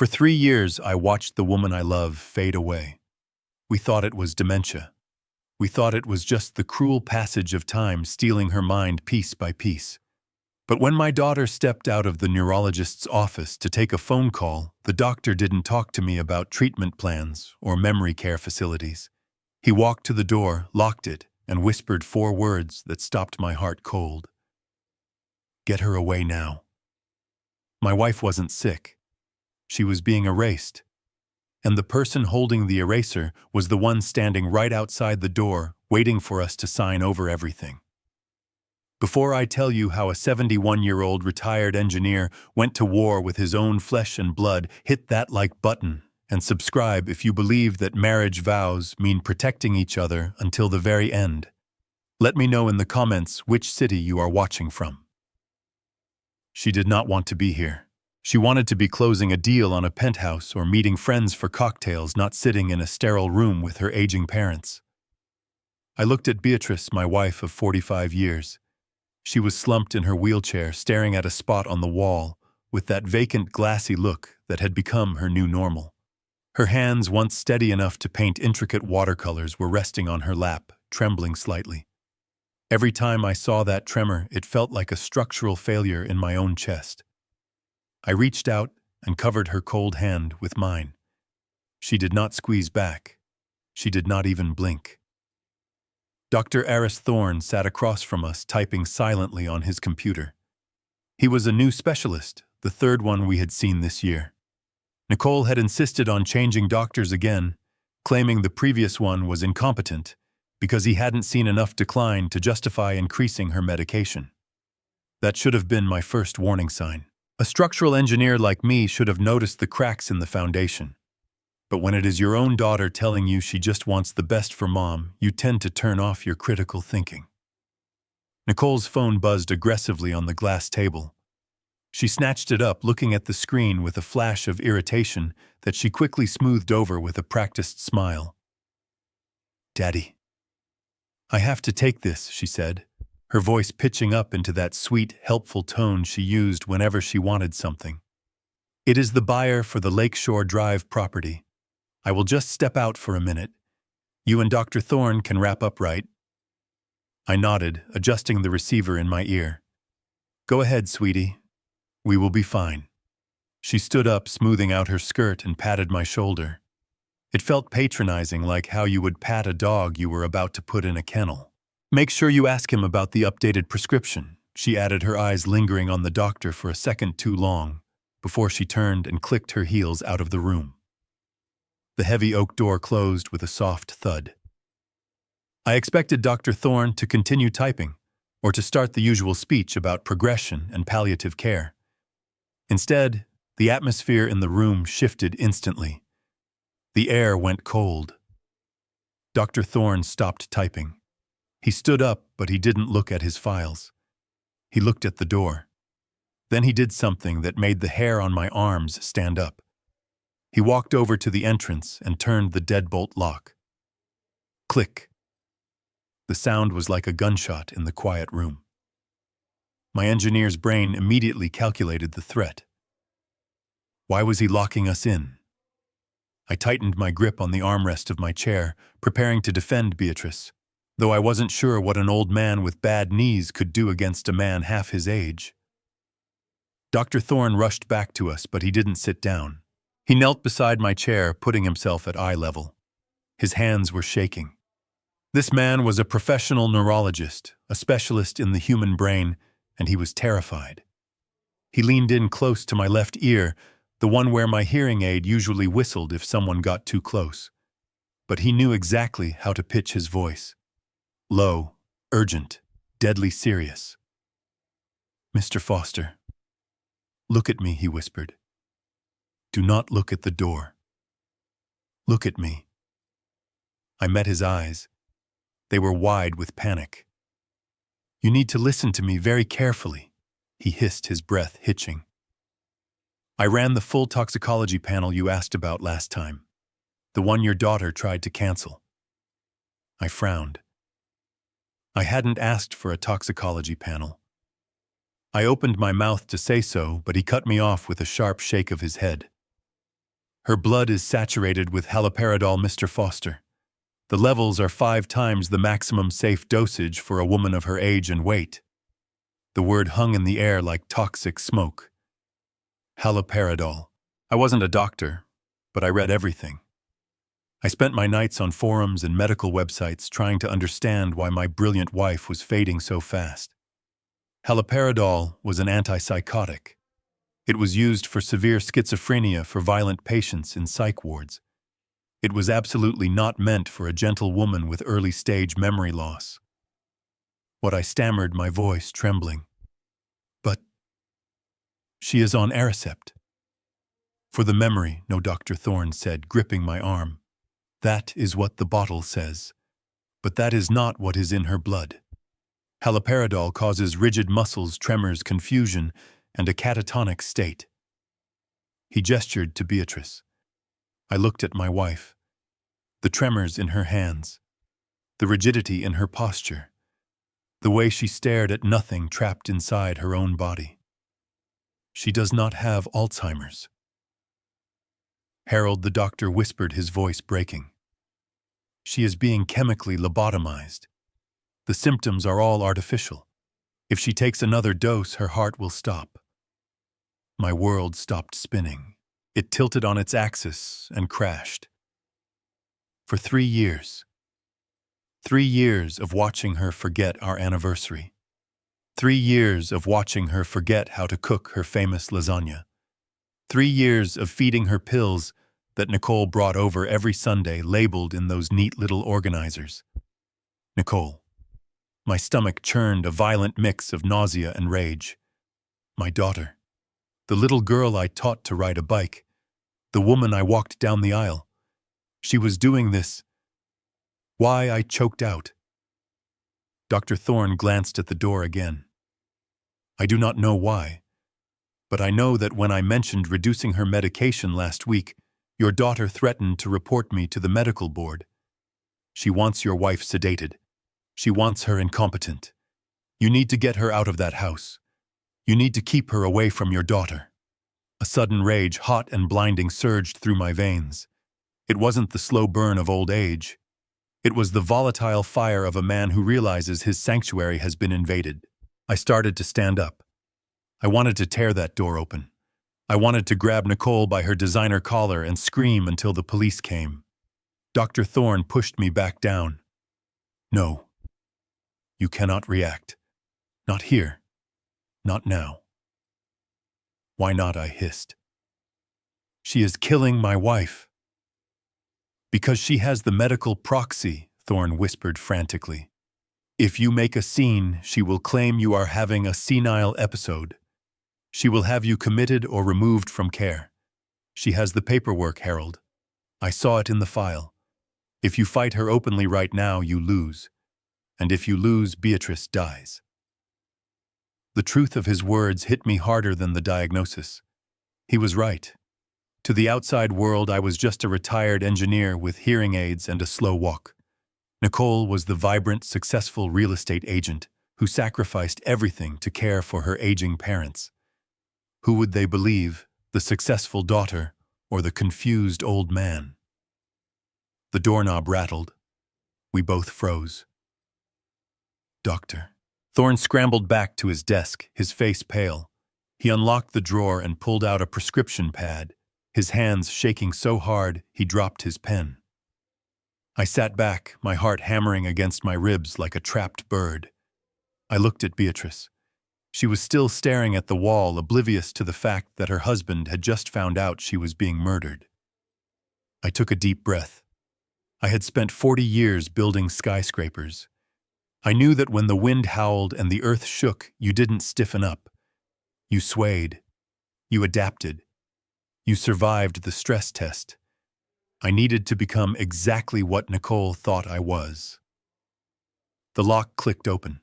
For 3 years, I watched the woman I love fade away. We thought it was dementia. We thought it was just the cruel passage of time stealing her mind piece by piece. But when my daughter stepped out of the neurologist's office to take a phone call, the doctor didn't talk to me about treatment plans or memory care facilities. He walked to the door, locked it, and whispered 4 words that stopped my heart cold. Get her away now. My wife wasn't sick. She was being erased. And the person holding the eraser was the one standing right outside the door, waiting for us to sign over everything. Before I tell you how a 71-year-old retired engineer went to war with his own flesh and blood, hit that like button and subscribe if you believe that marriage vows mean protecting each other until the very end. Let me know in the comments which city you are watching from. She did not want to be here. She wanted to be closing a deal on a penthouse or meeting friends for cocktails, not sitting in a sterile room with her aging parents. I looked at Beatrice, my wife of 45 years. She was slumped in her wheelchair, staring at a spot on the wall, with that vacant, glassy look that had become her new normal. Her hands, once steady enough to paint intricate watercolors, were resting on her lap, trembling slightly. Every time I saw that tremor, it felt like a structural failure in my own chest. I reached out and covered her cold hand with mine. She did not squeeze back. She did not even blink. Dr. Aris Thorne sat across from us, typing silently on his computer. He was a new specialist, the third one we had seen this year. Nicole had insisted on changing doctors again, claiming the previous one was incompetent because he hadn't seen enough decline to justify increasing her medication. That should have been my first warning sign. A structural engineer like me should have noticed the cracks in the foundation. But when it is your own daughter telling you she just wants the best for mom, you tend to turn off your critical thinking. Nicole's phone buzzed aggressively on the glass table. She snatched it up, looking at the screen with a flash of irritation that she quickly smoothed over with a practiced smile. "Daddy." "I have to take this," she said, her voice pitching up into that sweet, helpful tone she used whenever she wanted something. "It is the buyer for the Lakeshore Drive property. I will just step out for a minute. You and Dr. Thorne can wrap up, right?" I nodded, adjusting the receiver in my ear. "Go ahead, sweetie. We will be fine." She stood up, smoothing out her skirt, and patted my shoulder. It felt patronizing, like how you would pat a dog you were about to put in a kennel. "Make sure you ask him about the updated prescription," she added, her eyes lingering on the doctor for a second too long, before she turned and clicked her heels out of the room. The heavy oak door closed with a soft thud. I expected Dr. Thorne to continue typing, or to start the usual speech about progression and palliative care. Instead, the atmosphere in the room shifted instantly. The air went cold. Dr. Thorne stopped typing. He stood up, but he didn't look at his files. He looked at the door. Then he did something that made the hair on my arms stand up. He walked over to the entrance and turned the deadbolt lock. Click. The sound was like a gunshot in the quiet room. My engineer's brain immediately calculated the threat. Why was he locking us in? I tightened my grip on the armrest of my chair, preparing to defend Beatrice, though I wasn't sure what an old man with bad knees could do against a man half his age. Dr. Thorne rushed back to us, but he didn't sit down. He knelt beside my chair, putting himself at eye level. His hands were shaking. This man was a professional neurologist, a specialist in the human brain, and he was terrified. He leaned in close to my left ear, the one where my hearing aid usually whistled if someone got too close. But he knew exactly how to pitch his voice. Low, urgent, deadly serious. "Mr. Foster." "Look at me," he whispered. "Do not look at the door. Look at me." I met his eyes. They were wide with panic. "You need to listen to me very carefully," he hissed, his breath hitching. "I ran the full toxicology panel you asked about last time, the one your daughter tried to cancel." I frowned. I hadn't asked for a toxicology panel. I opened my mouth to say so, but he cut me off with a sharp shake of his head. Her blood is saturated with haloperidol, Mr. Foster. The levels are 5 times the maximum safe dosage for a woman of her age and weight. The word hung in the air like toxic smoke. Haloperidol. I wasn't a doctor, but I read everything. I spent my nights on forums and medical websites trying to understand why my brilliant wife was fading so fast. Haloperidol was an antipsychotic. It was used for severe schizophrenia for violent patients in psych wards. It was absolutely not meant for a gentle woman with early-stage memory loss. What I stammered, my voice trembling. But she is on Aricept. For the memory, no, Dr. Thorne said, gripping my arm. That is what the bottle says. But that is not what is in her blood. Haloperidol causes rigid muscles, tremors, confusion, and a catatonic state. He gestured to Beatrice. I looked at my wife. The tremors in her hands, the rigidity in her posture, the way she stared at nothing trapped inside her own body. She does not have Alzheimer's. Harold, the doctor, whispered, his voice breaking. She is being chemically lobotomized. The symptoms are all artificial. If she takes another dose, her heart will stop. My world stopped spinning. It tilted on its axis and crashed. For 3 years. 3 years of watching her forget our anniversary. 3 years of watching her forget how to cook her famous lasagna. 3 years of feeding her pills that Nicole brought over every Sunday, labeled in those neat little organizers. Nicole. My stomach churned, a violent mix of nausea and rage. My daughter. The little girl I taught to ride a bike. The woman I walked down the aisle. She was doing this. Why? I choked out. Dr. Thorne glanced at the door again. I do not know why, but I know that when I mentioned reducing her medication last week, your daughter threatened to report me to the medical board. She wants your wife sedated. She wants her incompetent. You need to get her out of that house. You need to keep her away from your daughter. A sudden rage, hot and blinding, surged through my veins. It wasn't the slow burn of old age. It was the volatile fire of a man who realizes his sanctuary has been invaded. I started to stand up. I wanted to tear that door open. I wanted to grab Nicole by her designer collar and scream until the police came. Dr. Thorne pushed me back down. No. You cannot react. Not here. Not now. Why not? I hissed. She is killing my wife. Because she has the medical proxy, Thorne whispered frantically. If you make a scene, she will claim you are having a senile episode. She will have you committed or removed from care. She has the paperwork, Harold. I saw it in the file. If you fight her openly right now, you lose. And if you lose, Beatrice dies. The truth of his words hit me harder than the diagnosis. He was right. To the outside world, I was just a retired engineer with hearing aids and a slow walk. Nicole was the vibrant, successful real estate agent who sacrificed everything to care for her aging parents. Who would they believe, the successful daughter or the confused old man? The doorknob rattled. We both froze. Doctor. Thorne scrambled back to his desk, his face pale. He unlocked the drawer and pulled out a prescription pad, his hands shaking so hard he dropped his pen. I sat back, my heart hammering against my ribs like a trapped bird. I looked at Beatrice. She was still staring at the wall, oblivious to the fact that her husband had just found out she was being murdered. I took a deep breath. I had spent 40 years building skyscrapers. I knew that when the wind howled and the earth shook, you didn't stiffen up. You swayed. You adapted. You survived the stress test. I needed to become exactly what Nicole thought I was. The lock clicked open.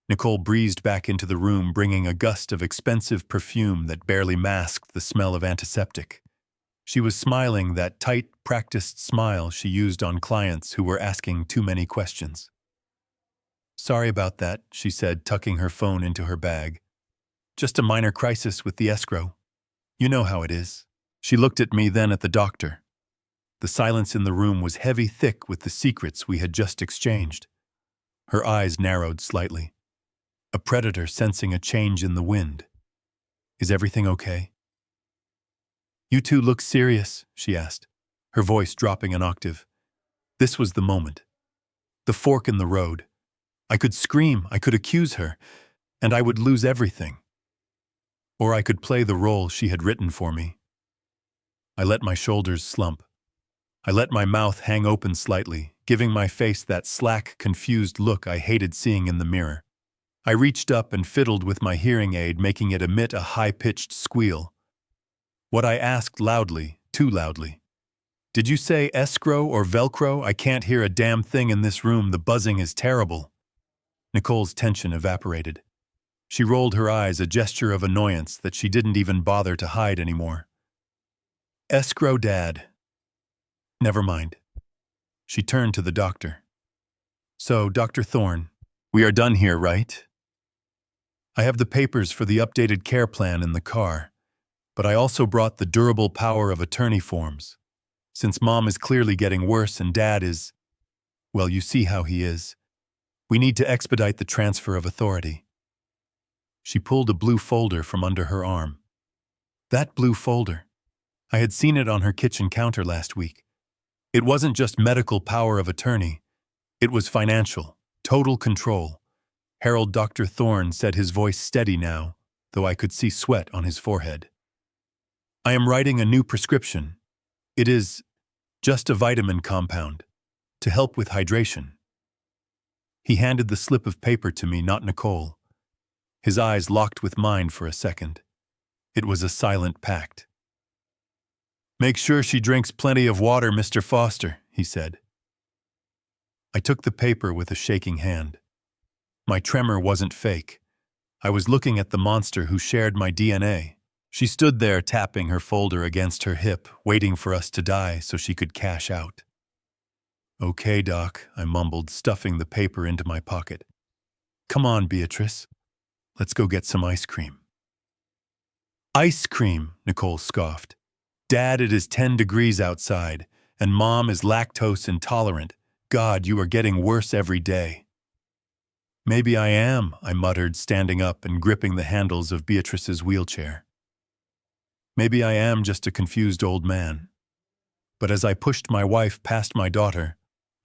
Nicole breezed back into the room, bringing a gust of expensive perfume that barely masked the smell of antiseptic. She was smiling, that tight, practiced smile she used on clients who were asking too many questions. Sorry about that, she said, tucking her phone into her bag. Just a minor crisis with the escrow. You know how it is. She looked at me, then at the doctor. The silence in the room was heavy, thick with the secrets we had just exchanged. Her eyes narrowed slightly. A predator sensing a change in the wind. Is everything okay? You two look serious, she asked, her voice dropping an octave. This was the moment. The fork in the road. I could scream, I could accuse her, and I would lose everything. Or I could play the role she had written for me. I let my shoulders slump. I let my mouth hang open slightly, giving my face that slack, confused look I hated seeing in the mirror. I reached up and fiddled with my hearing aid, making it emit a high-pitched squeal. What I asked loudly, too loudly. Did you say escrow or Velcro? I can't hear a damn thing in this room, the buzzing is terrible. Nicole's tension evaporated. She rolled her eyes, a gesture of annoyance that she didn't even bother to hide anymore. Escrow, Dad. Never mind. She turned to the doctor. So, Dr. Thorne, we are done here, right? I have the papers for the updated care plan in the car, but I also brought the durable power of attorney forms. Since Mom is clearly getting worse and Dad is, well, you see how he is. We need to expedite the transfer of authority. She pulled a blue folder from under her arm. That blue folder. I had seen it on her kitchen counter last week. It wasn't just medical power of attorney. It was financial, total control. Harold Dr. Thorne said, his voice steady now, though I could see sweat on his forehead. I am writing a new prescription. It is just a vitamin compound to help with hydration. He handed the slip of paper to me, not Nicole. His eyes locked with mine for a second. It was a silent pact. Make sure she drinks plenty of water, Mr. Foster, he said. I took the paper with a shaking hand. My tremor wasn't fake. I was looking at the monster who shared my DNA. She stood there tapping her folder against her hip, waiting for us to die so she could cash out. Okay, Doc, I mumbled, stuffing the paper into my pocket. Come on, Beatrice. Let's go get some ice cream. Ice cream, Nicole scoffed. Dad, it is 10 degrees outside, and Mom is lactose intolerant. God, you are getting worse every day. Maybe I am, I muttered, standing up and gripping the handles of Beatrice's wheelchair. Maybe I am just a confused old man. But as I pushed my wife past my daughter,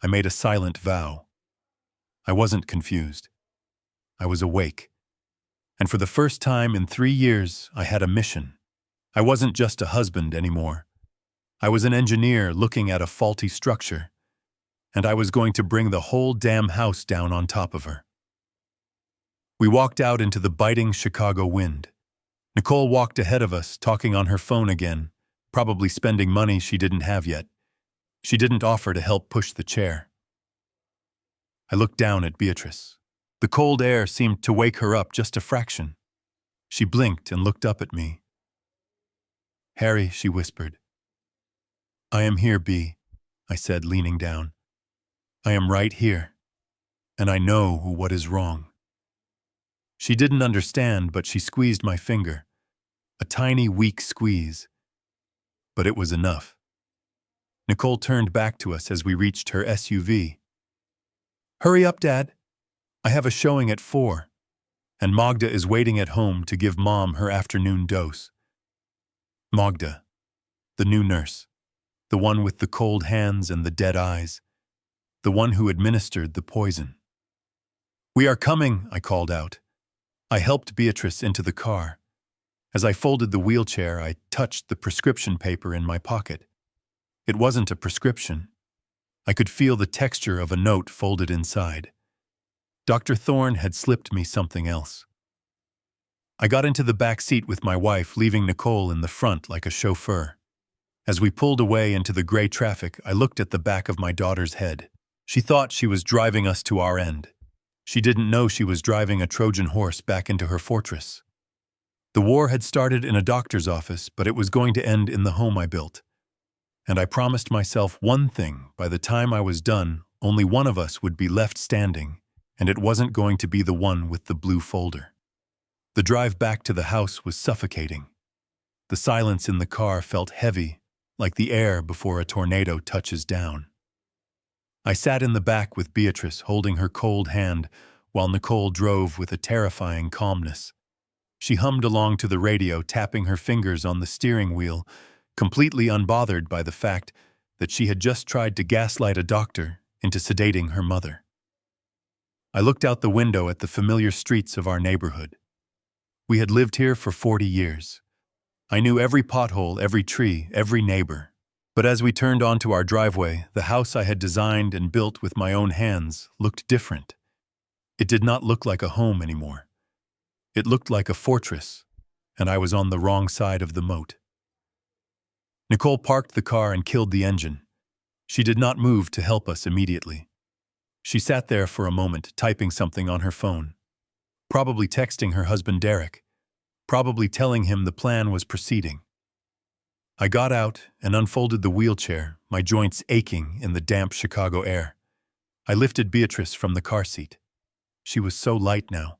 I made a silent vow. I wasn't confused. I was awake. And for the first time in 3 years, I had a mission. I wasn't just a husband anymore. I was an engineer looking at a faulty structure, and I was going to bring the whole damn house down on top of her. We walked out into the biting Chicago wind. Nicole walked ahead of us, talking on her phone again, probably spending money she didn't have yet. She didn't offer to help push the chair. I looked down at Beatrice. The cold air seemed to wake her up just a fraction. She blinked and looked up at me. Harry, she whispered. I am here, Bea, I said, leaning down. I am right here, and I know what is wrong. She didn't understand, but she squeezed my finger. A tiny, weak squeeze. But it was enough. Nicole turned back to us as we reached her SUV. Hurry up, Dad. I have a showing at 4, and Magda is waiting at home to give Mom her afternoon dose. Magda, the new nurse, the one with the cold hands and the dead eyes, the one who administered the poison. We are coming, I called out. I helped Beatrice into the car. As I folded the wheelchair, I touched the prescription paper in my pocket. It wasn't a prescription. I could feel the texture of a note folded inside. Dr. Thorne had slipped me something else. I got into the back seat with my wife, leaving Nicole in the front like a chauffeur. As we pulled away into the gray traffic, I looked at the back of my daughter's head. She thought she was driving us to our end. She didn't know she was driving a Trojan horse back into her fortress. The war had started in a doctor's office, but it was going to end in the home I built. And I promised myself one thing: by the time I was done, only one of us would be left standing, and it wasn't going to be the one with the blue folder. The drive back to the house was suffocating. The silence in the car felt heavy, like the air before a tornado touches down. I sat in the back with Beatrice holding her cold hand while Nicole drove with a terrifying calmness. She hummed along to the radio, tapping her fingers on the steering wheel, completely unbothered by the fact that she had just tried to gaslight a doctor into sedating her mother. I looked out the window at the familiar streets of our neighborhood. We had lived here for 40 years. I knew every pothole, every tree, every neighbor. But as we turned onto our driveway, the house I had designed and built with my own hands looked different. It did not look like a home anymore. It looked like a fortress, and I was on the wrong side of the moat. Nicole parked the car and killed the engine. She did not move to help us immediately. She sat there for a moment, typing something on her phone. Probably texting her husband Derek. Probably telling him the plan was proceeding. I got out and unfolded the wheelchair, my joints aching in the damp Chicago air. I lifted Beatrice from the car seat. She was so light now.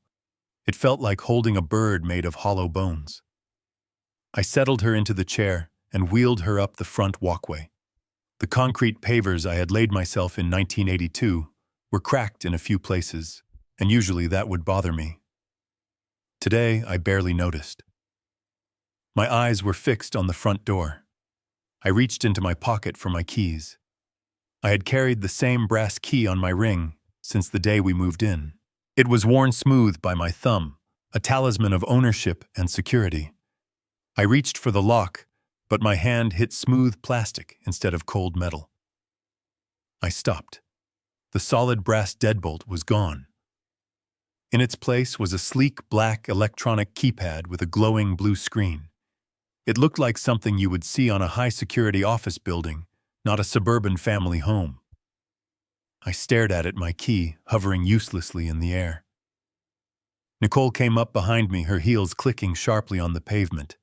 It felt like holding a bird made of hollow bones. I settled her into the chair and wheeled her up the front walkway. The concrete pavers I had laid myself in 1982 were cracked in a few places, and usually that would bother me. Today, I barely noticed. My eyes were fixed on the front door. I reached into my pocket for my keys. I had carried the same brass key on my ring since the day we moved in. It was worn smooth by my thumb, a talisman of ownership and security. I reached for the lock, but my hand hit smooth plastic instead of cold metal. I stopped. The solid brass deadbolt was gone. In its place was a sleek black electronic keypad with a glowing blue screen. It looked like something you would see on a high-security office building, not a suburban family home. I stared at it, my key hovering uselessly in the air. Nicole came up behind me, her heels clicking sharply on the pavement.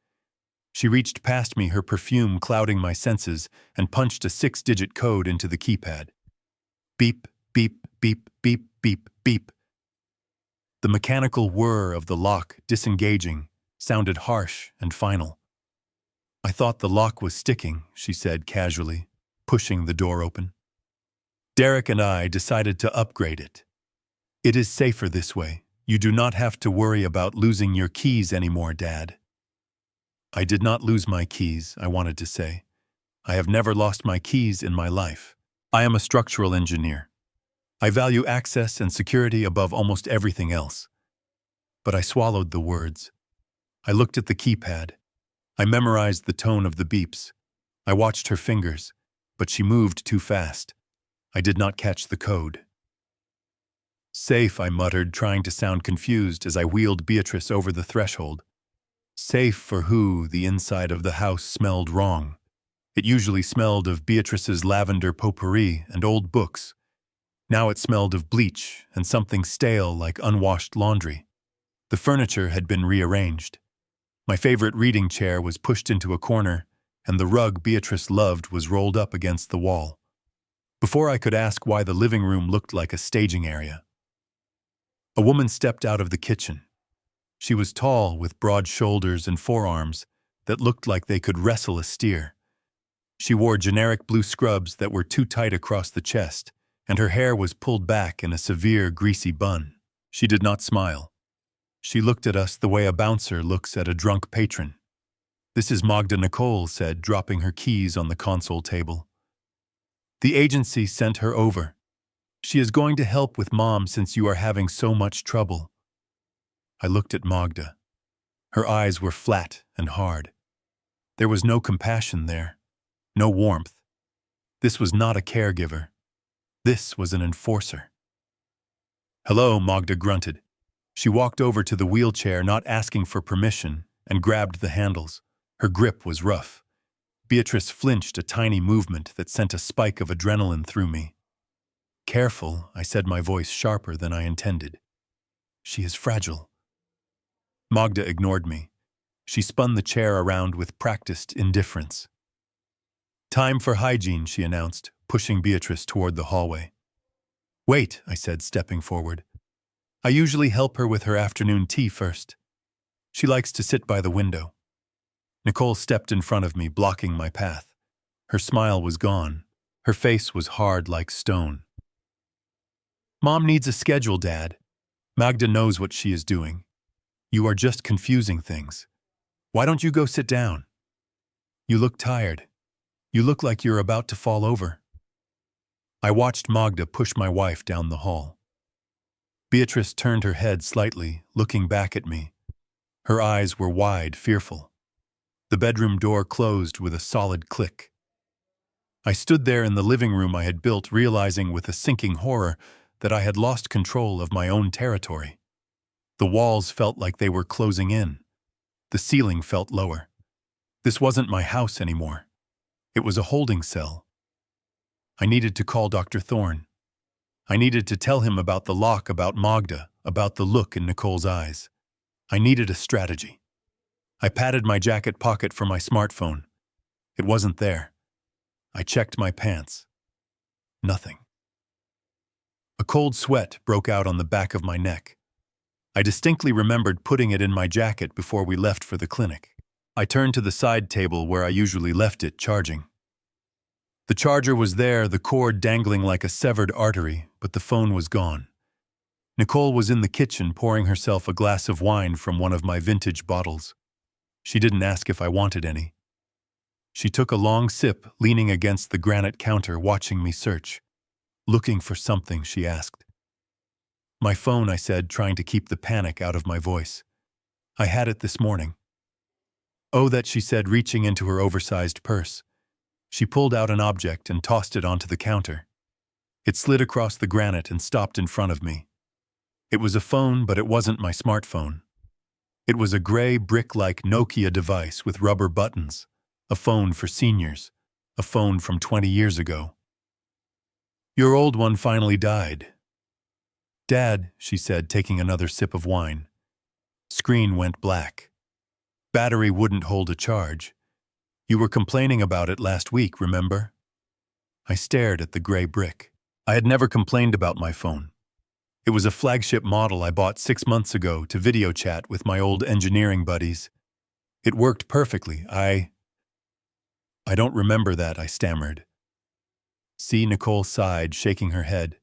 She reached past me, her perfume clouding my senses, and punched a 6-digit code into the keypad. Beep, beep, beep, beep, beep, beep. The mechanical whir of the lock disengaging sounded harsh and final. I thought the lock was sticking, she said casually, pushing the door open. Derek and I decided to upgrade it. It is safer this way. You do not have to worry about losing your keys anymore, Dad. I did not lose my keys, I wanted to say. I have never lost my keys in my life. I am a structural engineer. I value access and security above almost everything else. But I swallowed the words. I looked at the keypad. I memorized the tone of the beeps. I watched her fingers, but she moved too fast. I did not catch the code. Safe, I muttered, trying to sound confused as I wheeled Beatrice over the threshold. Safe for who? The inside of the house smelled wrong. It usually smelled of Beatrice's lavender potpourri and old books. Now it smelled of bleach and something stale like unwashed laundry. The furniture had been rearranged. My favorite reading chair was pushed into a corner, and the rug Beatrice loved was rolled up against the wall. Before I could ask why the living room looked like a staging area, a woman stepped out of the kitchen. She was tall, with broad shoulders and forearms that looked like they could wrestle a steer. She wore generic blue scrubs that were too tight across the chest, and her hair was pulled back in a severe, greasy bun. She did not smile. She looked at us the way a bouncer looks at a drunk patron. "This is Magda," Nicole said, dropping her keys on the console table. "The agency sent her over. She is going to help with Mom since you are having so much trouble." I looked at Magda. Her eyes were flat and hard. There was no compassion there, no warmth. This was not a caregiver. This was an enforcer. "Hello," Magda grunted. She walked over to the wheelchair, not asking for permission, and grabbed the handles. Her grip was rough. Beatrice flinched, a tiny movement that sent a spike of adrenaline through me. "Careful," I said, my voice sharper than I intended. "She is fragile." Magda ignored me. She spun the chair around with practiced indifference. "Time for hygiene," she announced, pushing Beatrice toward the hallway. "Wait," I said, stepping forward. "I usually help her with her afternoon tea first. She likes to sit by the window." Nicole stepped in front of me, blocking my path. Her smile was gone. Her face was hard like stone. Mom needs a schedule, Dad. Magda knows what she is doing. You are just confusing things. Why don't you go sit down? You look tired. You look like you're about to fall over. I watched Magda push my wife down the hall. Beatrice turned her head slightly, looking back at me. Her eyes were wide, fearful. The bedroom door closed with a solid click. I stood there in the living room I had built, realizing with a sinking horror that I had lost control of my own territory. The walls felt like they were closing in. The ceiling felt lower. This wasn't my house anymore. It was a holding cell. I needed to call Dr. Thorne. I needed to tell him about the lock, about Magda, about the look in Nicole's eyes. I needed a strategy. I patted my jacket pocket for my smartphone. It wasn't there. I checked my pants. Nothing. A cold sweat broke out on the back of my neck. I distinctly remembered putting it in my jacket before we left for the clinic. I turned to the side table where I usually left it, charging. The charger was there, the cord dangling like a severed artery, but the phone was gone. Nicole was in the kitchen pouring herself a glass of wine from one of my vintage bottles. She didn't ask if I wanted any. She took a long sip, leaning against the granite counter, watching me search. Looking for something, she asked. My phone, I said, trying to keep the panic out of my voice. I had it this morning. Oh, that, she said, reaching into her oversized purse. She pulled out an object and tossed it onto the counter. It slid across the granite and stopped in front of me. It was a phone, but it wasn't my smartphone. It was a gray, brick-like Nokia device with rubber buttons. A phone for seniors. A phone from 20 years ago. Your old one finally died. Dad, she said, taking another sip of wine. Screen went black. Battery wouldn't hold a charge. You were complaining about it last week, remember? I stared at the gray brick. I had never complained about my phone. It was a flagship model I bought 6 months ago to video chat with my old engineering buddies. It worked perfectly. I don't remember that, I stammered. See, Nicole sighed, shaking her head.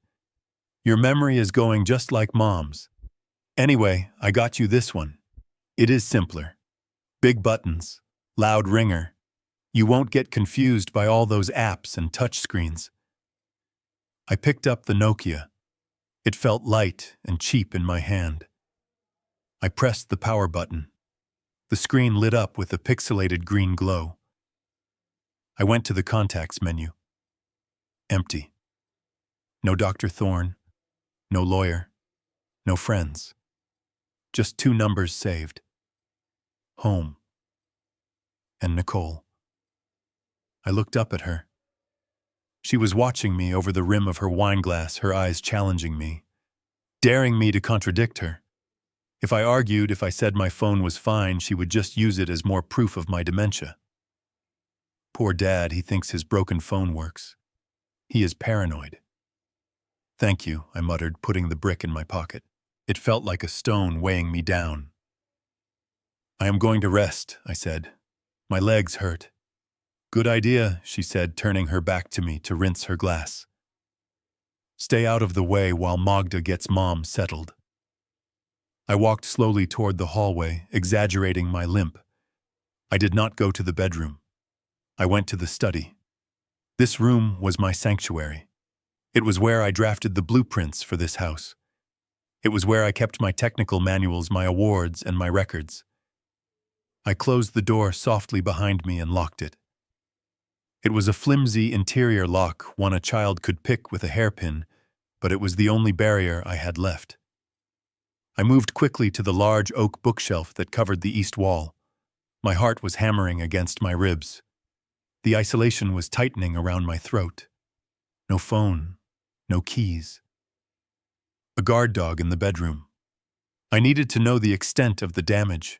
Your memory is going just like Mom's. Anyway, I got you this one. It is simpler. Big buttons, loud ringer. You won't get confused by all those apps and touchscreens. I picked up the Nokia. It felt light and cheap in my hand. I pressed the power button. The screen lit up with a pixelated green glow. I went to the contacts menu. Empty. No Dr. Thorne, no lawyer, no friends. Just 2 numbers saved. Home. And Nicole. I looked up at her. She was watching me over the rim of her wineglass, her eyes challenging me, daring me to contradict her. If I argued, if I said my phone was fine, she would just use it as more proof of my dementia. Poor Dad, he thinks his broken phone works. He is paranoid. Thank you, I muttered, putting the brick in my pocket. It felt like a stone weighing me down. I am going to rest, I said. My legs hurt. Good idea, she said, turning her back to me to rinse her glass. Stay out of the way while Magda gets Mom settled. I walked slowly toward the hallway, exaggerating my limp. I did not go to the bedroom. I went to the study. This room was my sanctuary. It was where I drafted the blueprints for this house. It was where I kept my technical manuals, my awards, and my records. I closed the door softly behind me and locked it. It was a flimsy interior lock, one a child could pick with a hairpin, but it was the only barrier I had left. I moved quickly to the large oak bookshelf that covered the east wall. My heart was hammering against my ribs. The isolation was tightening around my throat. No phone, no keys. A guard dog in the bedroom. I needed to know the extent of the damage.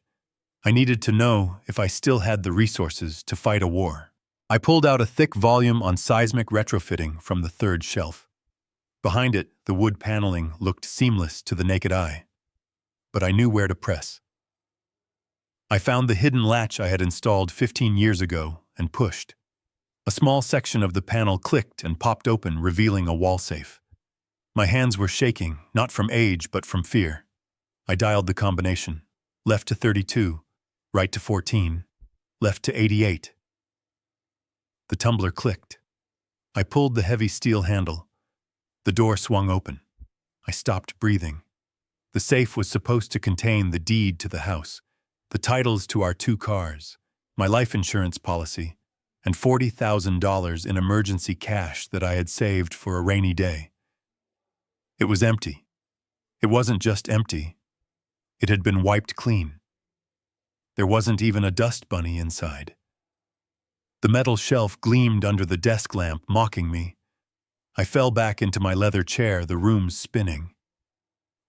I needed to know if I still had the resources to fight a war. I pulled out a thick volume on seismic retrofitting from the third shelf. Behind it, the wood paneling looked seamless to the naked eye. But I knew where to press. I found the hidden latch I had installed 15 years ago and pushed. A small section of the panel clicked and popped open, revealing a wall safe. My hands were shaking, not from age but from fear. I dialed the combination. Left to 32, right to 14, left to 88. The tumbler clicked. I pulled the heavy steel handle. The door swung open. I stopped breathing. The safe was supposed to contain the deed to the house, the titles to our 2 cars, my life insurance policy, and $40,000 in emergency cash that I had saved for a rainy day. It was empty. It wasn't just empty. It had been wiped clean. There wasn't even a dust bunny inside. The metal shelf gleamed under the desk lamp, mocking me. I fell back into my leather chair, the room spinning.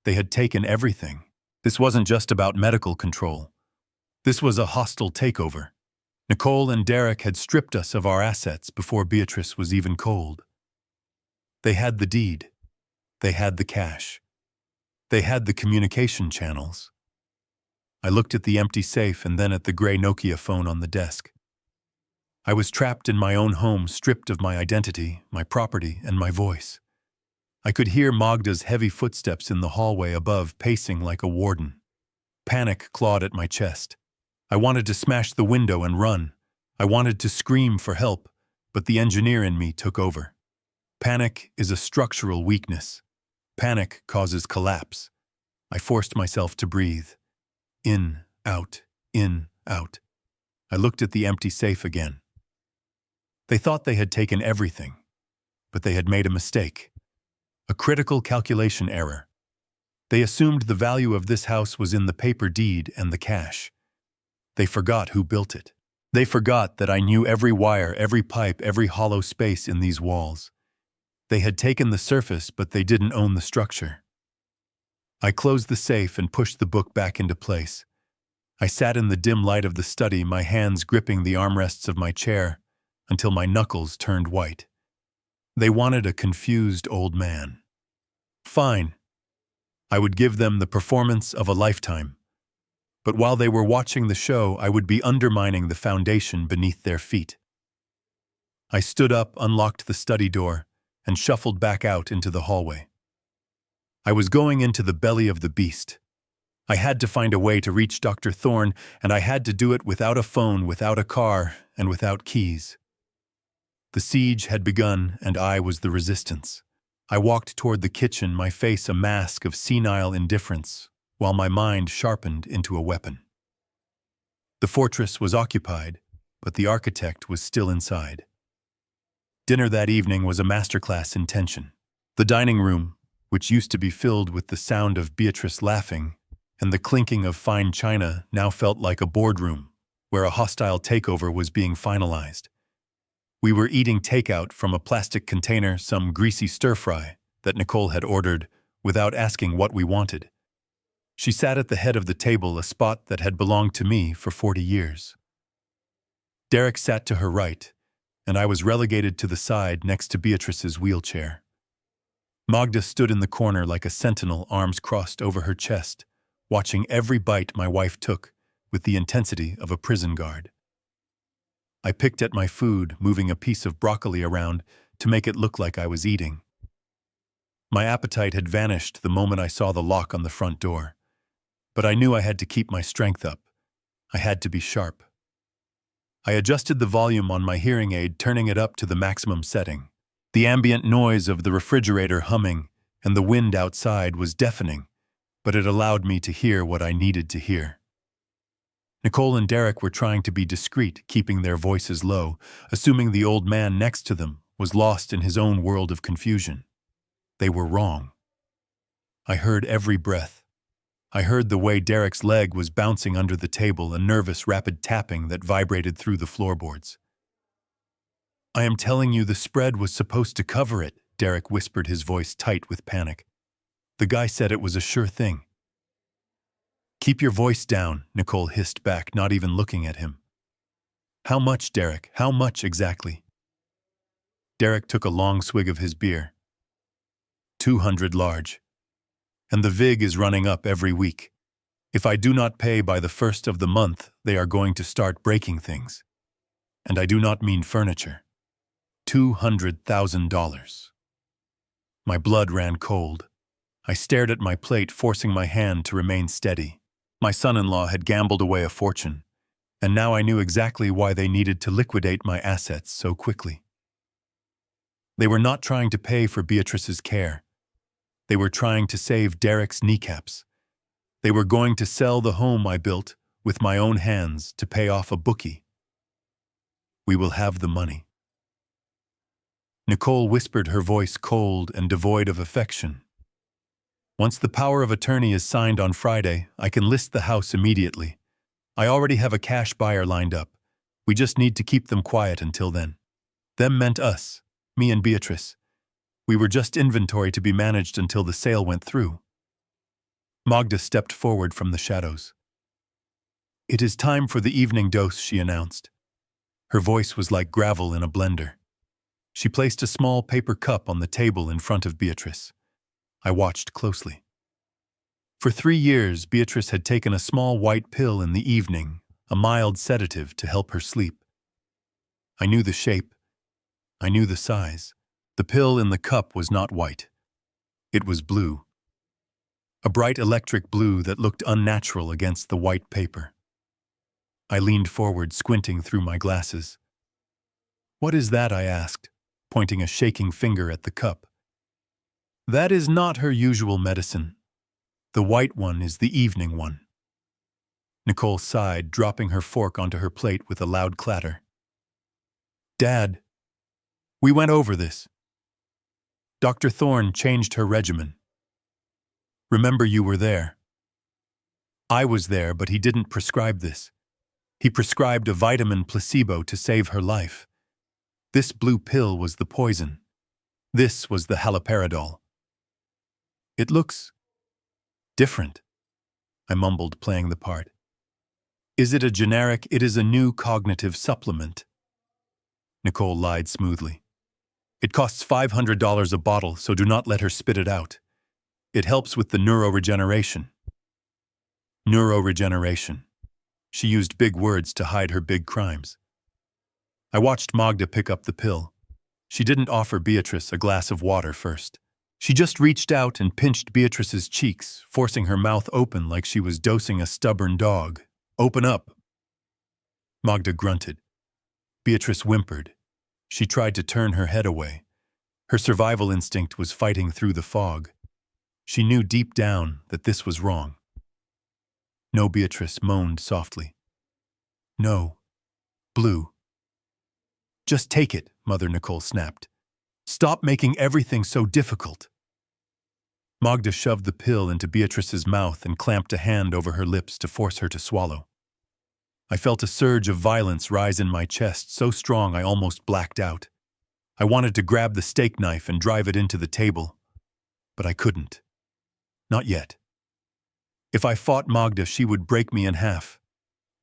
They had taken everything. This wasn't just about medical control. This was a hostile takeover. Nicole and Derek had stripped us of our assets before Beatrice was even cold. They had the deed. They had the cash. They had the communication channels. I looked at the empty safe and then at the gray Nokia phone on the desk. I was trapped in my own home, stripped of my identity, my property, and my voice. I could hear Magda's heavy footsteps in the hallway above, pacing like a warden. Panic clawed at my chest. I wanted to smash the window and run. I wanted to scream for help, but the engineer in me took over. Panic is a structural weakness. Panic causes collapse. I forced myself to breathe. In, out, in, out. I looked at the empty safe again. They thought they had taken everything, but they had made a mistake. A critical calculation error. They assumed the value of this house was in the paper deed and the cash. They forgot who built it. They forgot that I knew every wire, every pipe, every hollow space in these walls. They had taken the surface, but they didn't own the structure. I closed the safe and pushed the book back into place. I sat in the dim light of the study, my hands gripping the armrests of my chair, until my knuckles turned white. They wanted a confused old man. Fine. I would give them the performance of a lifetime. But while they were watching the show, I would be undermining the foundation beneath their feet. I stood up, unlocked the study door, and shuffled back out into the hallway. I was going into the belly of the beast. I had to find a way to reach Dr. Thorne, and I had to do it without a phone, without a car, and without keys. The siege had begun, and I was the resistance. I walked toward the kitchen, my face a mask of senile indifference, while my mind sharpened into a weapon. The fortress was occupied, but the architect was still inside. Dinner that evening was a masterclass in tension. The dining room, which used to be filled with the sound of Beatrice laughing and the clinking of fine china, now felt like a boardroom where a hostile takeover was being finalized. We were eating takeout from a plastic container, some greasy stir-fry that Nicole had ordered without asking what we wanted. She sat at the head of the table, a spot that had belonged to me for 40 years. Derek sat to her right, and I was relegated to the side next to Beatrice's wheelchair. Magda stood in the corner like a sentinel, arms crossed over her chest, watching every bite my wife took with the intensity of a prison guard. I picked at my food, moving a piece of broccoli around to make it look like I was eating. My appetite had vanished the moment I saw the lock on the front door, but I knew I had to keep my strength up. I had to be sharp. I adjusted the volume on my hearing aid, turning it up to the maximum setting. The ambient noise of the refrigerator humming and the wind outside was deafening, but it allowed me to hear what I needed to hear. Nicole and Derek were trying to be discreet, keeping their voices low, assuming the old man next to them was lost in his own world of confusion. They were wrong. I heard every breath. I heard the way Derek's leg was bouncing under the table, a nervous, rapid tapping that vibrated through the floorboards. "I am telling you, the spread was supposed to cover it," Derek whispered, his voice tight with panic. "The guy said it was a sure thing." "Keep your voice down," Nicole hissed back, not even looking at him. "How much, Derek? How much exactly?" Derek took a long swig of his beer. 200 large. And the VIG is running up every week. If I do not pay by the first of the month, they are going to start breaking things. And I do not mean furniture. $200,000. My blood ran cold. I stared at my plate, forcing my hand to remain steady. My son-in-law had gambled away a fortune, and now I knew exactly why they needed to liquidate my assets so quickly. They were not trying to pay for Beatrice's care. They were trying to save Derek's kneecaps. They were going to sell the home I built with my own hands to pay off a bookie. We will have the money. Nicole whispered, her voice cold and devoid of affection. Once the power of attorney is signed on Friday, I can list the house immediately. I already have a cash buyer lined up. We just need to keep them quiet until then. Them meant us, me and Beatrice. We were just inventory to be managed until the sale went through. Magda stepped forward from the shadows. "It is time for the evening dose," she announced. Her voice was like gravel in a blender. She placed a small paper cup on the table in front of Beatrice. I watched closely. For 3 years, Beatrice had taken a small white pill in the evening, a mild sedative to help her sleep. I knew the shape. I knew the size. The pill in the cup was not white. It was blue. A bright electric blue that looked unnatural against the white paper. I leaned forward, squinting through my glasses. "What is that?" I asked, pointing a shaking finger at the cup. "That is not her usual medicine. The white one is the evening one." Nicole sighed, dropping her fork onto her plate with a loud clatter. "Dad, we went over this. Dr. Thorne changed her regimen. Remember, you were there. I was there, but he didn't prescribe this. He prescribed a vitamin placebo to save her life. This blue pill was the poison. This was the haloperidol. It looks different," I mumbled, playing the part. "Is it a generic? It is a new cognitive supplement." Nicole lied smoothly. "It costs $500 a bottle, so do not let her spit it out. It helps with the neuroregeneration." Neuroregeneration. She used big words to hide her big crimes. I watched Magda pick up the pill. She didn't offer Beatrice a glass of water first. She just reached out and pinched Beatrice's cheeks, forcing her mouth open like she was dosing a stubborn dog. "Open up." Magda grunted. Beatrice whimpered. She tried to turn her head away. Her survival instinct was fighting through the fog. She knew deep down that this was wrong. "No," Beatrice moaned softly. "No. Blue." "Just take it," Mother Nicole snapped. "Stop making everything so difficult." Magda shoved the pill into Beatrice's mouth and clamped a hand over her lips to force her to swallow. I felt a surge of violence rise in my chest, so strong I almost blacked out. I wanted to grab the steak knife and drive it into the table, but I couldn't. Not yet. If I fought Magda, she would break me in half.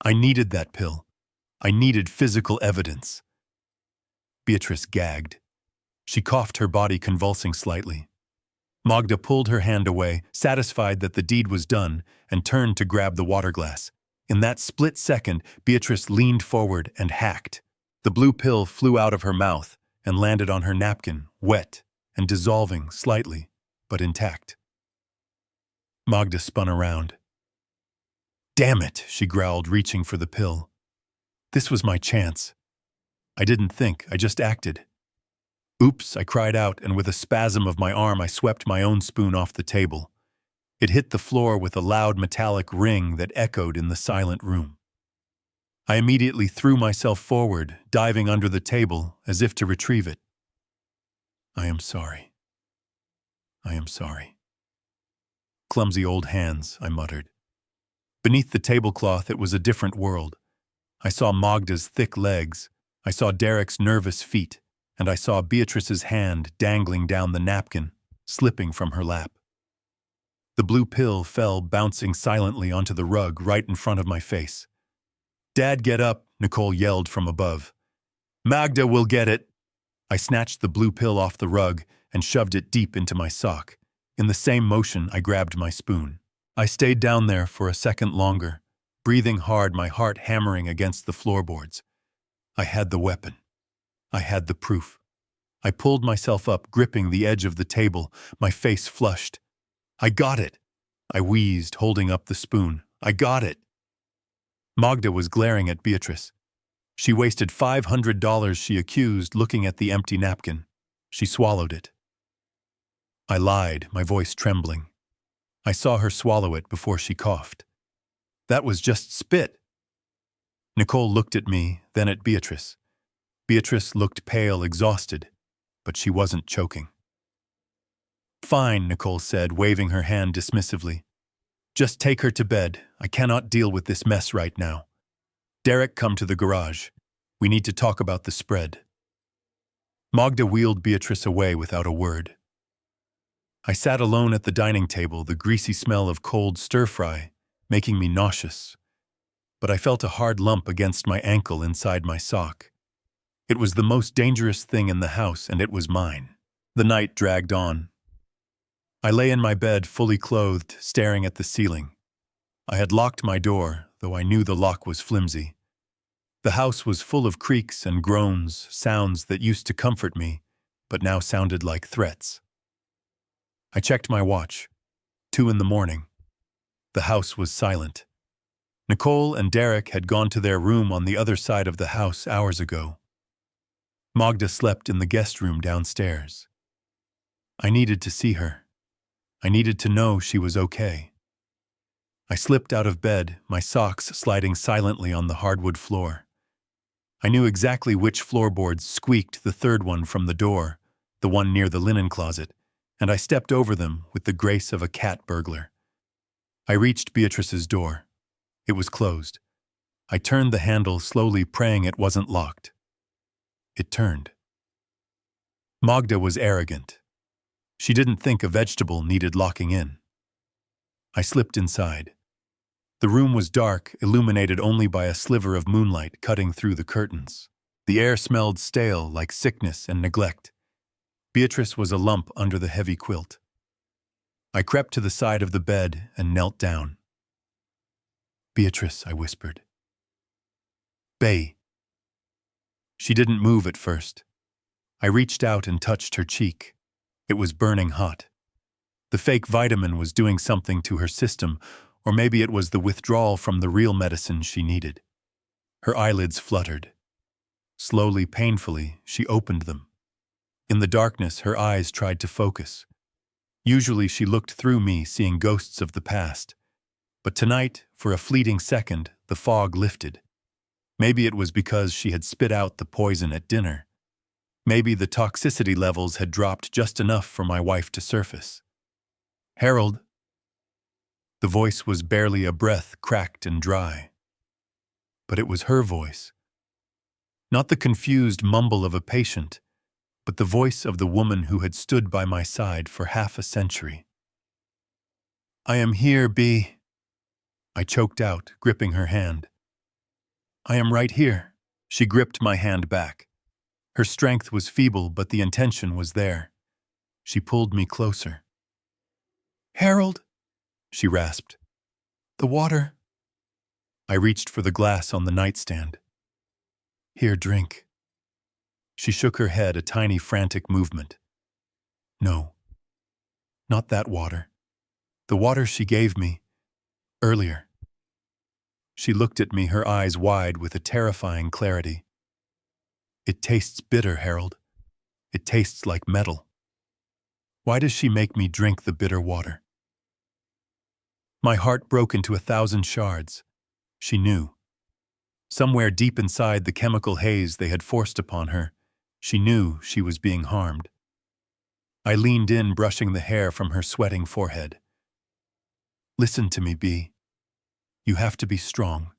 I needed that pill. I needed physical evidence. Beatrice gagged. She coughed, her body convulsing slightly. Magda pulled her hand away, satisfied that the deed was done, and turned to grab the water glass. In that split second, Beatrice leaned forward and hacked. The blue pill flew out of her mouth and landed on her napkin, wet and dissolving slightly, but intact. Magda spun around. "Damn it," she growled, reaching for the pill. This was my chance. I didn't think, I just acted. "Oops," I cried out, and with a spasm of my arm I swept my own spoon off the table. It hit the floor with a loud metallic ring that echoed in the silent room. I immediately threw myself forward, diving under the table as if to retrieve it. "I am sorry. I am sorry." "Clumsy old hands," I muttered. Beneath the tablecloth it was a different world. I saw Magda's thick legs, I saw Derek's nervous feet, and I saw Beatrice's hand dangling down the napkin, slipping from her lap. The blue pill fell, bouncing silently onto the rug right in front of my face. "Dad, get up," Nicole yelled from above. "Magda will get it." I snatched the blue pill off the rug and shoved it deep into my sock. In the same motion, I grabbed my spoon. I stayed down there for a second longer, breathing hard, my heart hammering against the floorboards. I had the weapon. I had the proof. I pulled myself up, gripping the edge of the table, my face flushed. I got it. I wheezed, holding up the spoon. I got it. Magda was glaring at Beatrice. She wasted $500, she accused, looking at the empty napkin. She swallowed it. I lied, my voice trembling. I saw her swallow it before she coughed. That was just spit. Nicole looked at me, then at Beatrice. Beatrice looked pale, exhausted, but she wasn't choking. Fine, Nicole said, waving her hand dismissively. Just take her to bed. I cannot deal with this mess right now. Derek, come to the garage. We need to talk about the spread. Magda wheeled Beatrice away without a word. I sat alone at the dining table, the greasy smell of cold stir-fry making me nauseous. But I felt a hard lump against my ankle inside my sock. It was the most dangerous thing in the house, and it was mine. The night dragged on. I lay in my bed, fully clothed, staring at the ceiling. I had locked my door, though I knew the lock was flimsy. The house was full of creaks and groans, sounds that used to comfort me, but now sounded like threats. I checked my watch. 2 a.m. The house was silent. Nicole and Derek had gone to their room on the other side of the house hours ago. Magda slept in the guest room downstairs. I needed to see her. I needed to know she was okay. I slipped out of bed, my socks sliding silently on the hardwood floor. I knew exactly which floorboards squeaked, the third one from the door, the one near the linen closet, and I stepped over them with the grace of a cat burglar. I reached Beatrice's door. It was closed. I turned the handle slowly, praying it wasn't locked. It turned. Magda was arrogant. She didn't think a vegetable needed locking in. I slipped inside. The room was dark, illuminated only by a sliver of moonlight cutting through the curtains. The air smelled stale, like sickness and neglect. Beatrice was a lump under the heavy quilt. I crept to the side of the bed and knelt down. "Beatrice," I whispered. "Bay." She didn't move at first. I reached out and touched her cheek. It was burning hot. The fake vitamin was doing something to her system, or maybe it was the withdrawal from the real medicine she needed. Her eyelids fluttered. Slowly, painfully, she opened them. In the darkness, her eyes tried to focus. Usually she looked through me, seeing ghosts of the past. But tonight, for a fleeting second, the fog lifted. Maybe it was because she had spit out the poison at dinner. Maybe the toxicity levels had dropped just enough for my wife to surface. "Harold." The voice was barely a breath, cracked and dry. But it was her voice. Not the confused mumble of a patient, but the voice of the woman who had stood by my side for half a century. "I am here, B." I choked out, gripping her hand. "I am right here." She gripped my hand back. Her strength was feeble, but the intention was there. She pulled me closer. "Harold," she rasped. "The water." I reached for the glass on the nightstand. "Here, drink." She shook her head, a tiny frantic movement. "No, not that water. The water she gave me earlier." She looked at me, her eyes wide with a terrifying clarity. "It tastes bitter, Harold. It tastes like metal. Why does she make me drink the bitter water?" My heart broke into 1,000 shards. She knew. Somewhere deep inside the chemical haze they had forced upon her, she knew she was being harmed. I leaned in, brushing the hair from her sweating forehead. "Listen to me, B. You have to be strong.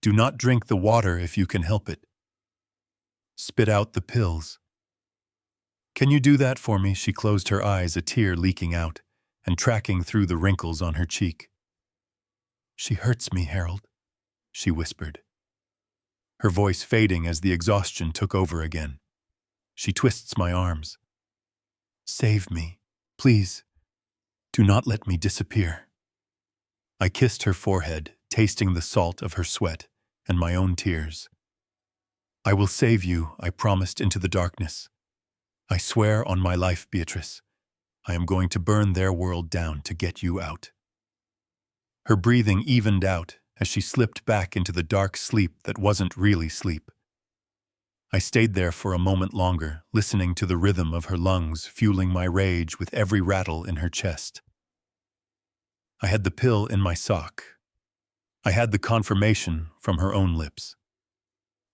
Do not drink the water if you can help it. Spit out the pills." "Can you do that for me?" She closed her eyes, a tear leaking out and tracking through the wrinkles on her cheek. "She hurts me, Harold," she whispered. Her voice fading as the exhaustion took over again. She twists my arms. "Save me, please. Do not let me disappear." I kissed her forehead, tasting the salt of her sweat and my own tears. I will save you, I promised into the darkness. I swear on my life, Beatrice. I am going to burn their world down to get you out. Her breathing evened out as she slipped back into the dark sleep that wasn't really sleep. I stayed there for a moment longer, listening to the rhythm of her lungs fueling my rage with every rattle in her chest. I had the pill in my sock. I had the confirmation from her own lips.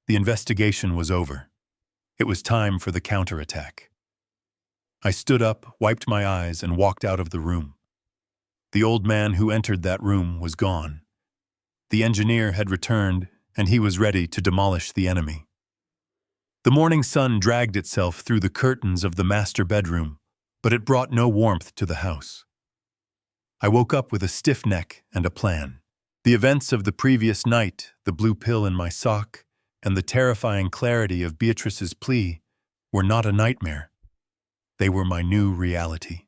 The investigation was over. It was time for the counterattack. I stood up, wiped my eyes, and walked out of the room. The old man who entered that room was gone. The engineer had returned, and he was ready to demolish the enemy. The morning sun dragged itself through the curtains of the master bedroom, but it brought no warmth to the house. I woke up with a stiff neck and a plan. The events of the previous night, the blue pill in my sock, and the terrifying clarity of Beatrice's plea were not a nightmare. They were my new reality.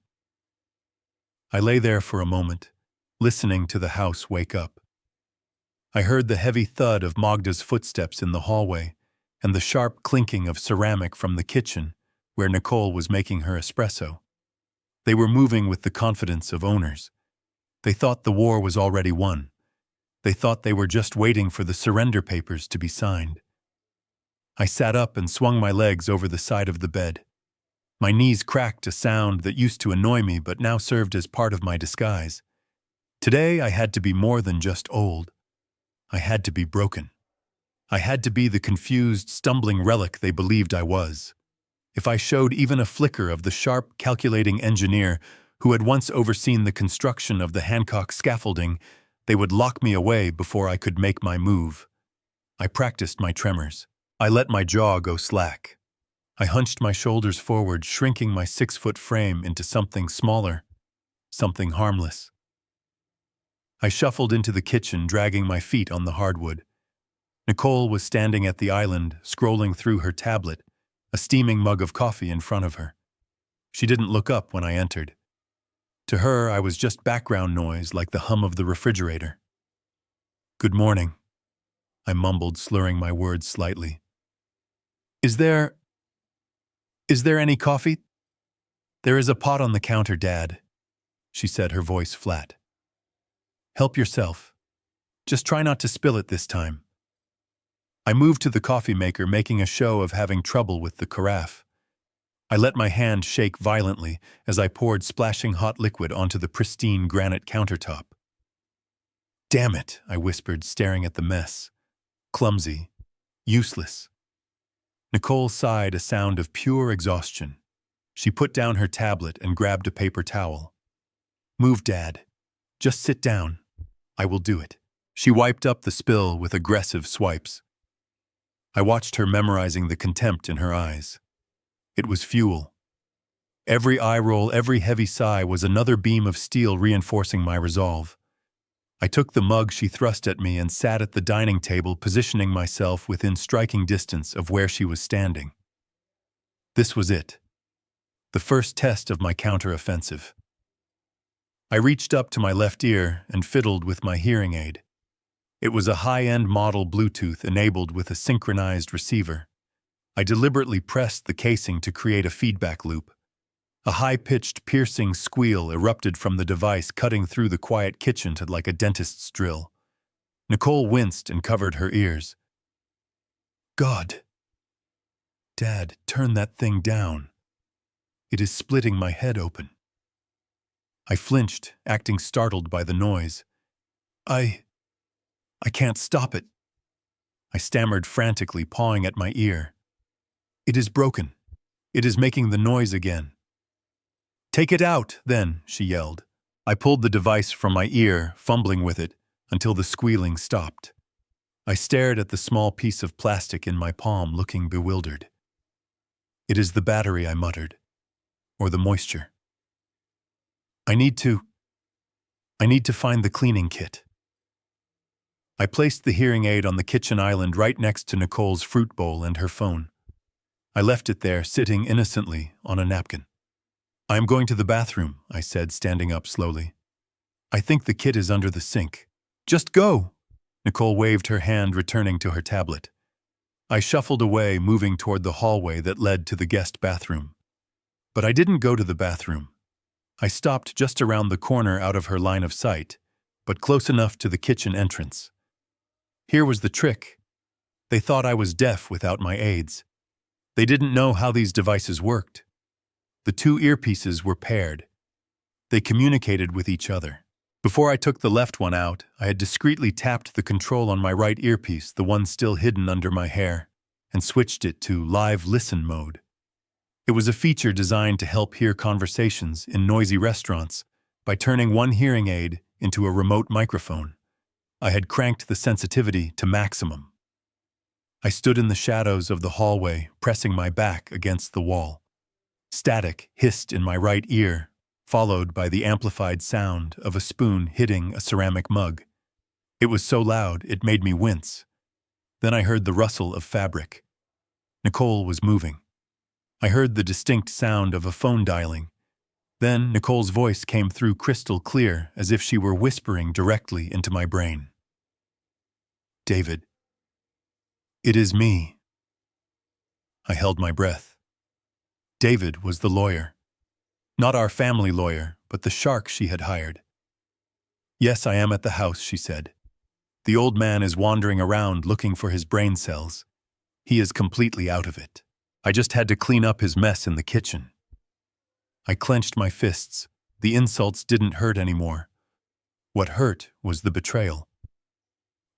I lay there for a moment, listening to the house wake up. I heard the heavy thud of Magda's footsteps in the hallway and the sharp clinking of ceramic from the kitchen where Nicole was making her espresso. They were moving with the confidence of owners. They thought the war was already won. They thought they were just waiting for the surrender papers to be signed. I sat up and swung my legs over the side of the bed. My knees cracked, a sound that used to annoy me but now served as part of my disguise. Today I had to be more than just old. I had to be broken. I had to be the confused, stumbling relic they believed I was. If I showed even a flicker of the sharp, calculating engineer who had once overseen the construction of the Hancock scaffolding, they would lock me away before I could make my move. I practiced my tremors. I let my jaw go slack. I hunched my shoulders forward, shrinking my 6-foot frame into something smaller, something harmless. I shuffled into the kitchen, dragging my feet on the hardwood. Nicole was standing at the island, scrolling through her tablet, a steaming mug of coffee in front of her. She didn't look up when I entered. To her, I was just background noise like the hum of the refrigerator. "Good morning," I mumbled, slurring my words slightly. Is there any coffee?" "There is a pot on the counter, Dad," she said, her voice flat. "Help yourself. Just try not to spill it this time." I moved to the coffee maker, making a show of having trouble with the carafe. I let my hand shake violently as I poured splashing hot liquid onto the pristine granite countertop. "Damn it," I whispered, staring at the mess. Clumsy. Useless. Nicole sighed, a sound of pure exhaustion. She put down her tablet and grabbed a paper towel. "Move, Dad. Just sit down. I will do it." She wiped up the spill with aggressive swipes. I watched her, memorizing the contempt in her eyes. It was fuel. Every eye roll, every heavy sigh was another beam of steel reinforcing my resolve. I took the mug she thrust at me and sat at the dining table, positioning myself within striking distance of where she was standing. This was it. The first test of my counter-offensive. I reached up to my left ear and fiddled with my hearing aid. It was a high-end model Bluetooth enabled with a synchronized receiver. I deliberately pressed the casing to create a feedback loop. A high-pitched, piercing squeal erupted from the device, cutting through the quiet kitchen like a dentist's drill. Nicole winced and covered her ears. "God. Dad, turn that thing down. It is splitting my head open." I flinched, acting startled by the noise. I can't stop it." I stammered frantically, pawing at my ear. "It is broken. It is making the noise again." "Take it out, then," she yelled. I pulled the device from my ear, fumbling with it, until the squealing stopped. I stared at the small piece of plastic in my palm, looking bewildered. "It is the battery," I muttered. "Or the moisture. I need to find the cleaning kit." I placed the hearing aid on the kitchen island right next to Nicole's fruit bowl and her phone. I left it there, sitting innocently on a napkin. "I am going to the bathroom," I said, standing up slowly. I think the kit is under the sink. Just go! Nicole waved her hand, returning to her tablet. I shuffled away, moving toward the hallway that led to the guest bathroom. But I didn't go to the bathroom. I stopped just around the corner out of her line of sight, but close enough to the kitchen entrance. Here was the trick. They thought I was deaf without my aids. They didn't know how these devices worked. The two earpieces were paired. They communicated with each other. Before I took the left one out, I had discreetly tapped the control on my right earpiece, the one still hidden under my hair, and switched it to live listen mode. It was a feature designed to help hear conversations in noisy restaurants by turning one hearing aid into a remote microphone. I had cranked the sensitivity to maximum. I stood in the shadows of the hallway, pressing my back against the wall. Static hissed in my right ear, followed by the amplified sound of a spoon hitting a ceramic mug. It was so loud it made me wince. Then I heard the rustle of fabric. Nicole was moving. I heard the distinct sound of a phone dialing. Then Nicole's voice came through crystal clear, as if she were whispering directly into my brain. David. It is me. I held my breath. David was the lawyer. Not our family lawyer, but the shark she had hired. Yes, I am at the house, she said. The old man is wandering around looking for his brain cells. He is completely out of it. I just had to clean up his mess in the kitchen. I clenched my fists. The insults didn't hurt anymore. What hurt was the betrayal.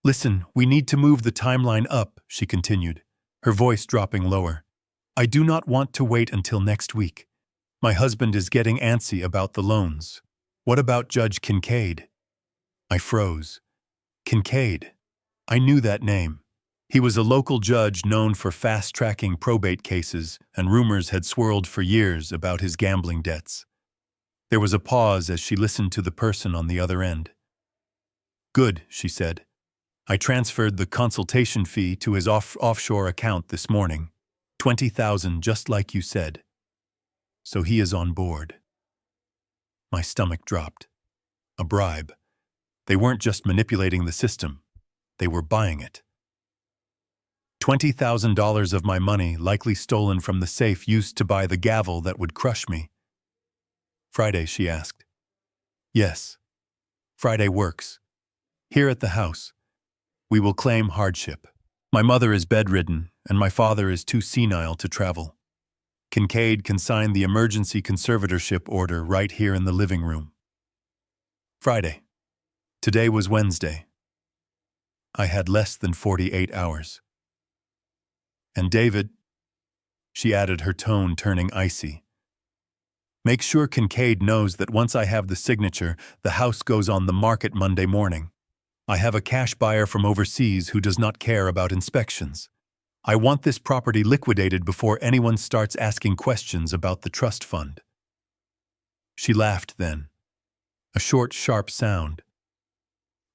Listen, we need to move the timeline up, she continued, her voice dropping lower. I do not want to wait until next week. My husband is getting antsy about the loans. What about Judge Kincaid? I froze. Kincaid. I knew that name. He was a local judge known for fast-tracking probate cases, and rumors had swirled for years about his gambling debts. There was a pause as she listened to the person on the other end. Good, she said. I transferred the consultation fee to his offshore account this morning. $20,000, just like you said. So he is on board. My stomach dropped. A bribe. They weren't just manipulating the system. They were buying it. $20,000 of my money, likely stolen from the safe used to buy the gavel that would crush me. Friday, she asked. Yes. Friday works. Here at the house. We will claim hardship. My mother is bedridden, and my father is too senile to travel. Kincaid can sign the emergency conservatorship order right here in the living room. Friday. Today was Wednesday. I had less than 48 hours. And David, she added, her tone turning icy. Make sure Kincaid knows that once I have the signature, the house goes on the market Monday morning. I have a cash buyer from overseas who does not care about inspections. I want this property liquidated before anyone starts asking questions about the trust fund. She laughed then. A short, sharp sound.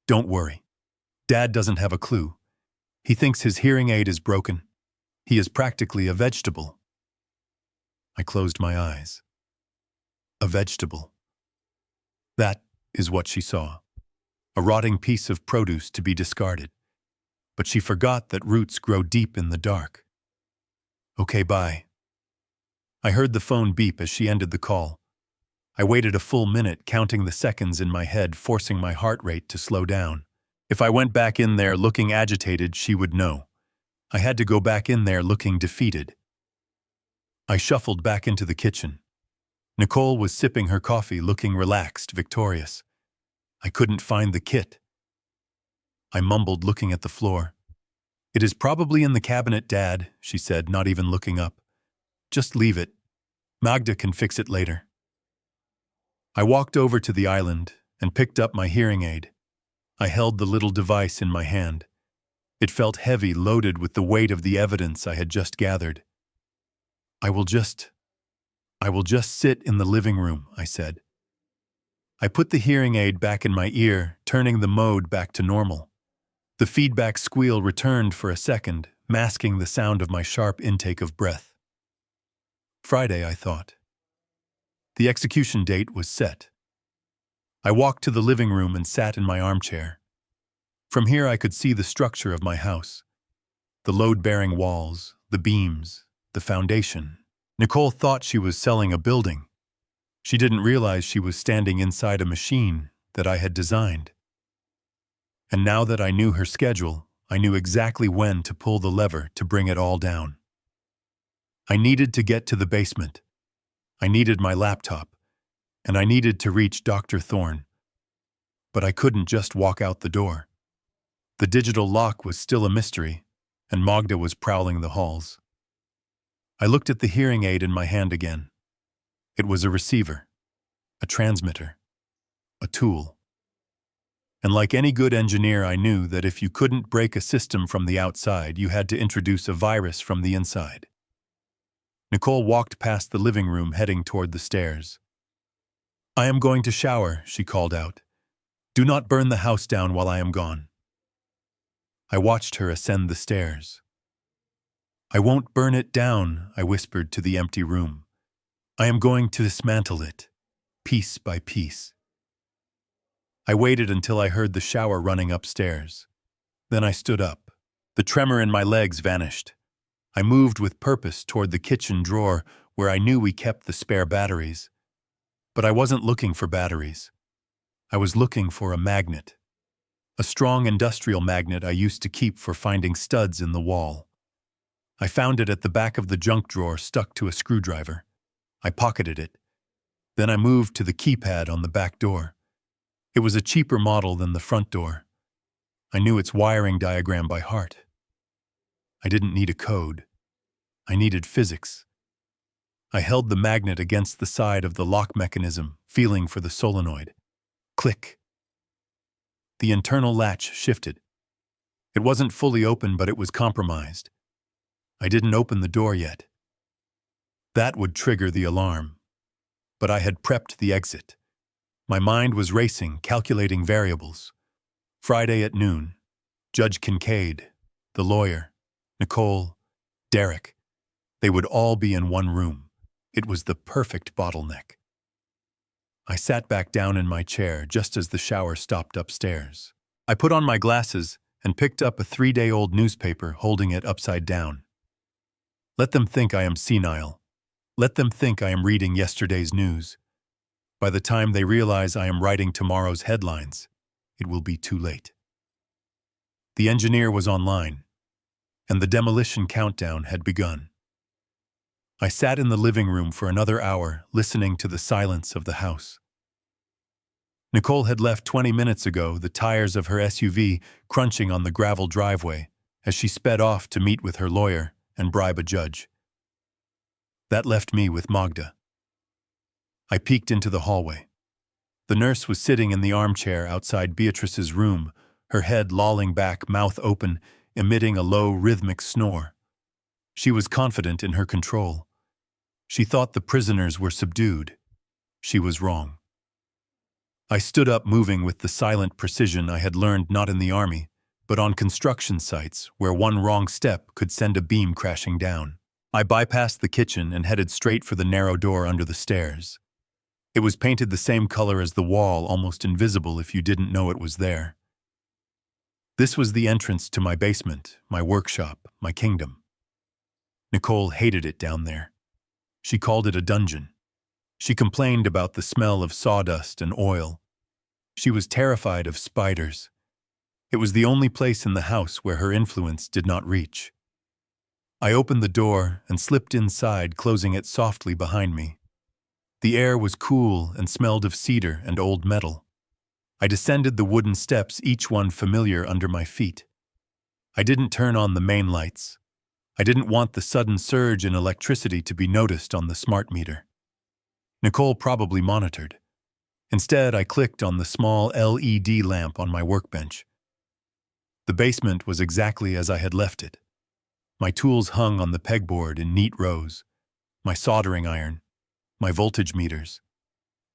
Don't worry. Dad doesn't have a clue. He thinks his hearing aid is broken. He is practically a vegetable. I closed my eyes. A vegetable. That is what she saw. A rotting piece of produce to be discarded. But she forgot that roots grow deep in the dark. Okay, bye. I heard the phone beep as she ended the call. I waited a full minute, counting the seconds in my head, forcing my heart rate to slow down. If I went back in there looking agitated, she would know. I had to go back in there looking defeated. I shuffled back into the kitchen. Nicole was sipping her coffee, looking relaxed, victorious. I couldn't find the kit. I mumbled, looking at the floor. It is probably in the cabinet, Dad, she said, not even looking up. Just leave it. Magda can fix it later. I walked over to the island and picked up my hearing aid. I held the little device in my hand. It felt heavy, loaded with the weight of the evidence I had just gathered. I will just sit in the living room, I said. I put the hearing aid back in my ear, turning the mode back to normal. The feedback squeal returned for a second, masking the sound of my sharp intake of breath. Friday, I thought. The execution date was set. I walked to the living room and sat in my armchair. From here I could see the structure of my house. The load-bearing walls, the beams, the foundation. Nicole thought she was selling a building. She didn't realize she was standing inside a machine that I had designed. And now that I knew her schedule, I knew exactly when to pull the lever to bring it all down. I needed to get to the basement. I needed my laptop, and I needed to reach Dr. Thorne. But I couldn't just walk out the door. The digital lock was still a mystery, and Magda was prowling the halls. I looked at the hearing aid in my hand again. It was a receiver, a transmitter, a tool. And like any good engineer, I knew that if you couldn't break a system from the outside, you had to introduce a virus from the inside. Nicole walked past the living room, heading toward the stairs. "I am going to shower," she called out. "Do not burn the house down while I am gone." I watched her ascend the stairs. "I won't burn it down," I whispered to the empty room. "I am going to dismantle it, piece by piece." I waited until I heard the shower running upstairs. Then I stood up. The tremor in my legs vanished. I moved with purpose toward the kitchen drawer where I knew we kept the spare batteries. But I wasn't looking for batteries. I was looking for a magnet. A strong industrial magnet I used to keep for finding studs in the wall. I found it at the back of the junk drawer, stuck to a screwdriver. I pocketed it. Then I moved to the keypad on the back door. It was a cheaper model than the front door. I knew its wiring diagram by heart. I didn't need a code. I needed physics. I held the magnet against the side of the lock mechanism, feeling for the solenoid. Click. The internal latch shifted. It wasn't fully open, but it was compromised. I didn't open the door yet. That would trigger the alarm. But I had prepped the exit. My mind was racing, calculating variables. Friday at noon. Judge Kincaid, the lawyer, Nicole, Derek. They would all be in one room. It was the perfect bottleneck. I sat back down in my chair just as the shower stopped upstairs. I put on my glasses and picked up a 3-day-old newspaper, holding it upside down. Let them think I am senile. Let them think I am reading yesterday's news. By the time they realize I am writing tomorrow's headlines, it will be too late. The engineer was online, and the demolition countdown had begun. I sat in the living room for another hour, listening to the silence of the house. Nicole had left 20 minutes ago, the tires of her SUV crunching on the gravel driveway as she sped off to meet with her lawyer and bribe a judge. That left me with Magda. I peeked into the hallway. The nurse was sitting in the armchair outside Beatrice's room, her head lolling back, mouth open, emitting a low, rhythmic snore. She was confident in her control. She thought the prisoners were subdued. She was wrong. I stood up, moving with the silent precision I had learned not in the army, but on construction sites where one wrong step could send a beam crashing down. I bypassed the kitchen and headed straight for the narrow door under the stairs. It was painted the same color as the wall, almost invisible if you didn't know it was there. This was the entrance to my basement, my workshop, my kingdom. Nicole hated it down there. She called it a dungeon. She complained about the smell of sawdust and oil. She was terrified of spiders. It was the only place in the house where her influence did not reach. I opened the door and slipped inside, closing it softly behind me. The air was cool and smelled of cedar and old metal. I descended the wooden steps, each one familiar under my feet. I didn't turn on the main lights. I didn't want the sudden surge in electricity to be noticed on the smart meter. Nicole probably monitored. Instead, I clicked on the small LED lamp on my workbench. The basement was exactly as I had left it. My tools hung on the pegboard in neat rows. My soldering iron, my voltage meters,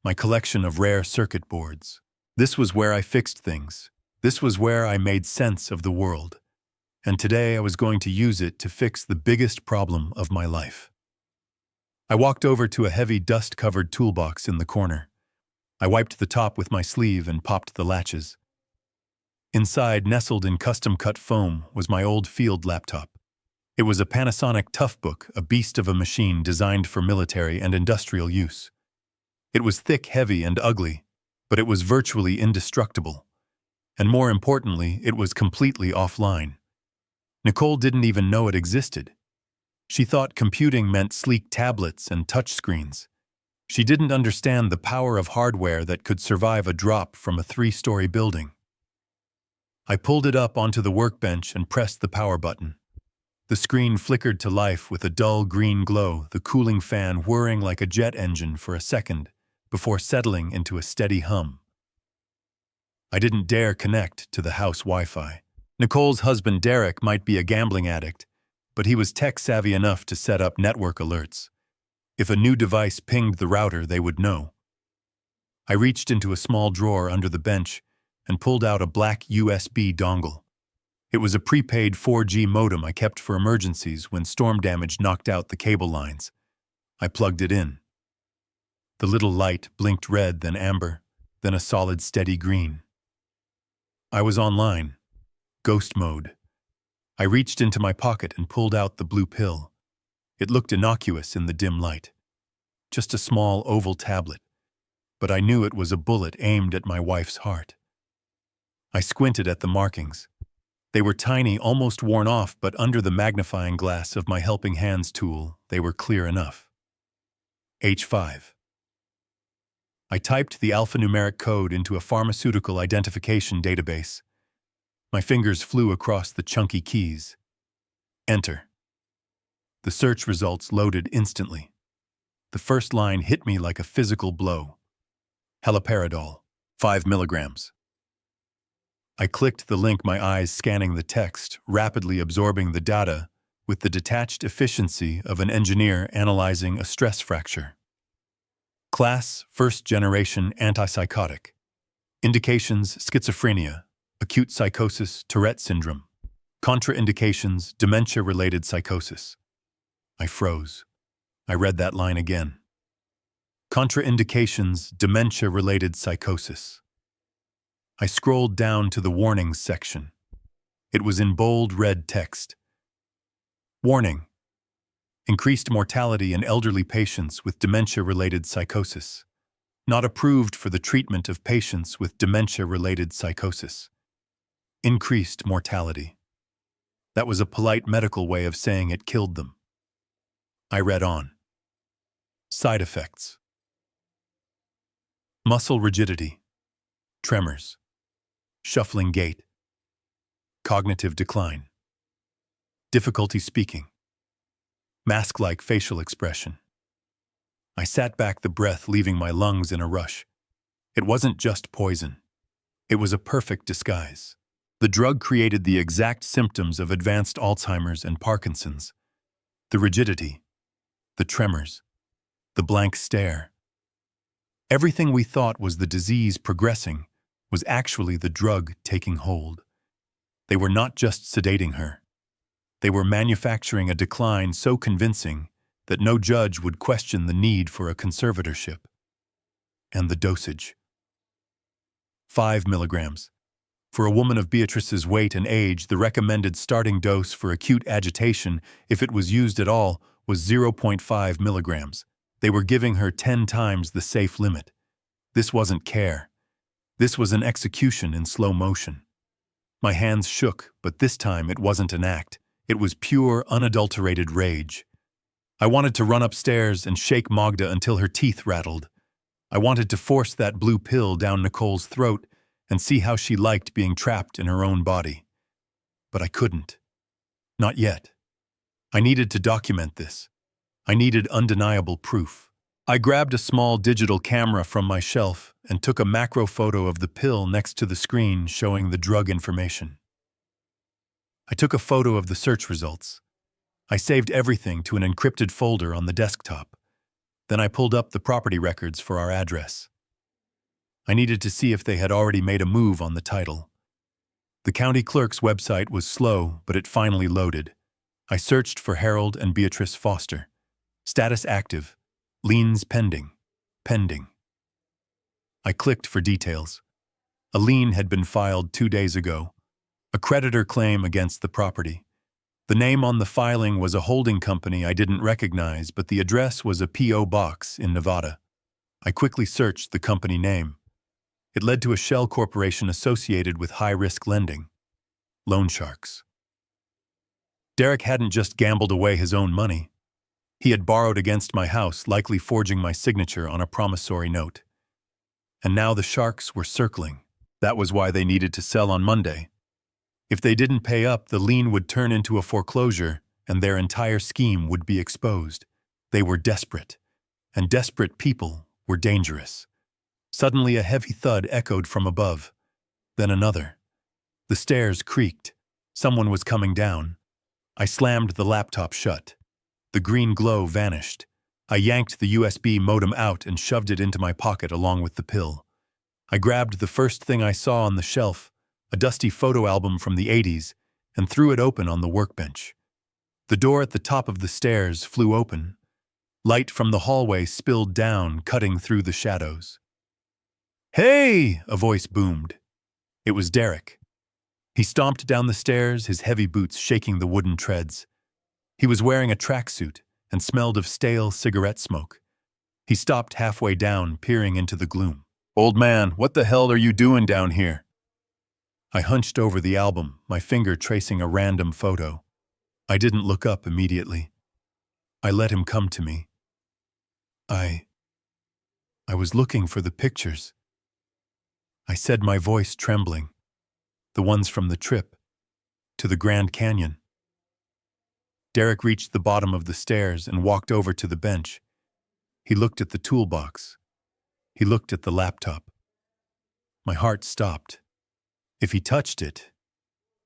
my collection of rare circuit boards. This was where I fixed things. This was where I made sense of the world. And today I was going to use it to fix the biggest problem of my life. I walked over to a heavy, dust-covered toolbox in the corner. I wiped the top with my sleeve and popped the latches. Inside, nestled in custom-cut foam, was my old field laptop. It was a Panasonic Toughbook, a beast of a machine designed for military and industrial use. It was thick, heavy, and ugly, but it was virtually indestructible. And more importantly, it was completely offline. Nicole didn't even know it existed. She thought computing meant sleek tablets and touchscreens. She didn't understand the power of hardware that could survive a drop from a 3-story building. I pulled it up onto the workbench and pressed the power button. The screen flickered to life with a dull green glow, the cooling fan whirring like a jet engine for a second, before settling into a steady hum. I didn't dare connect to the house Wi-Fi. Nicole's husband Derek might be a gambling addict, but he was tech-savvy enough to set up network alerts. If a new device pinged the router, they would know. I reached into a small drawer under the bench and pulled out a black USB dongle. It was a prepaid 4G modem I kept for emergencies when storm damage knocked out the cable lines. I plugged it in. The little light blinked red, then amber, then a solid, steady green. I was online. Ghost mode. I reached into my pocket and pulled out the blue pill. It looked innocuous in the dim light. Just a small oval tablet. But I knew it was a bullet aimed at my wife's heart. I squinted at the markings. They were tiny, almost worn off, but under the magnifying glass of my helping hands tool, they were clear enough. H5. I typed the alphanumeric code into a pharmaceutical identification database. My fingers flew across the chunky keys. Enter. The search results loaded instantly. The first line hit me like a physical blow. Haloperidol, 5 milligrams. I clicked the link, my eyes scanning the text, rapidly absorbing the data with the detached efficiency of an engineer analyzing a stress fracture. Class, first-generation antipsychotic. Indications, schizophrenia, acute psychosis, Tourette syndrome. Contraindications, dementia-related psychosis. I froze. I read that line again. Contraindications, dementia-related psychosis. I scrolled down to the warnings section. It was in bold red text. Warning: increased mortality in elderly patients with dementia-related psychosis. Not approved for the treatment of patients with dementia-related psychosis. Increased mortality. That was a polite medical way of saying it killed them. I read on. Side effects: muscle rigidity, tremors, shuffling gait, cognitive decline, difficulty speaking, mask-like facial expression. I sat back, the breath leaving my lungs in a rush. It wasn't just poison. It was a perfect disguise. The drug created the exact symptoms of advanced Alzheimer's and Parkinson's. The rigidity, the tremors, the blank stare. Everything we thought was the disease progressing was actually the drug taking hold. They were not just sedating her. They were manufacturing a decline so convincing that no judge would question the need for a conservatorship. And the dosage. 5 milligrams. For a woman of Beatrice's weight and age, the recommended starting dose for acute agitation, if it was used at all, was 0.5 milligrams. They were giving her 10 times the safe limit. This wasn't care. This was an execution in slow motion. My hands shook, but this time it wasn't an act. It was pure, unadulterated rage. I wanted to run upstairs and shake Magda until her teeth rattled. I wanted to force that blue pill down Nicole's throat and see how she liked being trapped in her own body. But I couldn't. Not yet. I needed to document this. I needed undeniable proof. I grabbed a small digital camera from my shelf and took a macro photo of the pill next to the screen showing the drug information. I took a photo of the search results. I saved everything to an encrypted folder on the desktop. Then I pulled up the property records for our address. I needed to see if they had already made a move on the title. The county clerk's website was slow, but it finally loaded. I searched for Harold and Beatrice Foster. Status active. Liens pending. Pending. I clicked for details. A lien had been filed 2 days ago, a creditor claim against the property. The name on the filing was a holding company I didn't recognize, but the address was a P.O. box in Nevada. I quickly searched the company name. It led to a shell corporation associated with high-risk lending. Loan sharks. Derek hadn't just gambled away his own money. He had borrowed against my house, likely forging my signature on a promissory note. And now the sharks were circling. That was why they needed to sell on Monday. If they didn't pay up, the lien would turn into a foreclosure, and their entire scheme would be exposed. They were desperate, and desperate people were dangerous. Suddenly a heavy thud echoed from above. Then another. The stairs creaked. Someone was coming down. I slammed the laptop shut. The green glow vanished. I yanked the USB modem out and shoved it into my pocket along with the pill. I grabbed the first thing I saw on the shelf, a dusty photo album from the 80s, and threw it open on the workbench. The door at the top of the stairs flew open. Light from the hallway spilled down, cutting through the shadows. "Hey!" a voice boomed. It was Derek. He stomped down the stairs, his heavy boots shaking the wooden treads. He was wearing a tracksuit and smelled of stale cigarette smoke. He stopped halfway down, peering into the gloom. "Old man, what the hell are you doing down here?" I hunched over the album, my finger tracing a random photo. I didn't look up immediately. I let him come to me. I was looking for the pictures. I said, my voice trembling. The ones from the trip to the Grand Canyon. Derek reached the bottom of the stairs and walked over to the bench. He looked at the toolbox. He looked at the laptop. My heart stopped. If he touched it,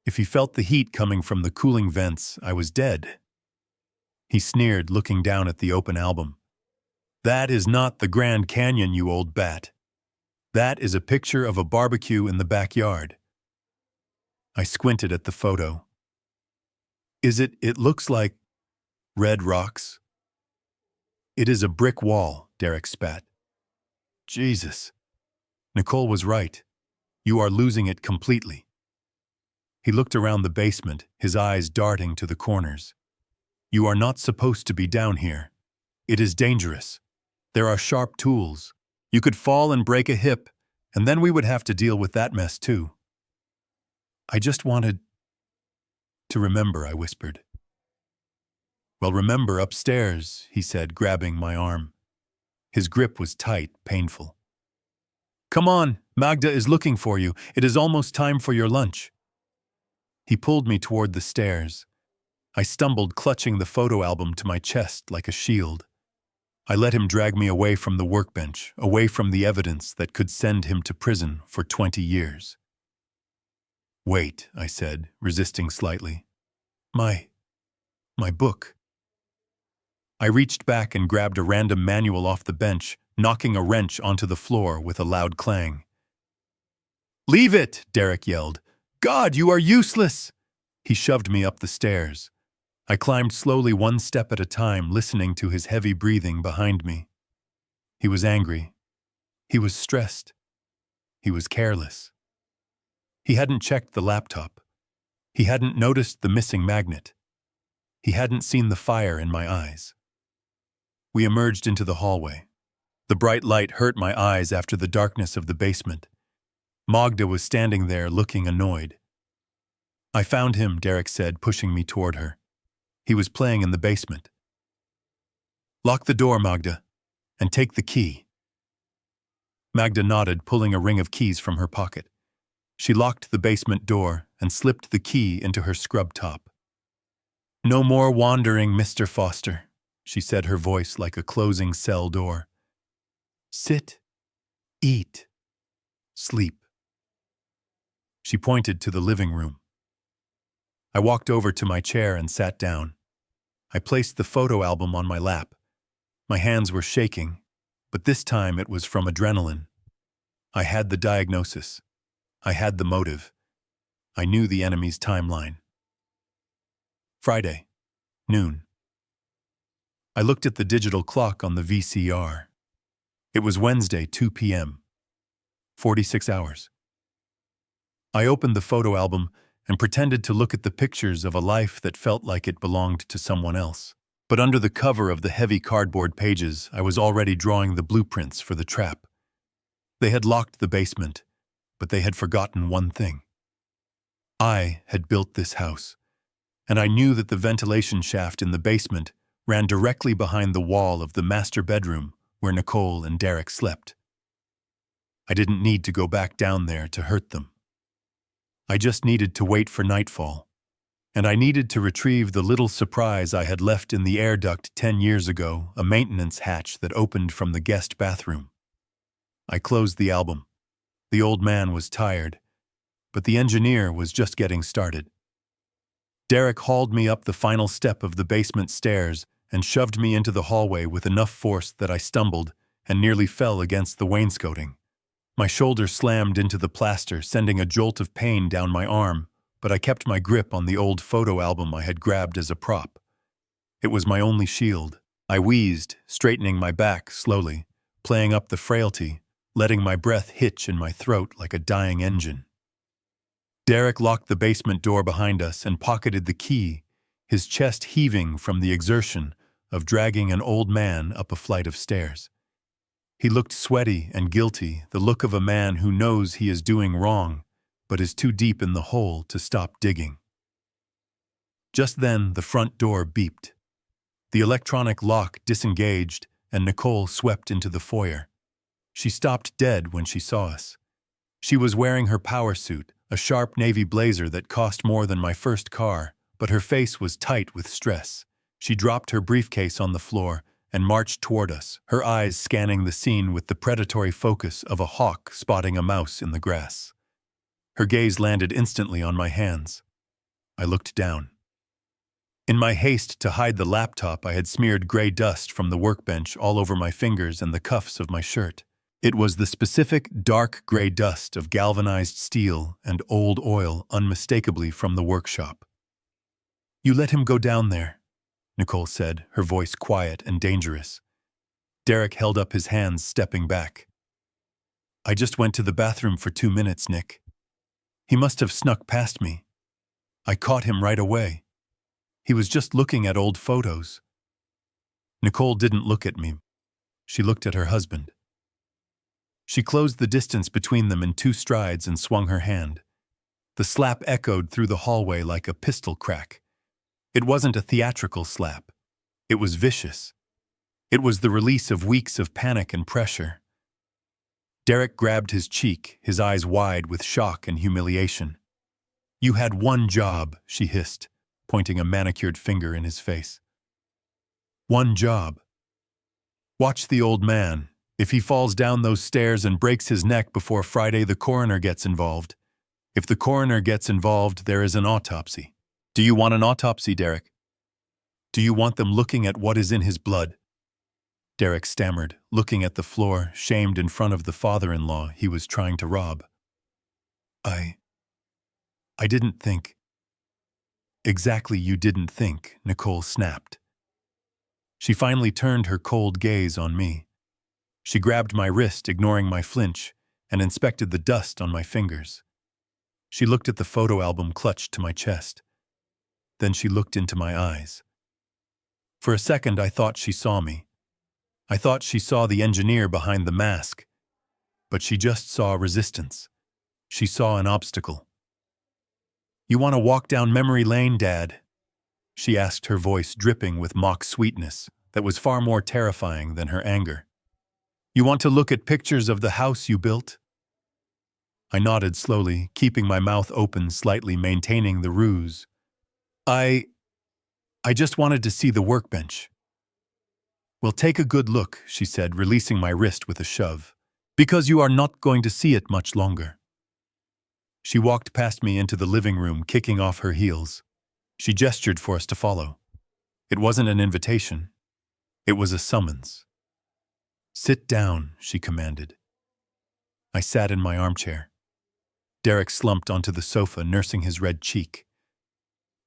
if he felt the heat coming from the cooling vents, I was dead. He sneered, looking down at the open album. "That is not the Grand Canyon, you old bat. That is a picture of a barbecue in the backyard." I squinted at the photo. It looks like red rocks." "It is a brick wall," Derek spat. "Jesus. Nicole was right. You are losing it completely." He looked around the basement, his eyes darting to the corners. "You are not supposed to be down here. It is dangerous. There are sharp tools. You could fall and break a hip, and then we would have to deal with that mess too." "I just wanted to remember," I whispered. "Well, remember upstairs," he said, grabbing my arm. His grip was tight, painful. "Come on, Magda is looking for you. It is almost time for your lunch." He pulled me toward the stairs. I stumbled, clutching the photo album to my chest like a shield. I let him drag me away from the workbench, away from the evidence that could send him to prison for 20 years. "Wait," I said, resisting slightly. My book." I reached back and grabbed a random manual off the bench, knocking a wrench onto the floor with a loud clang. "Leave it!" Derek yelled. "God, you are useless!" He shoved me up the stairs. I climbed slowly, one step at a time, listening to his heavy breathing behind me. He was angry. He was stressed. He was careless. He hadn't checked the laptop. He hadn't noticed the missing magnet. He hadn't seen the fire in my eyes. We emerged into the hallway. The bright light hurt my eyes after the darkness of the basement. Magda was standing there, looking annoyed. "I found him," Derek said, pushing me toward her. "He was playing in the basement." "Lock the door, Magda, and take the key." Magda nodded, pulling a ring of keys from her pocket. She locked the basement door and slipped the key into her scrub top. "No more wandering, Mr. Foster," she said, her voice like a closing cell door. "Sit, eat, sleep." She pointed to the living room. I walked over to my chair and sat down. I placed the photo album on my lap. My hands were shaking, but this time it was from adrenaline. I had the diagnosis. I had the motive. I knew the enemy's timeline. Friday, noon. I looked at the digital clock on the VCR. It was Wednesday, 2 p.m. 46 hours. I opened the photo album and pretended to look at the pictures of a life that felt like it belonged to someone else. But under the cover of the heavy cardboard pages, I was already drawing the blueprints for the trap. They had locked the basement, but they had forgotten one thing. I had built this house, and I knew that the ventilation shaft in the basement ran directly behind the wall of the master bedroom where Nicole and Derek slept. I didn't need to go back down there to hurt them. I just needed to wait for nightfall, and I needed to retrieve the little surprise I had left in the air duct 10 years ago, a maintenance hatch that opened from the guest bathroom. I closed the album. The old man was tired, but the engineer was just getting started. Derek hauled me up the final step of the basement stairs and shoved me into the hallway with enough force that I stumbled and nearly fell against the wainscoting. My shoulder slammed into the plaster, sending a jolt of pain down my arm, but I kept my grip on the old photo album I had grabbed as a prop. It was my only shield. I wheezed, straightening my back slowly, playing up the frailty, letting my breath hitch in my throat like a dying engine. Derek locked the basement door behind us and pocketed the key, his chest heaving from the exertion of dragging an old man up a flight of stairs. He looked sweaty and guilty, the look of a man who knows he is doing wrong, but is too deep in the hole to stop digging. Just then, the front door beeped. The electronic lock disengaged, and Nicole swept into the foyer. She stopped dead when she saw us. She was wearing her power suit, a sharp navy blazer that cost more than my first car, but her face was tight with stress. She dropped her briefcase on the floor and marched toward us, her eyes scanning the scene with the predatory focus of a hawk spotting a mouse in the grass. Her gaze landed instantly on my hands. I looked down. In my haste to hide the laptop, I had smeared gray dust from the workbench all over my fingers and the cuffs of my shirt. It was the specific dark gray dust of galvanized steel and old oil unmistakably from the workshop. "You let him go down there," Nicole said, her voice quiet and dangerous. Derek held up his hands, stepping back. "I just went to the bathroom for 2 minutes, Nick. He must have snuck past me. I caught him right away. He was just looking at old photos." Nicole didn't look at me. She looked at her husband. She closed the distance between them in 2 strides and swung her hand. The slap echoed through the hallway like a pistol crack. It wasn't a theatrical slap. It was vicious. It was the release of weeks of panic and pressure. Derek grabbed his cheek, his eyes wide with shock and humiliation. "You had one job," she hissed, pointing a manicured finger in his face. "One job. Watch the old man. If he falls down those stairs and breaks his neck before Friday, the coroner gets involved. If the coroner gets involved, there is an autopsy. Do you want an autopsy, Derek? Do you want them looking at what is in his blood?" Derek stammered, looking at the floor, shamed in front of the father-in-law he was trying to rob. I didn't think." "Exactly, you didn't think," Nicole snapped. She finally turned her cold gaze on me. She grabbed my wrist, ignoring my flinch, and inspected the dust on my fingers. She looked at the photo album clutched to my chest. Then she looked into my eyes. For a second, I thought she saw me. I thought she saw the engineer behind the mask. But she just saw resistance. She saw an obstacle. "You want to walk down memory lane, Dad?" she asked, her voice dripping with mock sweetness that was far more terrifying than her anger. "You want to look at pictures of the house you built?" I nodded slowly, keeping my mouth open slightly, maintaining the ruse. I just wanted to see the workbench." "Well, take a good look," she said, releasing my wrist with a shove, "because you are not going to see it much longer." She walked past me into the living room, kicking off her heels. She gestured for us to follow. It wasn't an invitation. It was a summons. "Sit down," she commanded. I sat in my armchair. Derek slumped onto the sofa, nursing his red cheek.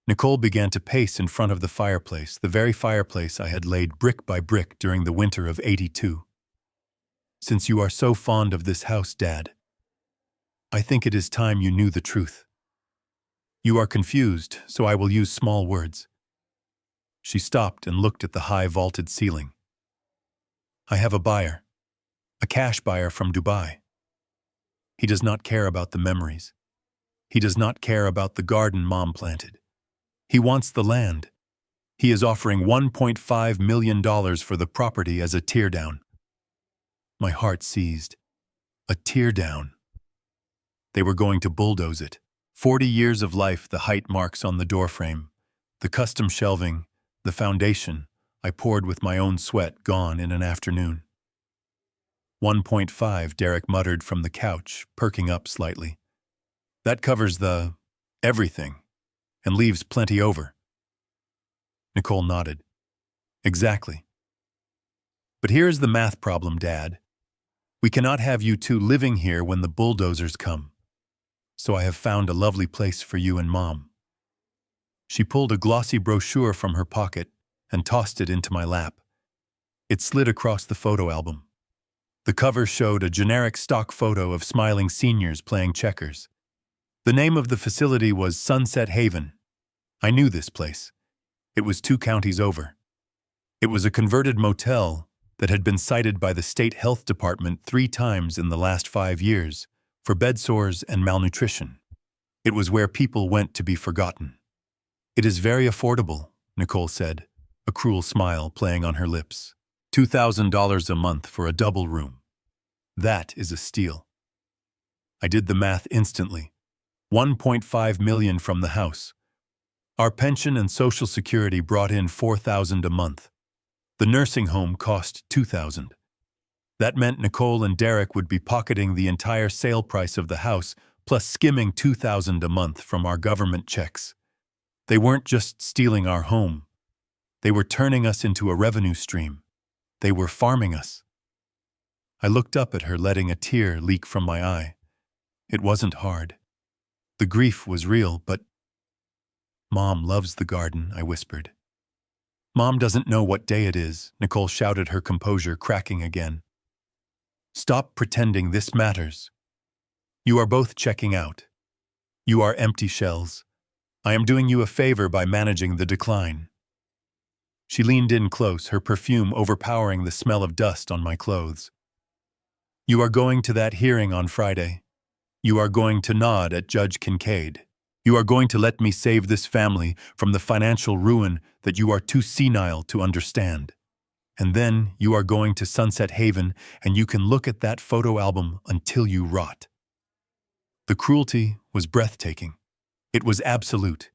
Nicole began to pace in front of the fireplace, the very fireplace I had laid brick by brick during the winter of '82. "Since you are so fond of this house, Dad, I think it is time you knew the truth. You are confused, so I will use small words. She stopped and looked at the high vaulted ceiling. I have a buyer, a cash buyer from Dubai. He does not care about the memories. He does not care about the garden Mom planted. He wants the land. He is offering $1.5 million for the property as a teardown. My heart seized. A teardown. They were going to bulldoze it. 40 years of life, the height marks on the doorframe, the custom shelving, the foundation I poured with my own sweat gone in an afternoon. 1.5, Derek muttered from the couch, perking up slightly. That covers the everything and leaves plenty over. Nicole nodded. Exactly. But here's the math problem, Dad. We cannot have you two living here when the bulldozers come. So I have found a lovely place for you and Mom. She pulled a glossy brochure from her pocket and tossed it into my lap. It slid across the photo album. The cover showed a generic stock photo of smiling seniors playing checkers. The name of the facility was Sunset Haven. I knew this place. It was 2 counties over. It was a converted motel that had been cited by the state health department 3 times in the last 5 years for bed sores and malnutrition. It was where people went to be forgotten. It is very affordable, Nicole said, a cruel smile playing on her lips. $2,000 a month for a double room. That is a steal. I did the math instantly. $1.5 million from the house. Our pension and Social Security brought in $4,000 a month. The nursing home cost $2,000. That meant Nicole and Derek would be pocketing the entire sale price of the house, plus skimming $2,000 a month from our government checks. They weren't just stealing our home. They were turning us into a revenue stream. They were farming us. I looked up at her, letting a tear leak from my eye. It wasn't hard. The grief was real, but Mom loves the garden, I whispered. Mom doesn't know what day it is, Nicole shouted, her composure cracking again. Stop pretending this matters. You are both checking out. You are empty shells. I am doing you a favor by managing the decline. She leaned in close, her perfume overpowering the smell of dust on my clothes. You are going to that hearing on Friday. You are going to nod at Judge Kincaid. You are going to let me save this family from the financial ruin that you are too senile to understand. And then you are going to Sunset Haven, and you can look at that photo album until you rot. The cruelty was breathtaking. It was absolute.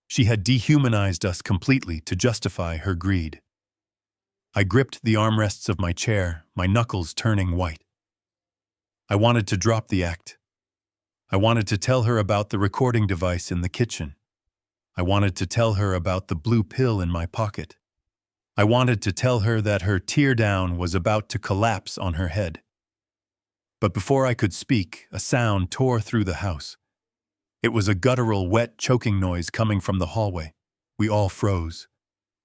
She had dehumanized us completely to justify her greed. I gripped the armrests of my chair, my knuckles turning white. I wanted to drop the act. I wanted to tell her about the recording device in the kitchen. I wanted to tell her about the blue pill in my pocket. I wanted to tell her that her teardown was about to collapse on her head. But before I could speak, a sound tore through the house. It was a guttural, wet, choking noise coming from the hallway. We all froze.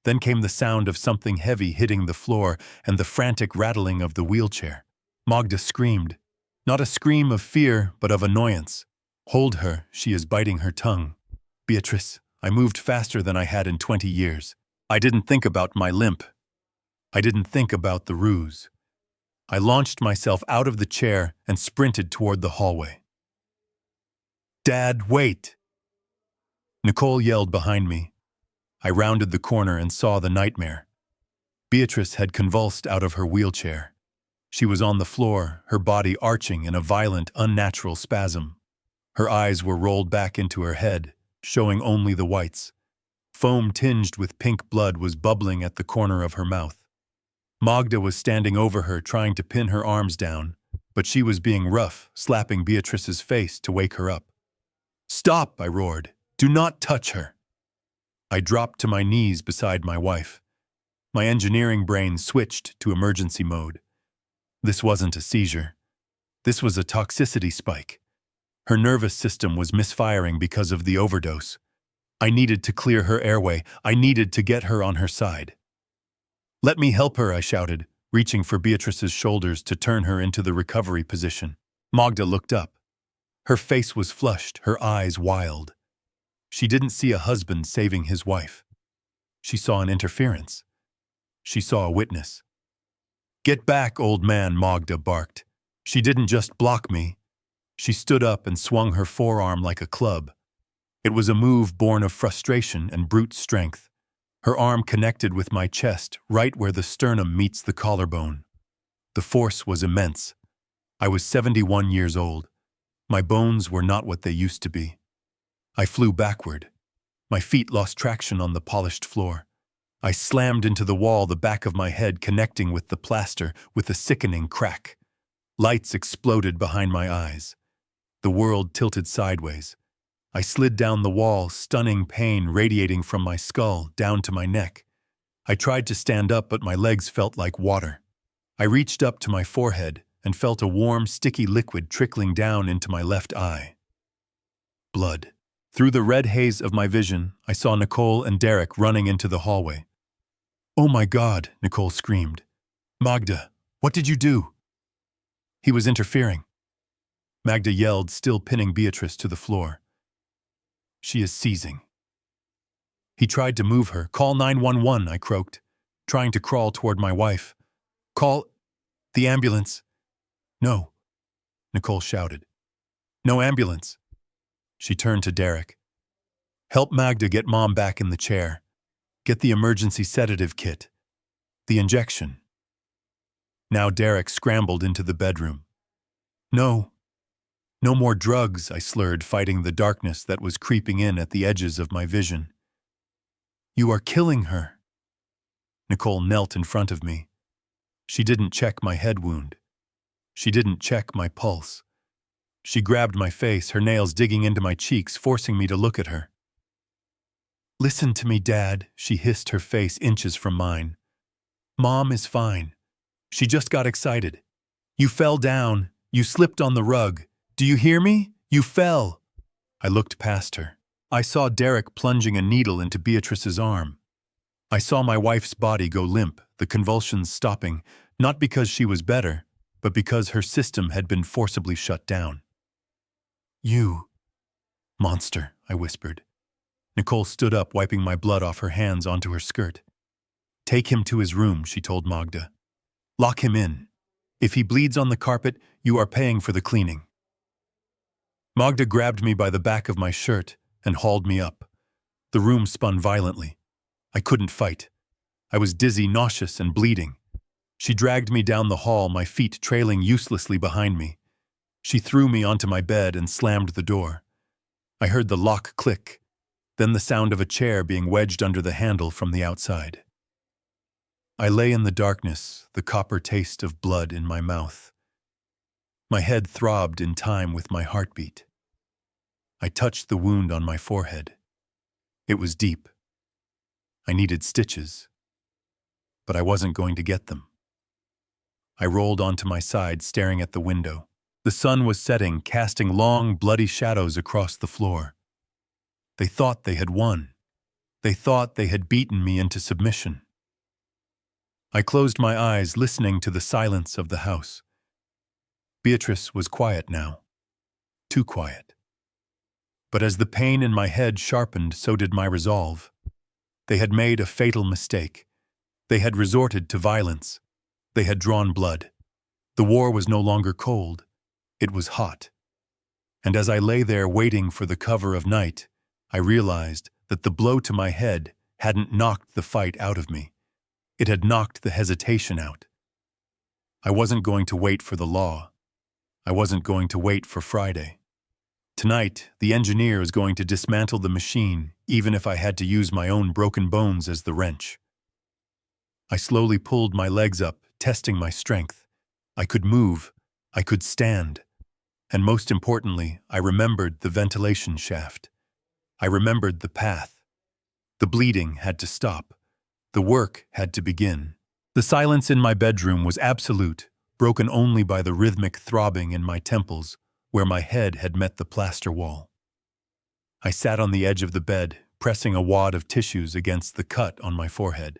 Then came the sound of something heavy hitting the floor and the frantic rattling of the wheelchair. Magda screamed. Not a scream of fear, but of annoyance. Hold her, she is biting her tongue. Beatrice, I moved faster than I had in 20 years. I didn't think about my limp. I didn't think about the ruse. I launched myself out of the chair and sprinted toward the hallway. Dad, wait! Nicole yelled behind me. I rounded the corner and saw the nightmare. Beatrice had convulsed out of her wheelchair. She was on the floor, her body arching in a violent, unnatural spasm. Her eyes were rolled back into her head, showing only the whites. Foam tinged with pink blood was bubbling at the corner of her mouth. Magda was standing over her, trying to pin her arms down, but she was being rough, slapping Beatrice's face to wake her up. Stop, I roared. Do not touch her. I dropped to my knees beside my wife. My engineering brain switched to emergency mode. This wasn't a seizure. This was a toxicity spike. Her nervous system was misfiring because of the overdose. I needed to clear her airway. I needed to get her on her side. Let me help her, I shouted, reaching for Beatrice's shoulders to turn her into the recovery position. Magda looked up. Her face was flushed, her eyes wild. She didn't see a husband saving his wife. She saw an interference. She saw a witness. "Get back, old man," Magda barked. She didn't just block me. She stood up and swung her forearm like a club. It was a move born of frustration and brute strength. Her arm connected with my chest, right where the sternum meets the collarbone. The force was immense. I was 71 years old. My bones were not what they used to be. I flew backward. My feet lost traction on the polished floor. I slammed into the wall, the back of my head connecting with the plaster with a sickening crack. Lights exploded behind my eyes. The world tilted sideways. I slid down the wall, stunning pain radiating from my skull down to my neck. I tried to stand up, but my legs felt like water. I reached up to my forehead and felt a warm, sticky liquid trickling down into my left eye. Blood. Through the red haze of my vision, I saw Nicole and Derek running into the hallway. "Oh my God," Nicole screamed. "Magda, what did you do?" "He was interfering," Magda yelled, still pinning Beatrice to the floor. "She is seizing." "He tried to move her. Call 911, I croaked, trying to crawl toward my wife. "Call the ambulance." "No," Nicole shouted. "No ambulance." She turned to Derek. "Help Magda get Mom back in the chair. Get the emergency sedative kit. The injection." Now Derek scrambled into the bedroom. "No. No more drugs," I slurred, fighting the darkness that was creeping in at the edges of my vision. "You are killing her." Nicole knelt in front of me. She didn't check my head wound. She didn't check my pulse. She grabbed my face, her nails digging into my cheeks, forcing me to look at her. "Listen to me, Dad," she hissed, her face inches from mine. "Mom is fine. She just got excited. You fell down. You slipped on the rug. Do you hear me? You fell." I looked past her. I saw Derek plunging a needle into Beatrice's arm. I saw my wife's body go limp, the convulsions stopping, not because she was better, but because her system had been forcibly shut down. "You monster," I whispered. Nicole stood up, wiping my blood off her hands onto her skirt. "Take him to his room," she told Magda. "Lock him in. If he bleeds on the carpet, you are paying for the cleaning." Magda grabbed me by the back of my shirt and hauled me up. The room spun violently. I couldn't fight. I was dizzy, nauseous, and bleeding. She dragged me down the hall, my feet trailing uselessly behind me. She threw me onto my bed and slammed the door. I heard the lock click, then the sound of a chair being wedged under the handle from the outside. I lay in the darkness, the copper taste of blood in my mouth. My head throbbed in time with my heartbeat. I touched the wound on my forehead. It was deep. I needed stitches, but I wasn't going to get them. I rolled onto my side, staring at the window. The sun was setting, casting long, bloody shadows across the floor. They thought they had won. They thought they had beaten me into submission. I closed my eyes, listening to the silence of the house. Beatrice was quiet now. Too quiet. But as the pain in my head sharpened, so did my resolve. They had made a fatal mistake. They had resorted to violence. They had drawn blood. The war was no longer cold. It was hot. And as I lay there waiting for the cover of night, I realized that the blow to my head hadn't knocked the fight out of me. It had knocked the hesitation out. I wasn't going to wait for the law. I wasn't going to wait for Friday. Tonight, the engineer is going to dismantle the machine, even if I had to use my own broken bones as the wrench. I slowly pulled my legs up, testing my strength. I could move. I could stand. And most importantly, I remembered the ventilation shaft. I remembered the path. The bleeding had to stop. The work had to begin. The silence in my bedroom was absolute, broken only by the rhythmic throbbing in my temples, where my head had met the plaster wall. I sat on the edge of the bed, pressing a wad of tissues against the cut on my forehead.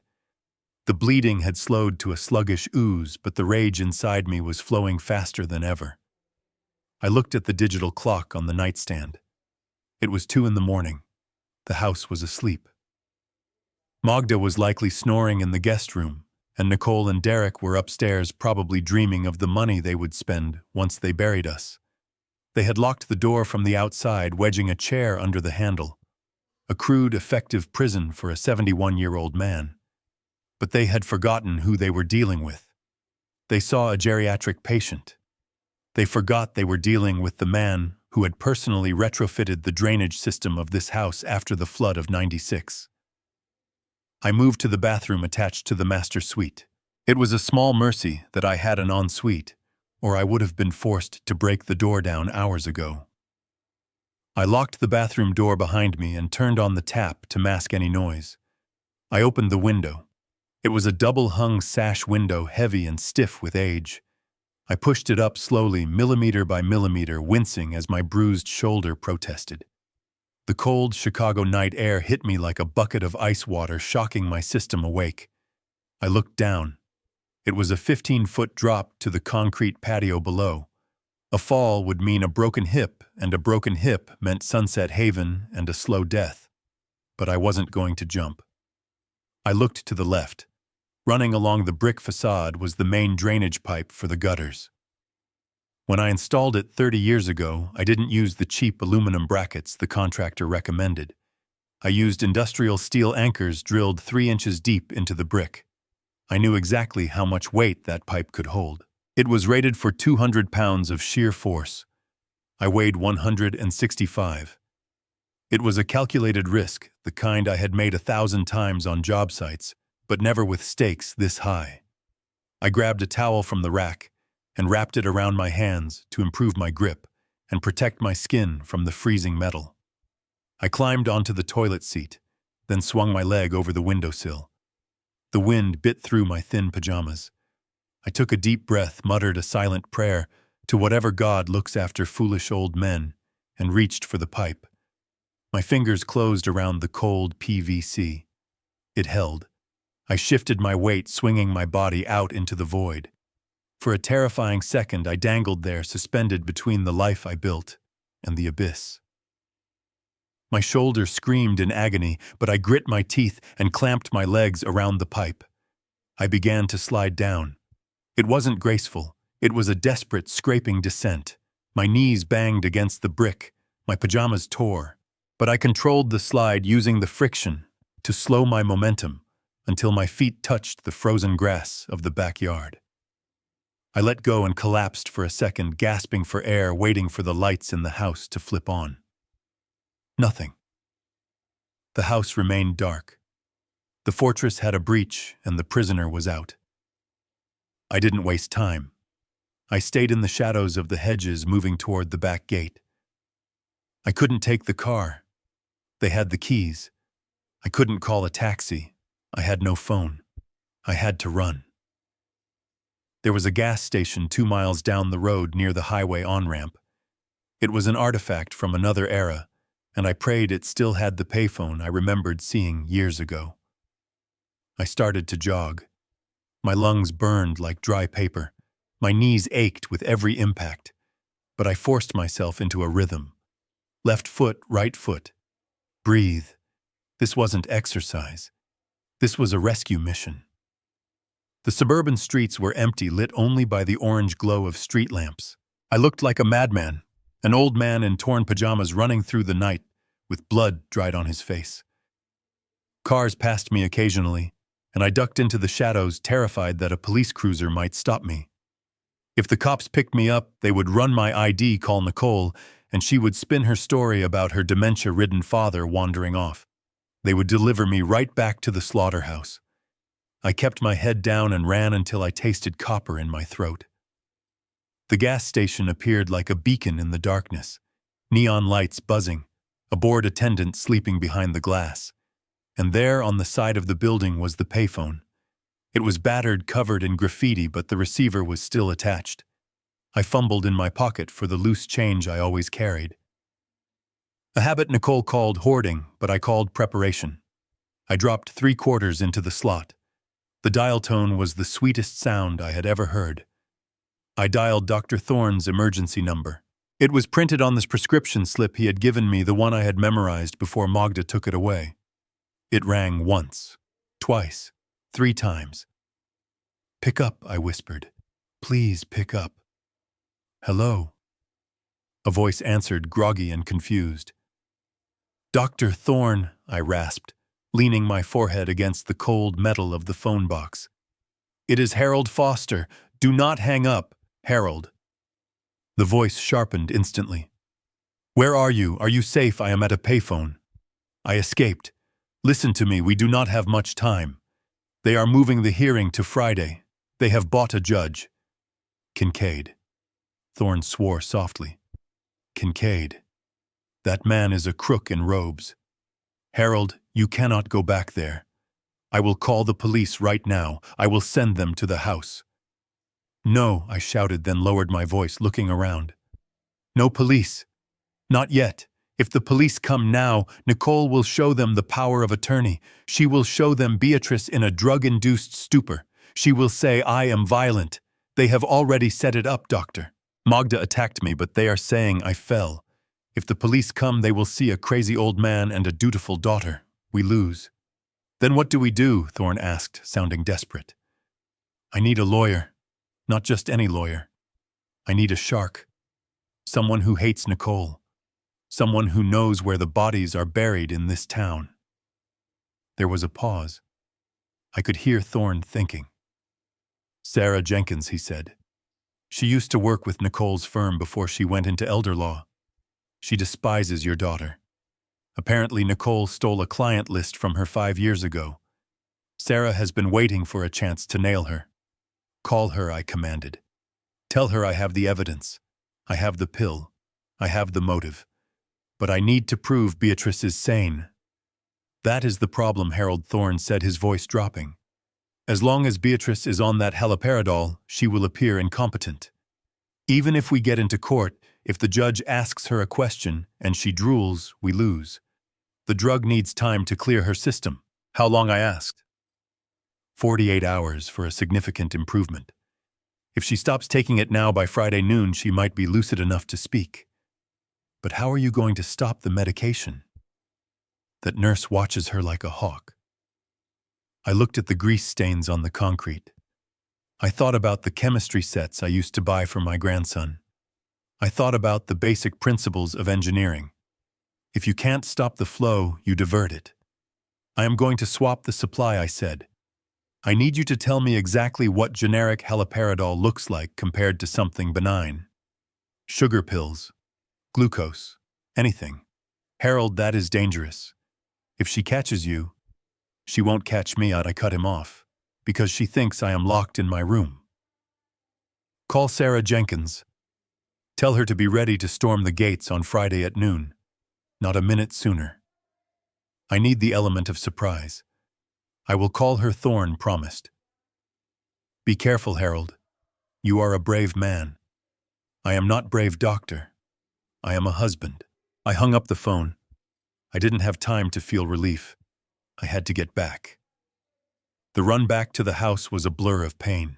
The bleeding had slowed to a sluggish ooze, but the rage inside me was flowing faster than ever. I looked at the digital clock on the nightstand. It was 2 in the morning. The house was asleep. Magda was likely snoring in the guest room, and Nicole and Derek were upstairs probably dreaming of the money they would spend once they buried us. They had locked the door from the outside, wedging a chair under the handle. A crude, effective prison for a 71-year-old man. But they had forgotten who they were dealing with. They saw a geriatric patient. They forgot they were dealing with the man who had personally retrofitted the drainage system of this house after the flood of '96. I moved to the bathroom attached to the master suite. It was a small mercy that I had an ensuite, or I would have been forced to break the door down hours ago. I locked the bathroom door behind me and turned on the tap to mask any noise. I opened the window. It was a double-hung sash window, heavy and stiff with age. I pushed it up slowly, millimeter by millimeter, wincing as my bruised shoulder protested. The cold Chicago night air hit me like a bucket of ice water, shocking my system awake. I looked down. It was a 15-foot drop to the concrete patio below. A fall would mean a broken hip, and a broken hip meant Sunset Haven and a slow death. But I wasn't going to jump. I looked to the left. Running along the brick facade was the main drainage pipe for the gutters. When I installed it 30 years ago, I didn't use the cheap aluminum brackets the contractor recommended. I used industrial steel anchors drilled 3 inches deep into the brick. I knew exactly how much weight that pipe could hold. It was rated for 200 pounds of shear force. I weighed 165. It was a calculated risk, the kind I had made 1,000 times on job sites, but never with stakes this high. I grabbed a towel from the rack and wrapped it around my hands to improve my grip and protect my skin from the freezing metal. I climbed onto the toilet seat, then swung my leg over the windowsill. The wind bit through my thin pajamas. I took a deep breath, muttered a silent prayer to whatever God looks after foolish old men, and reached for the pipe. My fingers closed around the cold PVC. It held. I shifted my weight, swinging my body out into the void. For a terrifying second, I dangled there, suspended between the life I built and the abyss. My shoulder screamed in agony, but I grit my teeth and clamped my legs around the pipe. I began to slide down. It wasn't graceful. It was a desperate, scraping descent. My knees banged against the brick. My pajamas tore. But I controlled the slide, using the friction to slow my momentum until my feet touched the frozen grass of the backyard. I let go and collapsed for a second, gasping for air, waiting for the lights in the house to flip on. Nothing. The house remained dark. The fortress had a breach, and the prisoner was out. I didn't waste time. I stayed in the shadows of the hedges, moving toward the back gate. I couldn't take the car. They had the keys. I couldn't call a taxi. I had no phone. I had to run. There was a gas station 2 miles down the road near the highway on-ramp. It was an artifact from another era, and I prayed it still had the payphone I remembered seeing years ago. I started to jog. My lungs burned like dry paper. My knees ached with every impact, but I forced myself into a rhythm. Left foot, right foot. Breathe. This wasn't exercise. This was a rescue mission. The suburban streets were empty, lit only by the orange glow of street lamps. I looked like a madman, an old man in torn pajamas running through the night with blood dried on his face. Cars passed me occasionally, and I ducked into the shadows, terrified that a police cruiser might stop me. If the cops picked me up, they would run my ID, call Nicole, and she would spin her story about her dementia-ridden father wandering off. They would deliver me right back to the slaughterhouse. I kept my head down and ran until I tasted copper in my throat. The gas station appeared like a beacon in the darkness, neon lights buzzing, a bored attendant sleeping behind the glass. And there on the side of the building was the payphone. It was battered, covered in graffiti, but the receiver was still attached. I fumbled in my pocket for the loose change I always carried. A habit Nicole called hoarding, but I called preparation. I dropped 3 quarters into the slot. The dial tone was the sweetest sound I had ever heard. I dialed Dr. Thorne's emergency number. It was printed on this prescription slip he had given me, the one I had memorized before Magda took it away. It rang once, twice, 3 times. "Pick up," I whispered. "Please pick up." "Hello?" A voice answered, groggy and confused. "Dr. Thorne," I rasped, leaning my forehead against the cold metal of the phone box. "It is Harold Foster. Do not hang up, Harold." The voice sharpened instantly. "Where are you? Are you safe? I am at a payphone." I escaped. "Listen to me, we do not have much time. They are moving the hearing to Friday. They have bought a judge." "Kincaid." Thorne swore softly. "Kincaid. That man is a crook in robes. Harold, you cannot go back there. I will call the police right now. I will send them to the house." "No," I shouted, then lowered my voice, looking around. "No police. Not yet. If the police come now, Nicole will show them the power of attorney. She will show them Beatrice in a drug-induced stupor. She will say, 'I am violent.' They have already set it up, doctor. Magda attacked me, but they are saying I fell. If the police come, they will see a crazy old man and a dutiful daughter. We lose." "Then what do we do?" Thorne asked, sounding desperate. "I need a lawyer. Not just any lawyer. I need a shark. Someone who hates Nicole. Someone who knows where the bodies are buried in this town." There was a pause. I could hear Thorne thinking. "Sarah Jenkins," he said. "She used to work with Nicole's firm before she went into elder law. She despises your daughter. Apparently Nicole stole a client list from her 5 years ago. Sarah has been waiting for a chance to nail her. Call her," I commanded. "Tell her I have the evidence. I have the pill. I have the motive. But I need to prove Beatrice is sane." "That is the problem," Harold Thorne said, his voice dropping. "As long as Beatrice is on that haloperidol, she will appear incompetent. Even if we get into court, if the judge asks her a question and she drools, we lose. The drug needs time to clear her system." "How long?" I asked. 48 hours for a significant improvement. If she stops taking it now, by Friday noon, she might be lucid enough to speak. But how are you going to stop the medication? That nurse watches her like a hawk. I looked at the grease stains on the concrete. I thought about the chemistry sets I used to buy for my grandson. I thought about the basic principles of engineering. If you can't stop the flow, you divert it. "I am going to swap the supply," I said. "I need you to tell me exactly what generic haloperidol looks like compared to something benign. Sugar pills, glucose, anything. Harold, that is dangerous. If she catches you, she won't catch me out." I cut him off, "because she thinks I am locked in my room. Call Sarah Jenkins. Tell her to be ready to storm the gates on Friday at noon. Not a minute sooner. I need the element of surprise. I will call her," Thorne promised. "Be careful, Harold. You are a brave man. I am not brave, doctor. I am a husband." I hung up the phone. I didn't have time to feel relief. I had to get back. The run back to the house was a blur of pain.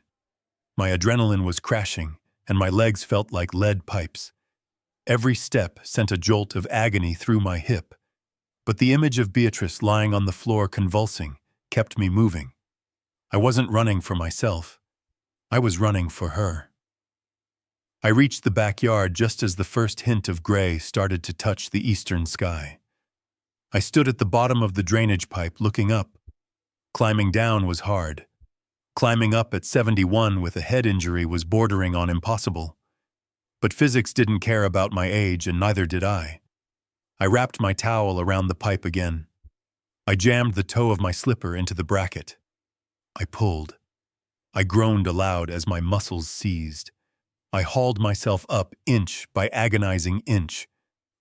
My adrenaline was crashing, and my legs felt like lead pipes. Every step sent a jolt of agony through my hip. But the image of Beatrice lying on the floor convulsing kept me moving. I wasn't running for myself. I was running for her. I reached the backyard just as the first hint of gray started to touch the eastern sky. I stood at the bottom of the drainage pipe looking up. Climbing down was hard. Climbing up at 71 with a head injury was bordering on impossible. But physics didn't care about my age, and neither did I. I wrapped my towel around the pipe again. I jammed the toe of my slipper into the bracket. I pulled. I groaned aloud as my muscles seized. I hauled myself up inch by agonizing inch.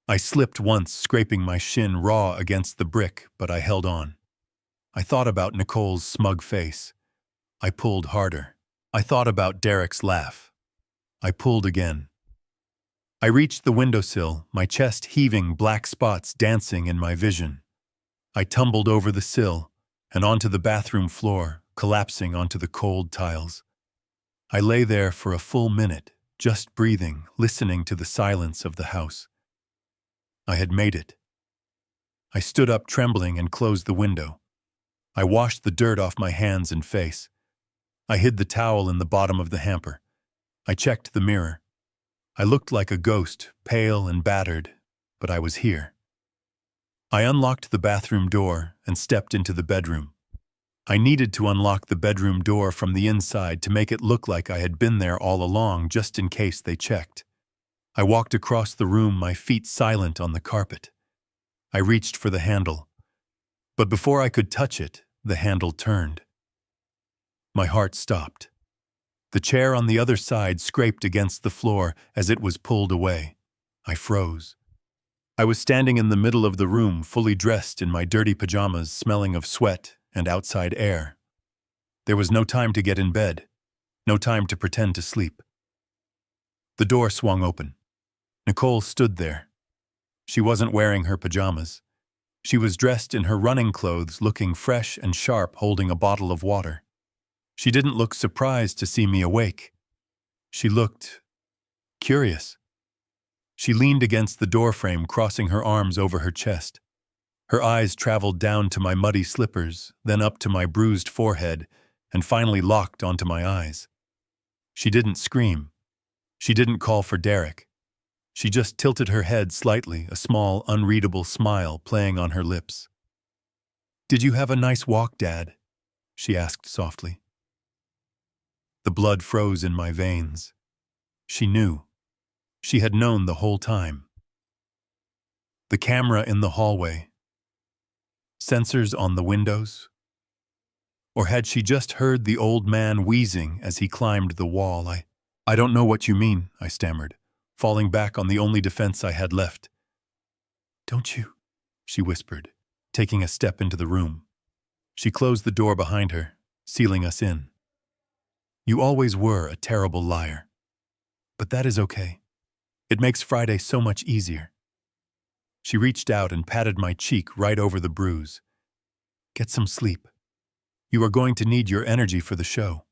I slipped once, scraping my shin raw against the brick, but I held on. I thought about Nicole's smug face. I pulled harder. I thought about Derek's laugh. I pulled again. I reached the windowsill, my chest heaving, black spots dancing in my vision. I tumbled over the sill and onto the bathroom floor, collapsing onto the cold tiles. I lay there for a full minute, just breathing, listening to the silence of the house. I had made it. I stood up trembling and closed the window. I washed the dirt off my hands and face. I hid the towel in the bottom of the hamper. I checked the mirror. I looked like a ghost, pale and battered, but I was here. I unlocked the bathroom door and stepped into the bedroom. I needed to unlock the bedroom door from the inside to make it look like I had been there all along, just in case they checked. I walked across the room, my feet silent on the carpet. I reached for the handle, but before I could touch it, the handle turned. My heart stopped. The chair on the other side scraped against the floor as it was pulled away. I froze. I was standing in the middle of the room, fully dressed in my dirty pajamas, smelling of sweat and outside air. There was no time to get in bed, no time to pretend to sleep. The door swung open. Nicole stood there. She wasn't wearing her pajamas. She was dressed in her running clothes, looking fresh and sharp, holding a bottle of water. She didn't look surprised to see me awake. She looked curious. She leaned against the doorframe, crossing her arms over her chest. Her eyes traveled down to my muddy slippers, then up to my bruised forehead, and finally locked onto my eyes. She didn't scream. She didn't call for Derek. She just tilted her head slightly, a small, unreadable smile playing on her lips. "Did you have a nice walk, Dad?" she asked softly. The blood froze in my veins. She knew. She had known the whole time. The camera in the hallway. Sensors on the windows. Or had she just heard the old man wheezing as he climbed the wall? I don't know what you mean, I stammered, falling back on the only defense I had left. "Don't you?" she whispered, taking a step into the room. She closed the door behind her, sealing us in. "You always were a terrible liar. But that is okay. It makes Friday so much easier." She reached out and patted my cheek right over the bruise. "Get some sleep. You are going to need your energy for the show."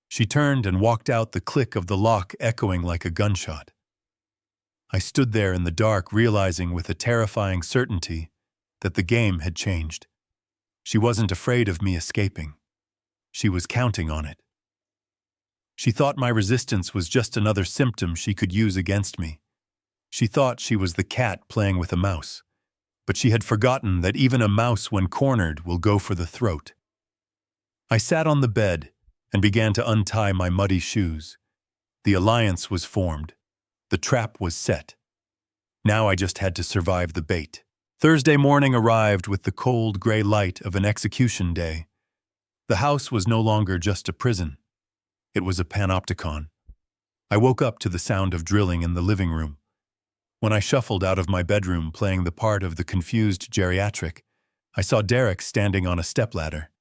She turned and walked out, the click of the lock echoing like a gunshot. I stood there in the dark, realizing with a terrifying certainty that the game had changed. She wasn't afraid of me escaping. She was counting on it. She thought my resistance was just another symptom she could use against me. She thought she was the cat playing with a mouse. But she had forgotten that even a mouse, when cornered, will go for the throat. I sat on the bed and began to untie my muddy shoes. The alliance was formed. The trap was set. Now I just had to survive the bait. Thursday morning arrived with the cold, gray light of an execution day. The house was no longer just a prison. It was a panopticon. I woke up to the sound of drilling in the living room. When I shuffled out of my bedroom playing the part of the confused geriatric, I saw Derek standing on a stepladder.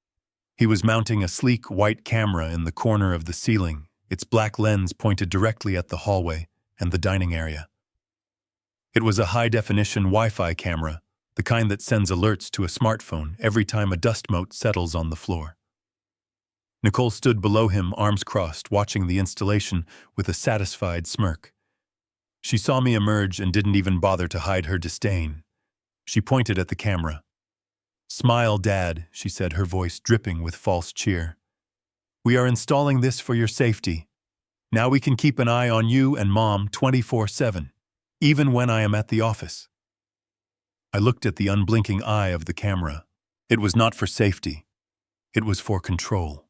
He was mounting a sleek white camera in the corner of the ceiling, its black lens pointed directly at the hallway and the dining area. It was a high-definition Wi-Fi camera, the kind that sends alerts to a smartphone every time a dust mote settles on the floor. Nicole stood below him, arms crossed, watching the installation with a satisfied smirk. She saw me emerge and didn't even bother to hide her disdain. She pointed at the camera. "Smile, Dad," she said, her voice dripping with false cheer. "We are installing this for your safety. Now we can keep an eye on you and Mom 24/7, even when I am at the office." I looked at the unblinking eye of the camera. It was not for safety. It was for control.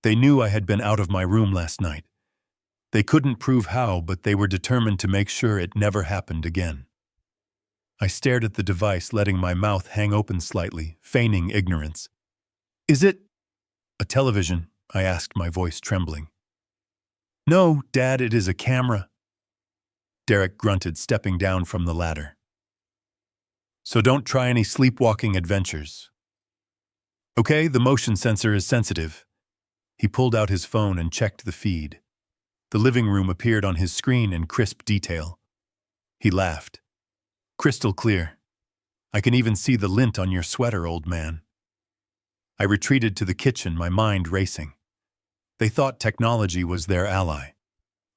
They knew I had been out of my room last night. They couldn't prove how, but they were determined to make sure it never happened again. I stared at the device, letting my mouth hang open slightly, feigning ignorance. "Is it a television?" I asked, my voice trembling. "No, Dad, it is a camera." Derek grunted, stepping down from the ladder. "So don't try any sleepwalking adventures. Okay, the motion sensor is sensitive." He pulled out his phone and checked the feed. The living room appeared on his screen in crisp detail. He laughed. "Crystal clear. I can even see the lint on your sweater, old man." I retreated to the kitchen, my mind racing. They thought technology was their ally.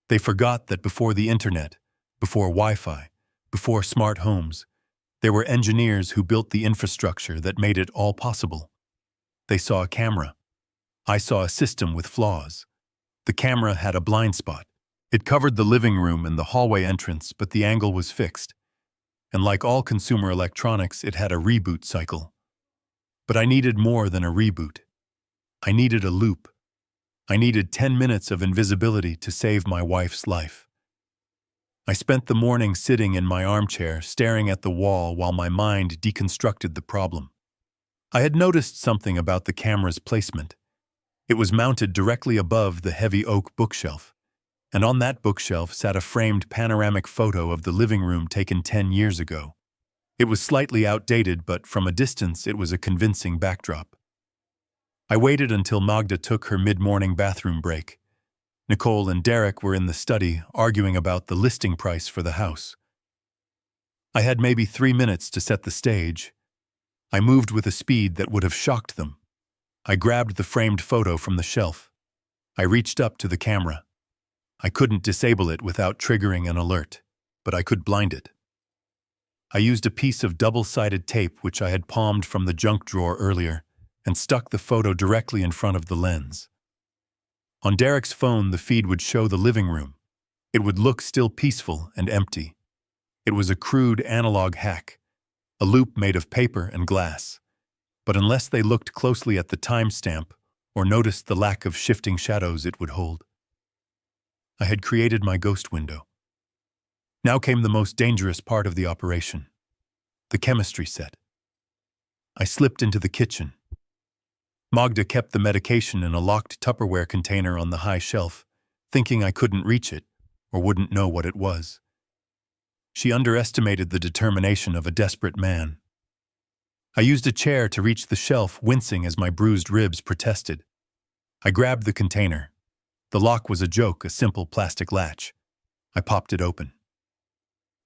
They forgot that before the internet, before Wi-Fi, before smart homes, there were engineers who built the infrastructure that made it all possible. They saw a camera. I saw a system with flaws. The camera had a blind spot. It covered the living room and the hallway entrance, but the angle was fixed. And like all consumer electronics, it had a reboot cycle. But I needed more than a reboot. I needed a loop. I needed 10 minutes of invisibility to save my wife's life. I spent the morning sitting in my armchair, staring at the wall while my mind deconstructed the problem. I had noticed something about the camera's placement. It was mounted directly above the heavy oak bookshelf, and on that bookshelf sat a framed panoramic photo of the living room taken 10 years ago. It was slightly outdated, but from a distance it was a convincing backdrop. I waited until Magda took her mid-morning bathroom break. Nicole and Derek were in the study, arguing about the listing price for the house. I had maybe 3 minutes to set the stage. I moved with a speed that would have shocked them. I grabbed the framed photo from the shelf. I reached up to the camera. I couldn't disable it without triggering an alert, but I could blind it. I used a piece of double-sided tape which I had palmed from the junk drawer earlier and stuck the photo directly in front of the lens. On Derek's phone, the feed would show the living room. It would look still peaceful and empty. It was a crude analog hack, a loop made of paper and glass. But unless they looked closely at the timestamp or noticed the lack of shifting shadows it would hold. I had created my ghost window. Now came the most dangerous part of the operation, the chemistry set. I slipped into the kitchen. Magda kept the medication in a locked Tupperware container on the high shelf, thinking I couldn't reach it or wouldn't know what it was. She underestimated the determination of a desperate man. I used a chair to reach the shelf, wincing as my bruised ribs protested. I grabbed the container. The lock was a joke, a simple plastic latch. I popped it open.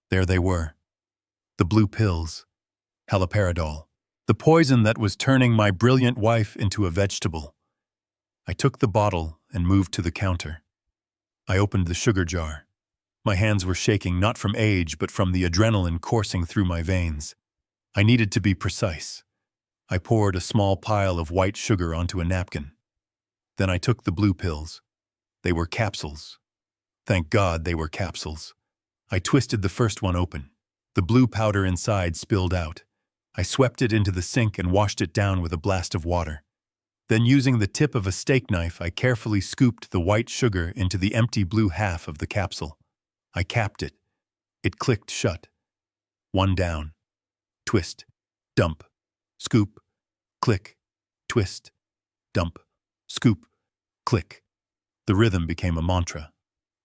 There they were. The blue pills. Haloperidol. The poison that was turning my brilliant wife into a vegetable. I took the bottle and moved to the counter. I opened the sugar jar. My hands were shaking, not from age, but from the adrenaline coursing through my veins. I needed to be precise. I poured a small pile of white sugar onto a napkin. Then I took the blue pills. They were capsules. Thank God they were capsules. I twisted the first one open. The blue powder inside spilled out. I swept it into the sink and washed it down with a blast of water. Then, using the tip of a steak knife, I carefully scooped the white sugar into the empty blue half of the capsule. I capped it. It clicked shut. One down. Twist. Dump. Scoop. Click. Twist. Dump. Scoop. Click. The rhythm became a mantra.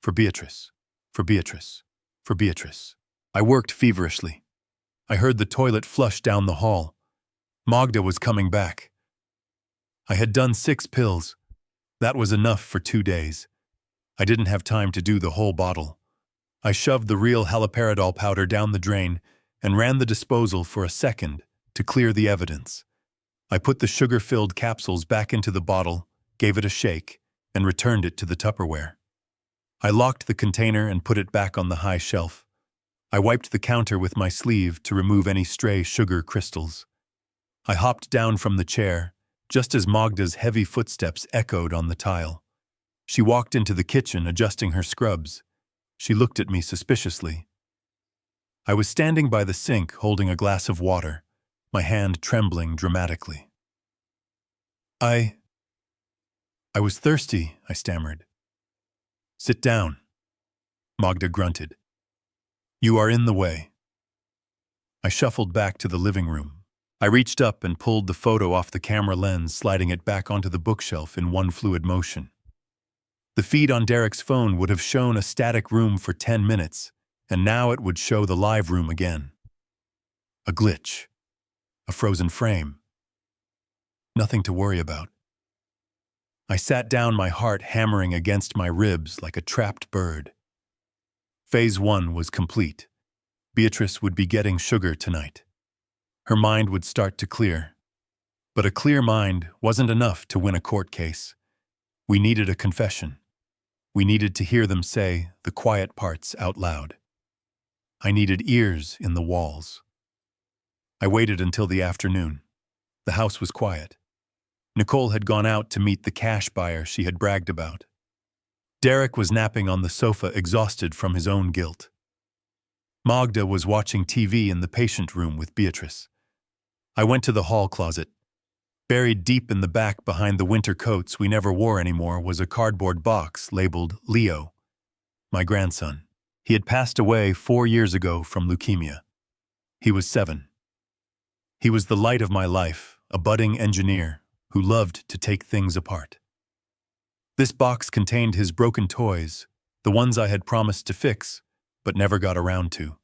For Beatrice. For Beatrice. For Beatrice. I worked feverishly. I heard the toilet flush down the hall. Magda was coming back. I had done 6 pills. That was enough for 2 days. I didn't have time to do the whole bottle. I shoved the real haloperidol powder down the drain and ran the disposal for a second to clear the evidence. I put the sugar-filled capsules back into the bottle, gave it a shake, and returned it to the Tupperware. I locked the container and put it back on the high shelf. I wiped the counter with my sleeve to remove any stray sugar crystals. I hopped down from the chair, just as Magda's heavy footsteps echoed on the tile. She walked into the kitchen, adjusting her scrubs. She looked at me suspiciously. I was standing by the sink, holding a glass of water, my hand trembling dramatically. I was thirsty, I stammered. Sit down, Magda grunted. You are in the way. I shuffled back to the living room. I reached up and pulled the photo off the camera lens, sliding it back onto the bookshelf in one fluid motion. The feed on Derek's phone would have shown a static room for 10 minutes, and now it would show the live room again. A glitch. A frozen frame. Nothing to worry about. I sat down, my heart hammering against my ribs like a trapped bird. Phase 1 was complete. Beatrice would be getting sugar tonight. Her mind would start to clear. But a clear mind wasn't enough to win a court case. We needed a confession. We needed to hear them say the quiet parts out loud. I needed ears in the walls. I waited until the afternoon. The house was quiet. Nicole had gone out to meet the cash buyer she had bragged about. Derek was napping on the sofa, exhausted from his own guilt. Magda was watching TV in the patient room with Beatrice. I went to the hall closet. Buried deep in the back behind the winter coats we never wore anymore was a cardboard box labeled Leo, my grandson. He had passed away 4 years ago from leukemia. He was 7. He was the light of my life, a budding engineer who loved to take things apart. This box contained his broken toys, the ones I had promised to fix, but never got around to.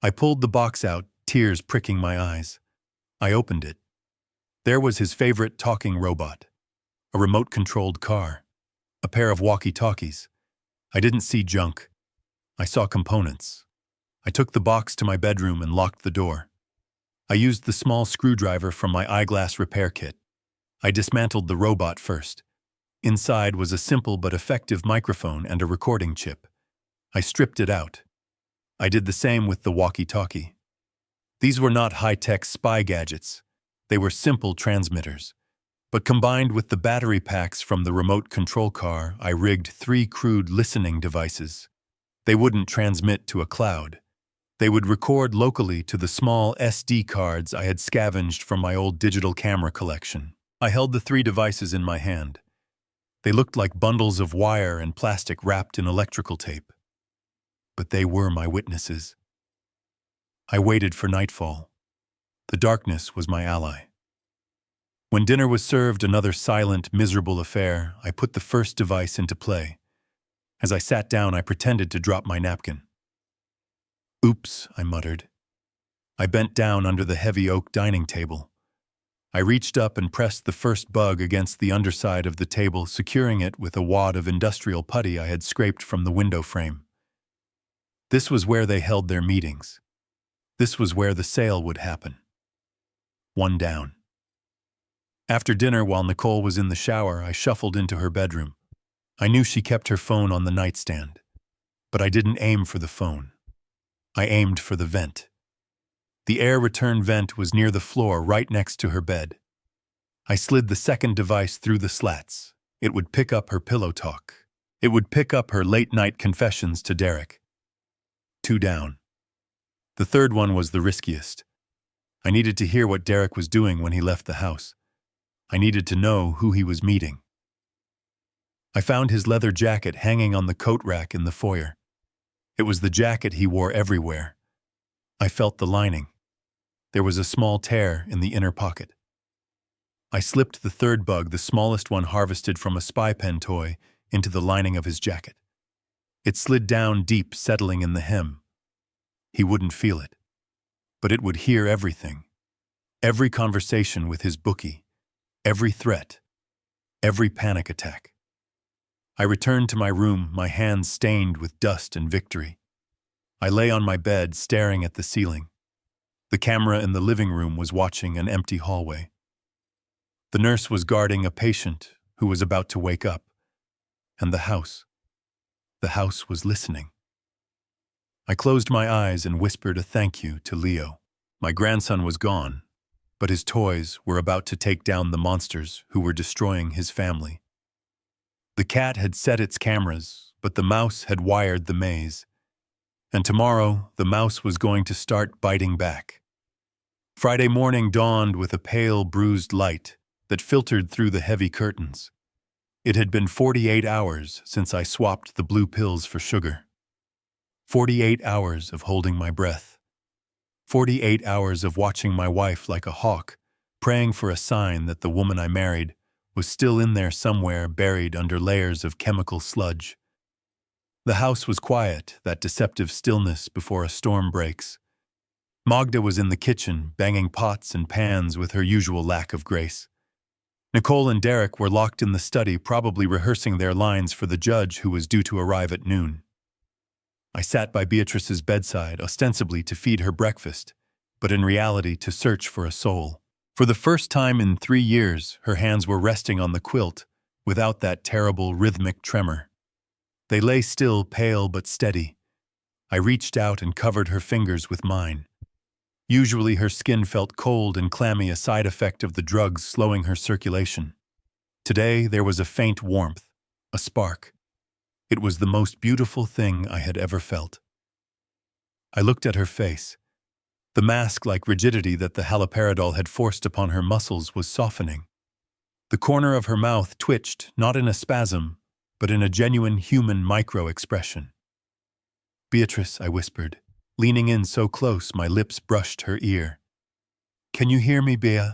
I pulled the box out, tears pricking my eyes. I opened it. There was his favorite talking robot, a remote-controlled car, a pair of walkie-talkies. I didn't see junk. I saw components. I took the box to my bedroom and locked the door. I used the small screwdriver from my eyeglass repair kit. I dismantled the robot first. Inside was a simple but effective microphone and a recording chip. I stripped it out. I did the same with the walkie-talkie. These were not high-tech spy gadgets. They were simple transmitters. But combined with the battery packs from the remote control car, I rigged 3 crude listening devices. They wouldn't transmit to a cloud. They would record locally to the small SD cards I had scavenged from my old digital camera collection. I held the 3 devices in my hand. They looked like bundles of wire and plastic wrapped in electrical tape. But they were my witnesses. I waited for nightfall. The darkness was my ally. When dinner was served, another silent, miserable affair, I put the first device into play. As I sat down, I pretended to drop my napkin. "Oops," I muttered. I bent down under the heavy oak dining table. I reached up and pressed the first bug against the underside of the table, securing it with a wad of industrial putty I had scraped from the window frame. This was where they held their meetings. This was where the sale would happen. 1 down. After dinner, while Nicole was in the shower, I shuffled into her bedroom. I knew she kept her phone on the nightstand. But I didn't aim for the phone. I aimed for the vent. The air return vent was near the floor, right next to her bed. I slid the second device through the slats. It would pick up her pillow talk. It would pick up her late-night confessions to Derek. 2 down. The third one was the riskiest. I needed to hear what Derek was doing when he left the house. I needed to know who he was meeting. I found his leather jacket hanging on the coat rack in the foyer. It was the jacket he wore everywhere. I felt the lining. There was a small tear in the inner pocket. I slipped the third bug, the smallest one harvested from a spy pen toy, into the lining of his jacket. It slid down deep, settling in the hem. He wouldn't feel it, but it would hear everything. Every conversation with his bookie, every threat, every panic attack. I returned to my room, my hands stained with dust and victory. I lay on my bed, staring at the ceiling. The camera in the living room was watching an empty hallway. The nurse was guarding a patient who was about to wake up. And the house was listening. I closed my eyes and whispered a thank you to Leo. My grandson was gone, but his toys were about to take down the monsters who were destroying his family. The cat had set its cameras, but the mouse had wired the maze. And tomorrow, the mouse was going to start biting back. Friday morning dawned with a pale, bruised light that filtered through the heavy curtains. It had been 48 hours since I swapped the blue pills for sugar. 48 hours of holding my breath. 48 hours of watching my wife like a hawk, praying for a sign that the woman I married was still in there somewhere, buried under layers of chemical sludge. The house was quiet, that deceptive stillness before a storm breaks. Magda was in the kitchen, banging pots and pans with her usual lack of grace. Nicole and Derek were locked in the study, probably rehearsing their lines for the judge who was due to arrive at noon. I sat by Beatrice's bedside, ostensibly to feed her breakfast, but in reality to search for a soul. For the first time in 3 years, her hands were resting on the quilt, without that terrible rhythmic tremor. They lay still, pale but steady. I reached out and covered her fingers with mine. Usually her skin felt cold and clammy, a side effect of the drugs slowing her circulation. Today there was a faint warmth, a spark. It was the most beautiful thing I had ever felt. I looked at her face. The mask-like rigidity that the haloperidol had forced upon her muscles was softening. The corner of her mouth twitched, not in a spasm, but in a genuine human micro-expression. "Beatrice," I whispered, leaning in so close my lips brushed her ear. "Can you hear me, Bea?"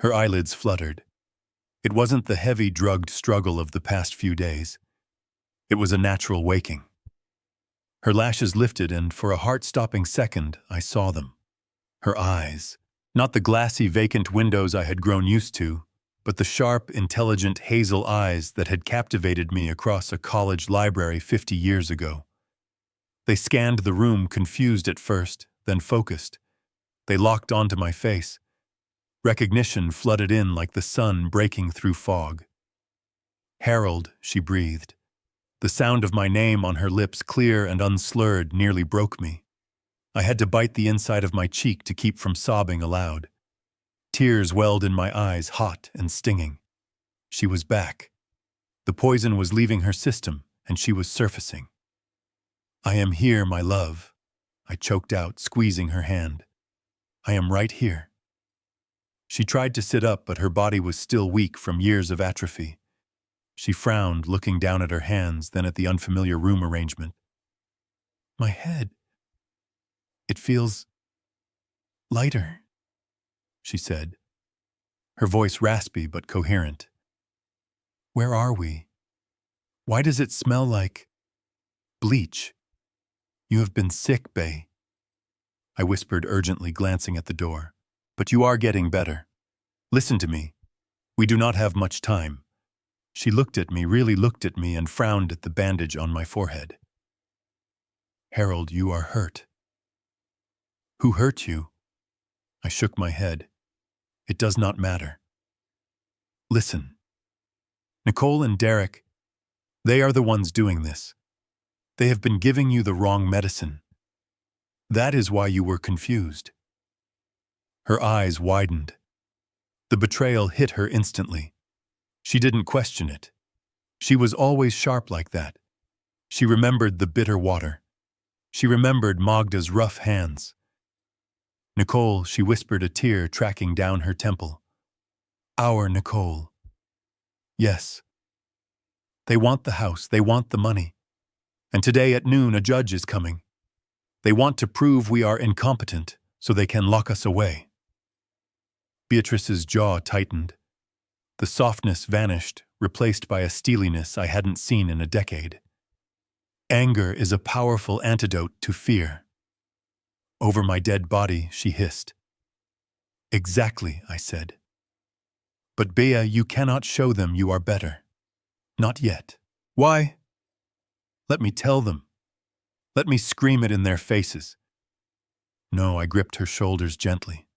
Her eyelids fluttered. It wasn't the heavy, drugged struggle of the past few days. It was a natural waking. Her lashes lifted, and for a heart-stopping second, I saw them. Her eyes. Not the glassy, vacant windows I had grown used to, but the sharp, intelligent hazel eyes that had captivated me across a college library 50 years ago. They scanned the room, confused at first, then focused. They locked onto my face. Recognition flooded in like the sun breaking through fog. "Harold," she breathed. The sound of my name on her lips, clear and unslurred, nearly broke me. I had to bite the inside of my cheek to keep from sobbing aloud. Tears welled in my eyes, hot and stinging. She was back. The poison was leaving her system, and she was surfacing. "I am here, my love," I choked out, squeezing her hand. "I am right here." She tried to sit up, but her body was still weak from years of atrophy. She frowned, looking down at her hands, then at the unfamiliar room arrangement. "My head. It feels lighter," she said, her voice raspy but coherent. "Where are we? Why does it smell like bleach? You have been sick, Bae," I whispered urgently, glancing at the door. "But you are getting better. Listen to me. We do not have much time." She looked at me, really looked at me, and frowned at the bandage on my forehead. "Harold, you are hurt." "Who hurt you?" I shook my head. "It does not matter. Listen. Nicole and Derek, they are the ones doing this. They have been giving you the wrong medicine. That is why you were confused." Her eyes widened. The betrayal hit her instantly. She didn't question it. She was always sharp like that. She remembered the bitter water. She remembered Magda's rough hands. "Nicole," she whispered, a tear tracking down her temple. "Our Nicole." "Yes. They want the house, they want the money. And today at noon a judge is coming. They want to prove we are incompetent so they can lock us away." Beatrice's jaw tightened. The softness vanished, replaced by a steeliness I hadn't seen in a decade. Anger is a powerful antidote to fear. Over my dead body, she hissed. "Exactly," I said. "But Bea, you cannot show them you are better. Not yet." "Why?" "Let me tell them. Let me scream it in their faces." "No," I gripped her shoulders gently.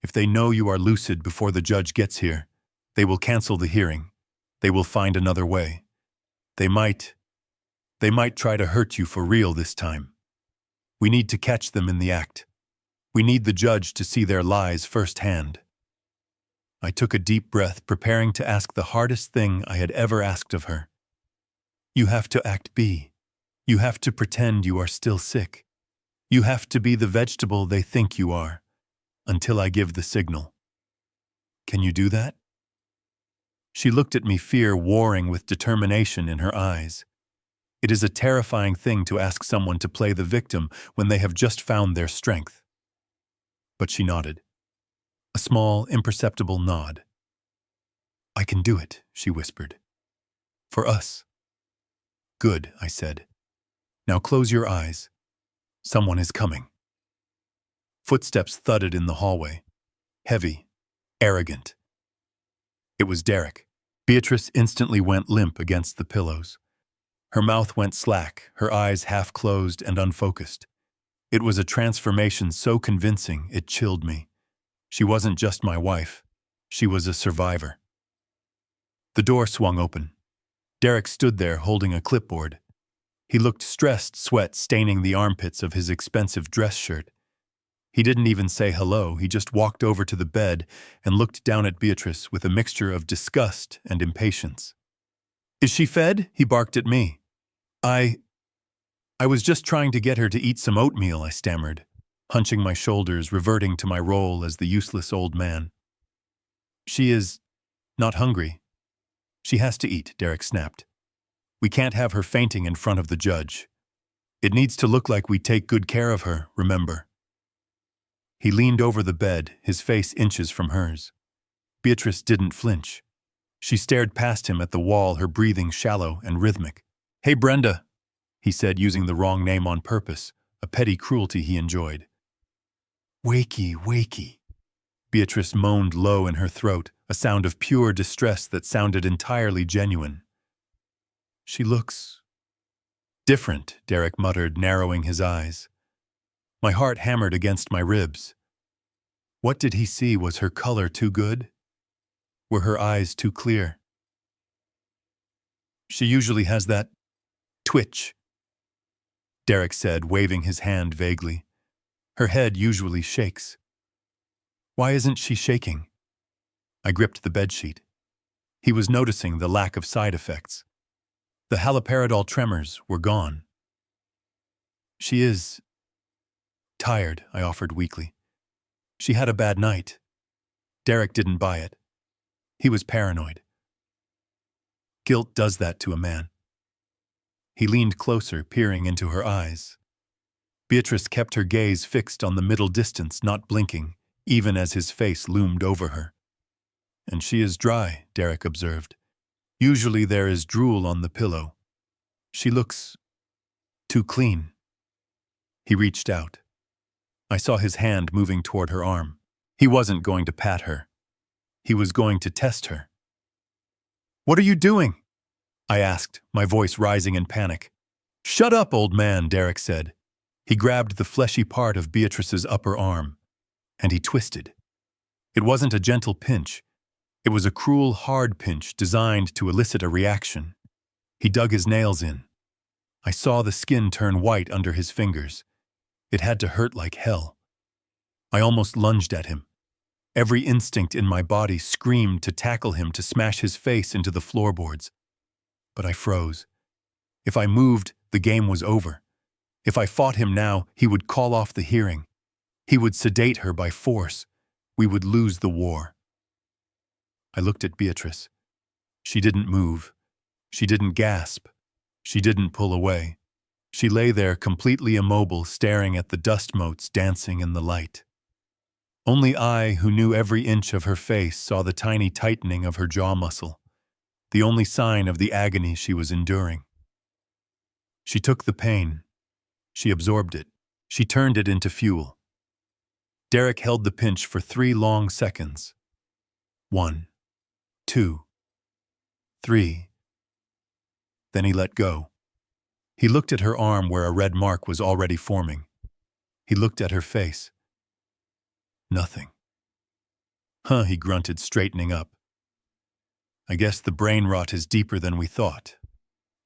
"If they know you are lucid before the judge gets here, they will cancel the hearing. They will find another way. They might try to hurt you for real this time. We need to catch them in the act. We need the judge to see their lies firsthand." I took a deep breath, preparing to ask the hardest thing I had ever asked of her. "You have to act B. You have to pretend you are still sick. You have to be the vegetable they think you are, until I give the signal. Can you do that?" She looked at me, fear warring with determination in her eyes. It is a terrifying thing to ask someone to play the victim when they have just found their strength. But she nodded. A small, imperceptible nod. "I can do it," she whispered. "For us." "Good," I said. "Now close your eyes. Someone is coming." Footsteps thudded in the hallway. Heavy, arrogant. It was Derek. Beatrice instantly went limp against the pillows. Her mouth went slack, her eyes half closed and unfocused. It was a transformation so convincing it chilled me. She wasn't just my wife. She was a survivor. The door swung open. Derek stood there holding a clipboard. He looked stressed, sweat staining the armpits of his expensive dress shirt. He didn't even say hello, he just walked over to the bed and looked down at Beatrice with a mixture of disgust and impatience. "Is she fed?" he barked at me. I was just trying to get her to eat some oatmeal," I stammered, hunching my shoulders, reverting to my role as the useless old man. "She is not hungry. She has to eat," Derek snapped. "We can't have her fainting in front of the judge. It needs to look like we take good care of her, remember?" He leaned over the bed, his face inches from hers. Beatrice didn't flinch. She stared past him at the wall, her breathing shallow and rhythmic. "Hey, Brenda," he said, using the wrong name on purpose, a petty cruelty he enjoyed. "Wakey, wakey." Beatrice moaned low in her throat, a sound of pure distress that sounded entirely genuine. "She looks different," Derek muttered, narrowing his eyes. My heart hammered against my ribs. What did he see? Was her color too good? Were her eyes too clear? "She usually has that twitch," Derek said, waving his hand vaguely. "Her head usually shakes." "Why isn't she shaking?" I gripped the bedsheet. He was noticing the lack of side effects. The haloperidol tremors were gone. "She is tired," I offered weakly. "She had a bad night." Derek didn't buy it. He was paranoid. Guilt does that to a man. He leaned closer, peering into her eyes. Beatrice kept her gaze fixed on the middle distance, not blinking, even as his face loomed over her. "And she is dry," Derek observed. "Usually there is drool on the pillow. She looks too clean." He reached out. I saw his hand moving toward her arm. He wasn't going to pat her. He was going to test her. "What are you doing?" I asked, my voice rising in panic. "Shut up, old man," Derek said. He grabbed the fleshy part of Beatrice's upper arm, and he twisted. It wasn't a gentle pinch. It was a cruel, hard pinch designed to elicit a reaction. He dug his nails in. I saw the skin turn white under his fingers. It had to hurt like hell. I almost lunged at him. Every instinct in my body screamed to tackle him, to smash his face into the floorboards. But I froze. If I moved, the game was over. If I fought him now, he would call off the hearing. He would sedate her by force. We would lose the war. I looked at Beatrice. She didn't move. She didn't gasp. She didn't pull away. She lay there completely immobile, staring at the dust motes dancing in the light. Only I, who knew every inch of her face, saw the tiny tightening of her jaw muscle, the only sign of the agony she was enduring. She took the pain. She absorbed it. She turned it into fuel. Derek held the pinch for 3 long seconds. 1, 2, 3. Then he let go. He looked at her arm where a red mark was already forming. He looked at her face. Nothing. "Huh," he grunted, straightening up. "I guess the brain rot is deeper than we thought.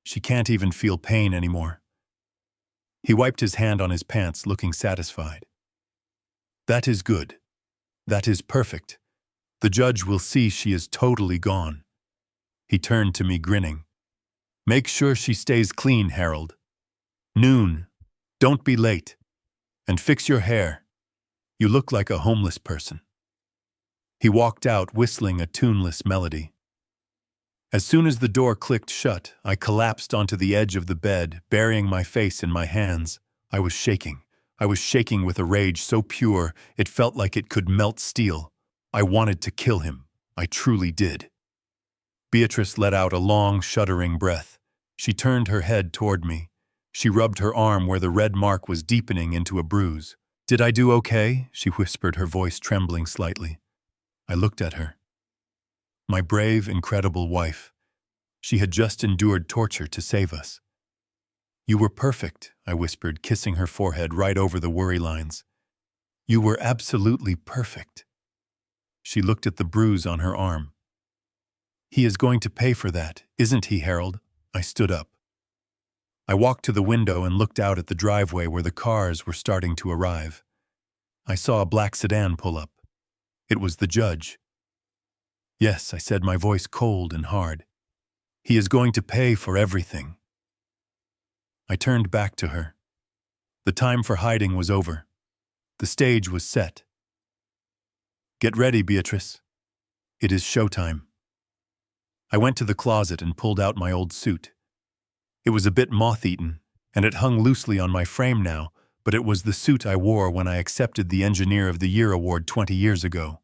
She can't even feel pain anymore." He wiped his hand on his pants, looking satisfied. "That is good. That is perfect. The judge will see she is totally gone." He turned to me, grinning. "Make sure she stays clean, Harold. Noon. Don't be late. And fix your hair. You look like a homeless person." He walked out, whistling a tuneless melody. As soon as the door clicked shut, I collapsed onto the edge of the bed, burying my face in my hands. I was shaking. I was shaking with a rage so pure it felt like it could melt steel. I wanted to kill him. I truly did. Beatrice let out a long, shuddering breath. She turned her head toward me. She rubbed her arm where the red mark was deepening into a bruise. "Did I do okay?" she whispered, her voice trembling slightly. I looked at her. My brave, incredible wife. She had just endured torture to save us. "You were perfect," I whispered, kissing her forehead right over the worry lines. "You were absolutely perfect." She looked at the bruise on her arm. "He is going to pay for that, isn't he, Harold?" I stood up. I walked to the window and looked out at the driveway where the cars were starting to arrive. I saw a black sedan pull up. It was the judge. Yes, I said, my voice cold and hard. He is going to pay for everything. I turned back to her. The time for hiding was over. The stage was set. Get ready, Beatrice. It is showtime. I went to the closet and pulled out my old suit. It was a bit moth-eaten, and it hung loosely on my frame now, but it was the suit I wore when I accepted the Engineer of the Year award 20 years ago.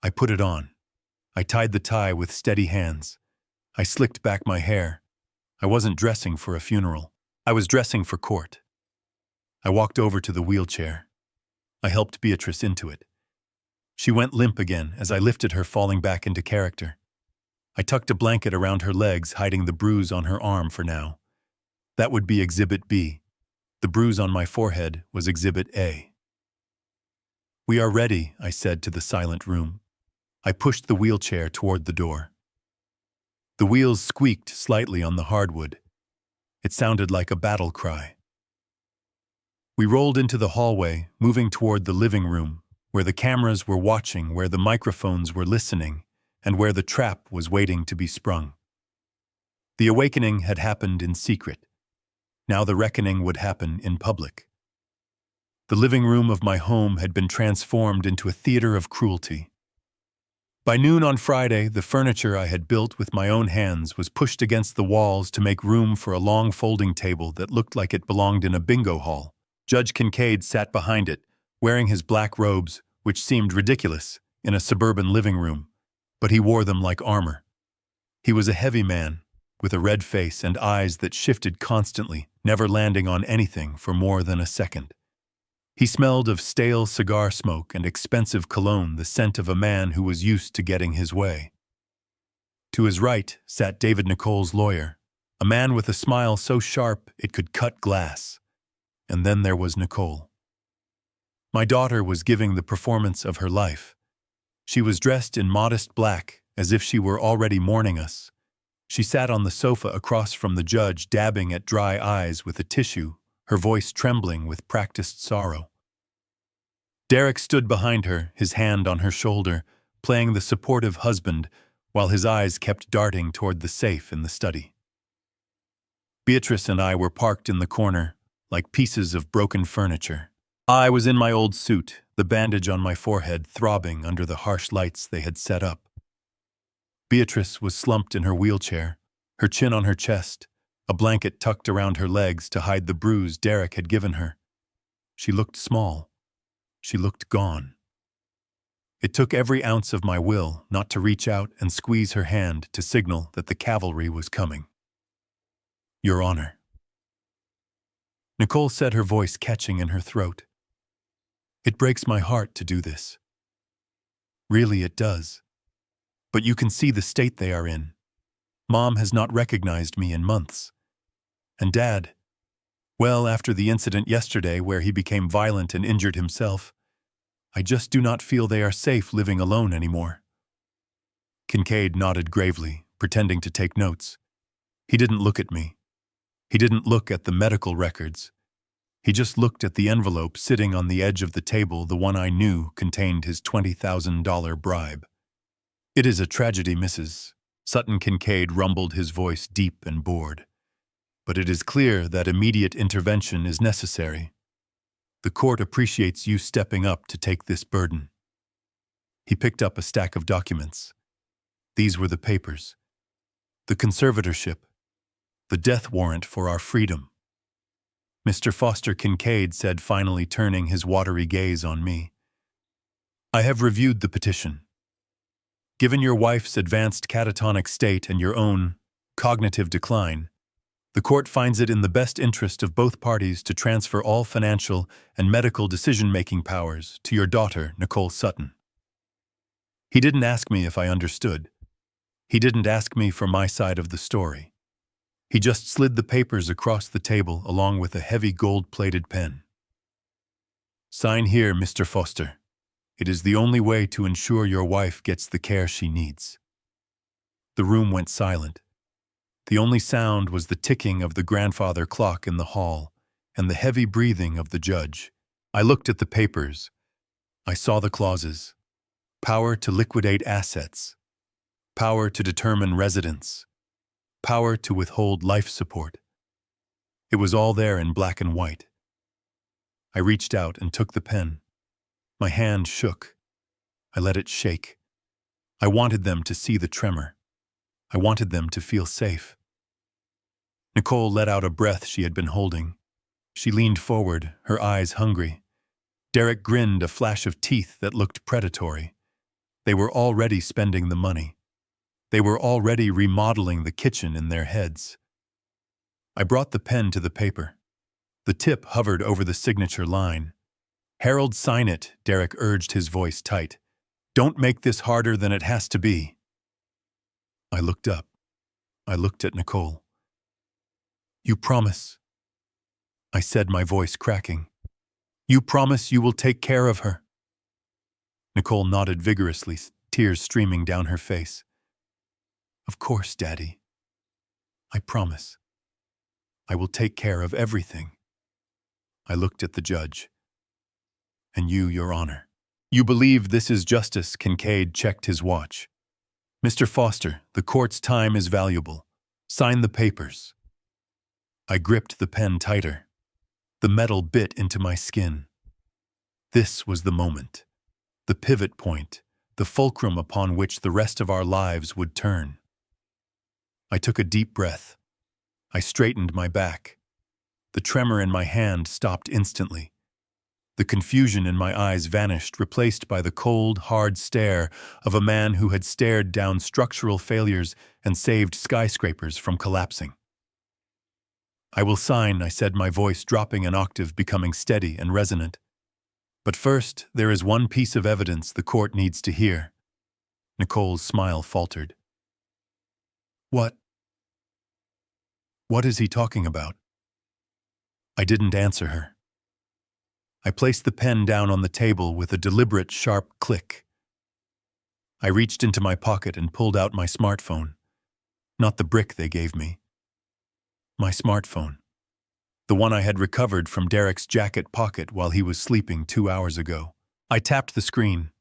I put it on. I tied the tie with steady hands. I slicked back my hair. I wasn't dressing for a funeral. I was dressing for court. I walked over to the wheelchair. I helped Beatrice into it. She went limp again as I lifted her, falling back into character. I tucked a blanket around her legs, hiding the bruise on her arm for now. That would be Exhibit B. The bruise on my forehead was Exhibit A. We are ready, I said to the silent room. I pushed the wheelchair toward the door. The wheels squeaked slightly on the hardwood. It sounded like a battle cry. We rolled into the hallway, moving toward the living room, where the cameras were watching, where the microphones were listening, and where the trap was waiting to be sprung. The awakening had happened in secret. Now the reckoning would happen in public. The living room of my home had been transformed into a theater of cruelty. By noon on Friday, the furniture I had built with my own hands was pushed against the walls to make room for a long folding table that looked like it belonged in a bingo hall. Judge Kincaid sat behind it, wearing his black robes, which seemed ridiculous in a suburban living room, but he wore them like armor. He was a heavy man, with a red face and eyes that shifted constantly, never landing on anything for more than a second. He smelled of stale cigar smoke and expensive cologne, the scent of a man who was used to getting his way. To his right sat David Nicole's lawyer, a man with a smile so sharp it could cut glass. And then there was Nicole. My daughter was giving the performance of her life. She was dressed in modest black, as if she were already mourning us. She sat on the sofa across from the judge, dabbing at dry eyes with a tissue, her voice trembling with practiced sorrow. Derek stood behind her, his hand on her shoulder, playing the supportive husband, while his eyes kept darting toward the safe in the study. Beatrice and I were parked in the corner, like pieces of broken furniture. I was in my old suit, the bandage on my forehead throbbing under the harsh lights they had set up. Beatrice was slumped in her wheelchair, her chin on her chest, a blanket tucked around her legs to hide the bruise Derek had given her. She looked small. She looked gone. It took every ounce of my will not to reach out and squeeze her hand to signal that the cavalry was coming. Your Honor. Nicole said, her voice catching in her throat. It breaks my heart to do this. Really, it does. But you can see the state they are in. Mom has not recognized me in months. And Dad, well, after the incident yesterday where he became violent and injured himself, I just do not feel they are safe living alone anymore. Kincaid nodded gravely, pretending to take notes. He didn't look at me. He didn't look at the medical records. He just looked at the envelope sitting on the edge of the table, the one I knew contained his $20,000 bribe. It is a tragedy, Mrs. Sutton. Kincaid rumbled, his voice deep and bored. But it is clear that immediate intervention is necessary. The court appreciates you stepping up to take this burden. He picked up a stack of documents. These were the papers. The conservatorship. The death warrant for our freedom. Mr. Foster, Kincaid said, finally turning his watery gaze on me. I have reviewed the petition. Given your wife's advanced catatonic state and your own cognitive decline, the court finds it in the best interest of both parties to transfer all financial and medical decision-making powers to your daughter, Nicole Sutton. He didn't ask me if I understood. He didn't ask me for my side of the story. He just slid the papers across the table along with a heavy gold-plated pen. Sign here, Mr. Foster. It is the only way to ensure your wife gets the care she needs. The room went silent. The only sound was the ticking of the grandfather clock in the hall and the heavy breathing of the judge. I looked at the papers. I saw the clauses. Power to liquidate assets. Power to determine residence. Power to withhold life support. It was all there in black and white. I reached out and took the pen. My hand shook. I let it shake. I wanted them to see the tremor. I wanted them to feel safe. Nicole let out a breath she had been holding. She leaned forward, her eyes hungry. Derek grinned, a flash of teeth that looked predatory. They were already spending the money. They were already remodeling the kitchen in their heads. I brought the pen to the paper. The tip hovered over the signature line. "Harold, sign it," Derek urged, his voice tight. "Don't make this harder than it has to be." I looked up. I looked at Nicole. "You promise?" I said, my voice cracking. "You promise you will take care of her?" Nicole nodded vigorously, tears streaming down her face. "Of course, Daddy. I promise. I will take care of everything." I looked at the judge. "And you, Your Honor. You believe this is justice?" Kincaid checked his watch. "Mr. Foster, the court's time is valuable. Sign the papers." I gripped the pen tighter. The metal bit into my skin. This was the moment. The pivot point, the fulcrum upon which the rest of our lives would turn. I took a deep breath. I straightened my back. The tremor in my hand stopped instantly. The confusion in my eyes vanished, replaced by the cold, hard stare of a man who had stared down structural failures and saved skyscrapers from collapsing. "I will sign," I said, my voice dropping an octave, becoming steady and resonant. "But first, there is one piece of evidence the court needs to hear." Nicole's smile faltered. What is he talking about?" I didn't answer her. I placed the pen down on the table with a deliberate, sharp click. I reached into my pocket and pulled out my smartphone. Not the brick they gave me. My smartphone. The one I had recovered from Derek's jacket pocket while he was sleeping 2 hours ago. I tapped the screen.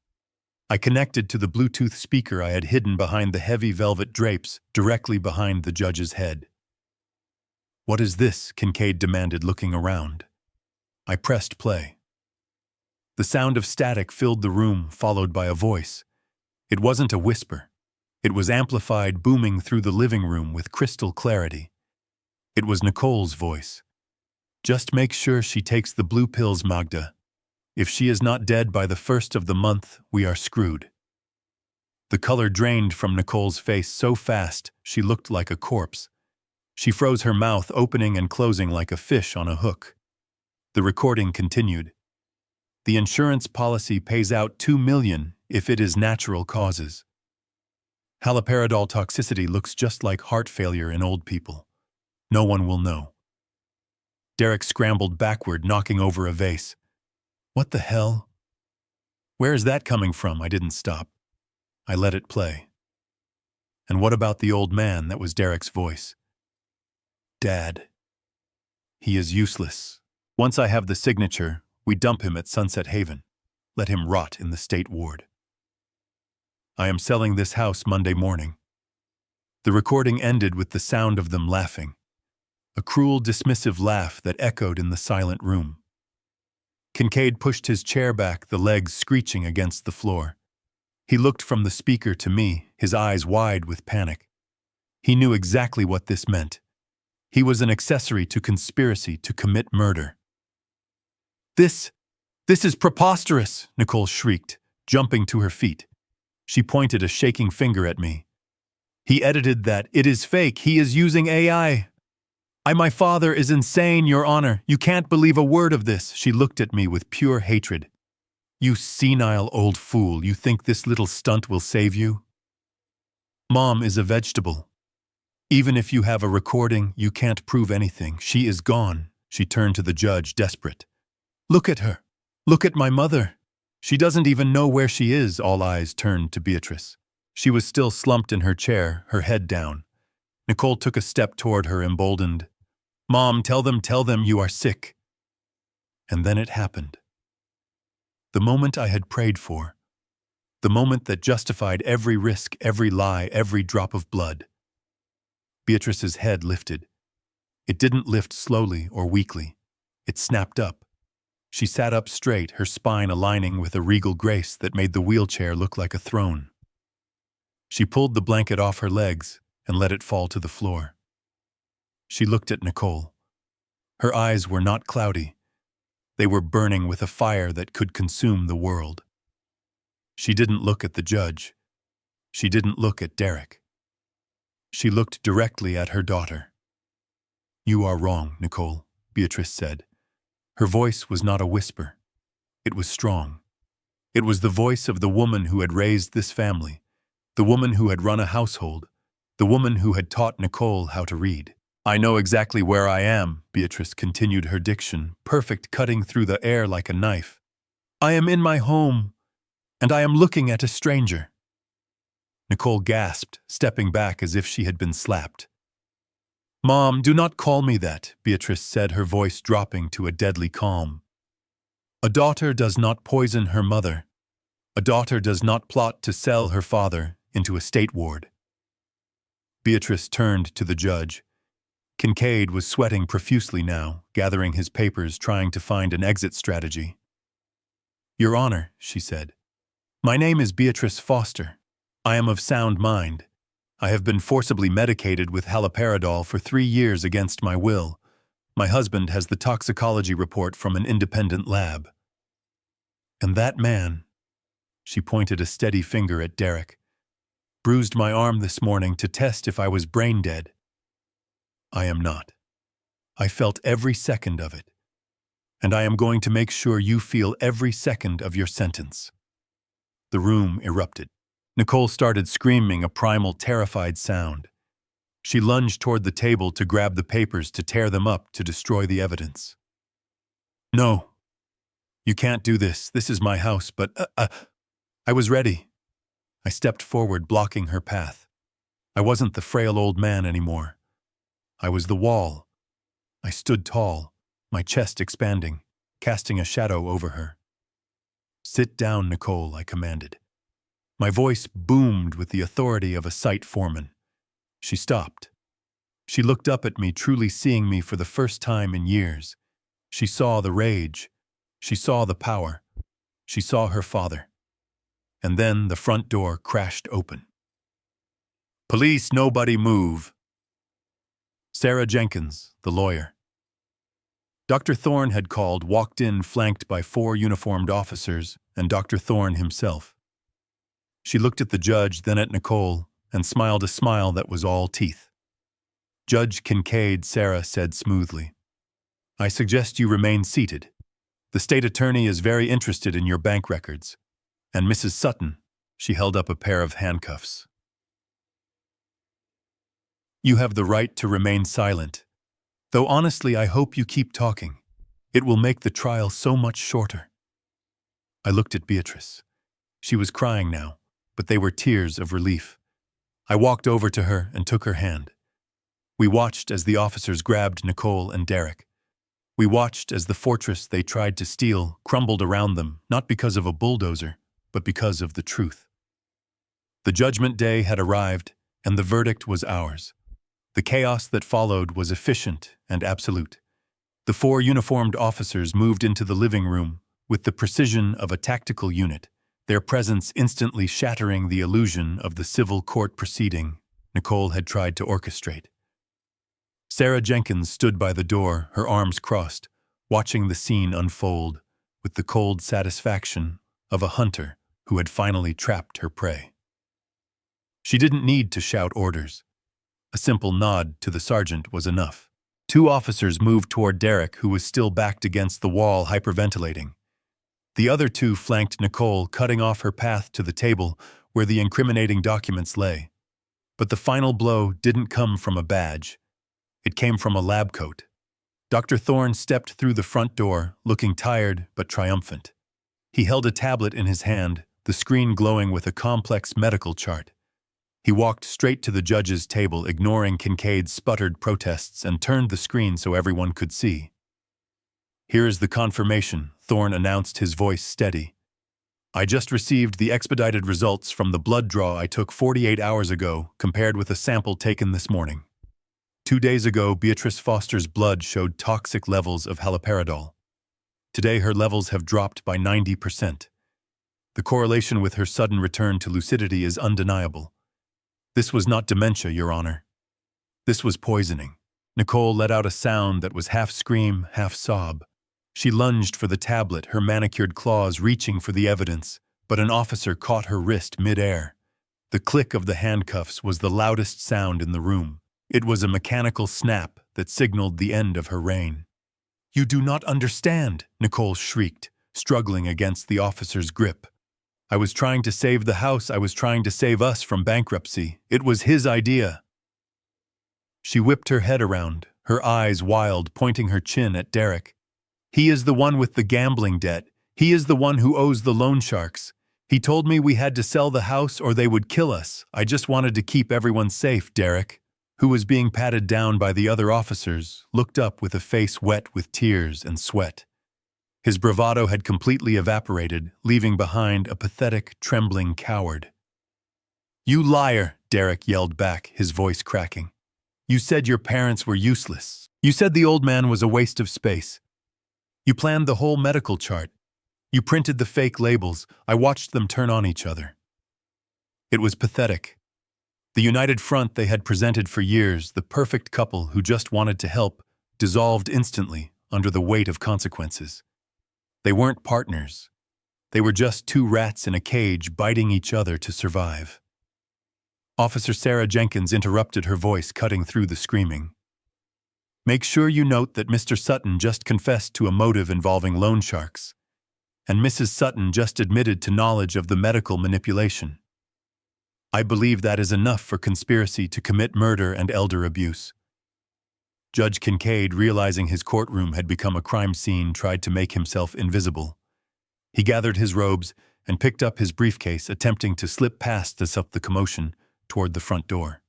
I connected to the Bluetooth speaker I had hidden behind the heavy velvet drapes directly behind the judge's head. "What is this?" Kincaid demanded, looking around. I pressed play. The sound of static filled the room, followed by a voice. It wasn't a whisper. It was amplified, booming through the living room with crystal clarity. It was Nicole's voice. "Just make sure she takes the blue pills, Magda. If she is not dead by the 1st of the month, we are screwed." The color drained from Nicole's face so fast she looked like a corpse. She froze, her mouth opening and closing like a fish on a hook. The recording continued. "The insurance policy pays out $2 million if it is natural causes. Haloperidol toxicity looks just like heart failure in old people. No one will know." Derek scrambled backward, knocking over a vase. "What the hell? Where is that coming from?" I didn't stop. I let it play. "And what about the old man?" That was Derek's voice. "Dad. He is useless. Once I have the signature, we dump him at Sunset Haven. Let him rot in the state ward. I am selling this house Monday morning." The recording ended with the sound of them laughing. A cruel, dismissive laugh that echoed in the silent room. Kincaid pushed his chair back, the legs screeching against the floor. He looked from the speaker to me, his eyes wide with panic. He knew exactly what this meant. He was an accessory to conspiracy to commit murder. This is preposterous," Nicole shrieked, jumping to her feet. She pointed a shaking finger at me. "He edited that. It is fake. He is using AI. My father is insane, Your Honor. You can't believe a word of this." She looked at me with pure hatred. "You senile old fool, you think this little stunt will save you? Mom is a vegetable. Even if you have a recording, you can't prove anything. She is gone." She turned to the judge, desperate. "Look at her. Look at my mother. She doesn't even know where she is." All eyes turned to Beatrice. She was still slumped in her chair, her head down. Nicole took a step toward her, emboldened. "Mom, tell them you are sick." And then it happened. The moment I had prayed for. The moment that justified every risk, every lie, every drop of blood. Beatrice's head lifted. It didn't lift slowly or weakly. It snapped up. She sat up straight, her spine aligning with a regal grace that made the wheelchair look like a throne. She pulled the blanket off her legs and let it fall to the floor. She looked at Nicole. Her eyes were not cloudy. They were burning with a fire that could consume the world. She didn't look at the judge. She didn't look at Derek. She looked directly at her daughter. "You are wrong, Nicole," Beatrice said. Her voice was not a whisper. It was strong. It was the voice of the woman who had raised this family, the woman who had run a household, the woman who had taught Nicole how to read. "I know exactly where I am," Beatrice continued, her diction perfect, cutting through the air like a knife. "I am in my home, and I am looking at a stranger." Nicole gasped, stepping back as if she had been slapped. "Mom, do not call me that," Beatrice said, her voice dropping to a deadly calm. "A daughter does not poison her mother. A daughter does not plot to sell her father into a state ward." Beatrice turned to the judge. Kincaid was sweating profusely now, gathering his papers, trying to find an exit strategy. "Your Honor," she said, "my name is Beatrice Foster. I am of sound mind. I have been forcibly medicated with haloperidol for 3 years against my will. My husband has the toxicology report from an independent lab." "And that man," she pointed a steady finger at Derek, "bruised my arm this morning to test if I was brain dead. I am not. I felt every second of it. And I am going to make sure you feel every second of your sentence." The room erupted. Nicole started screaming, a primal, terrified sound. She lunged toward the table to grab the papers, to tear them up, to destroy the evidence. "No. You can't do this. This is my house, but I was ready." I stepped forward, blocking her path. I wasn't the frail old man anymore. I was the wall. I stood tall, my chest expanding, casting a shadow over her. "Sit down, Nicole," I commanded. My voice boomed with the authority of a site foreman. She stopped. She looked up at me, truly seeing me for the first time in years. She saw the rage. She saw the power. She saw her father. And then the front door crashed open. "Police, nobody move." Sarah Jenkins, the lawyer. Dr. Thorne had called, walked in flanked by 4 uniformed officers and Dr. Thorne himself. She looked at the judge, then at Nicole, and smiled a smile that was all teeth. "Judge Kincaid," Sarah said smoothly, "I suggest you remain seated. The state attorney is very interested in your bank records. And Mrs. Sutton," she held up a pair of handcuffs. "You have the right to remain silent. Though honestly, I hope you keep talking. It will make the trial so much shorter." I looked at Beatrice. She was crying now, but they were tears of relief. I walked over to her and took her hand. We watched as the officers grabbed Nicole and Derek. We watched as the fortress they tried to steal crumbled around them, not because of a bulldozer, but because of the truth. The judgment day had arrived, and the verdict was ours. The chaos that followed was efficient and absolute. The 4 uniformed officers moved into the living room with the precision of a tactical unit, their presence instantly shattering the illusion of the civil court proceeding Nicole had tried to orchestrate. Sarah Jenkins stood by the door, her arms crossed, watching the scene unfold with the cold satisfaction of a hunter who had finally trapped her prey. She didn't need to shout orders. A simple nod to the sergeant was enough. 2 officers moved toward Derek, who was still backed against the wall, hyperventilating. The other 2 flanked Nicole, cutting off her path to the table where the incriminating documents lay. But the final blow didn't come from a badge. It came from a lab coat. Dr. Thorne stepped through the front door, looking tired but triumphant. He held a tablet in his hand, the screen glowing with a complex medical chart. He walked straight to the judge's table, ignoring Kincaid's sputtered protests, and turned the screen so everyone could see. "Here is the confirmation," Thorne announced, his voice steady. "I just received the expedited results from the blood draw I took 48 hours ago, compared with a sample taken this morning. 2 days ago, Beatrice Foster's blood showed toxic levels of haloperidol. Today, her levels have dropped by 90%. The correlation with her sudden return to lucidity is undeniable. This was not dementia, Your Honor. This was poisoning." Nicole let out a sound that was half scream, half sob. She lunged for the tablet, her manicured claws reaching for the evidence, but an officer caught her wrist mid-air. The click of the handcuffs was the loudest sound in the room. It was a mechanical snap that signaled the end of her reign. "You do not understand," Nicole shrieked, struggling against the officer's grip. "I was trying to save the house. I was trying to save us from bankruptcy. It was his idea." She whipped her head around, her eyes wild, pointing her chin at Derek. "He is the one with the gambling debt. He is the one who owes the loan sharks. He told me we had to sell the house or they would kill us. I just wanted to keep everyone safe." Derek, who was being patted down by the other officers, looked up with a face wet with tears and sweat. His bravado had completely evaporated, leaving behind a pathetic, trembling coward. "You liar," Derek yelled back, his voice cracking. "You said your parents were useless. You said the old man was a waste of space. You planned the whole medical chart. You printed the fake labels. I watched them turn on each other." It was pathetic. The united front they had presented for years, the perfect couple who just wanted to help, dissolved instantly under the weight of consequences. They weren't partners. They were just two rats in a cage biting each other to survive. Officer Sarah Jenkins interrupted, her voice cutting through the screaming. "Make sure you note that Mr. Sutton just confessed to a motive involving loan sharks, and Mrs. Sutton just admitted to knowledge of the medical manipulation. I believe that is enough for conspiracy to commit murder and elder abuse." Judge Kincaid, realizing his courtroom had become a crime scene, tried to make himself invisible. He gathered his robes and picked up his briefcase, attempting to slip past the commotion toward the front door.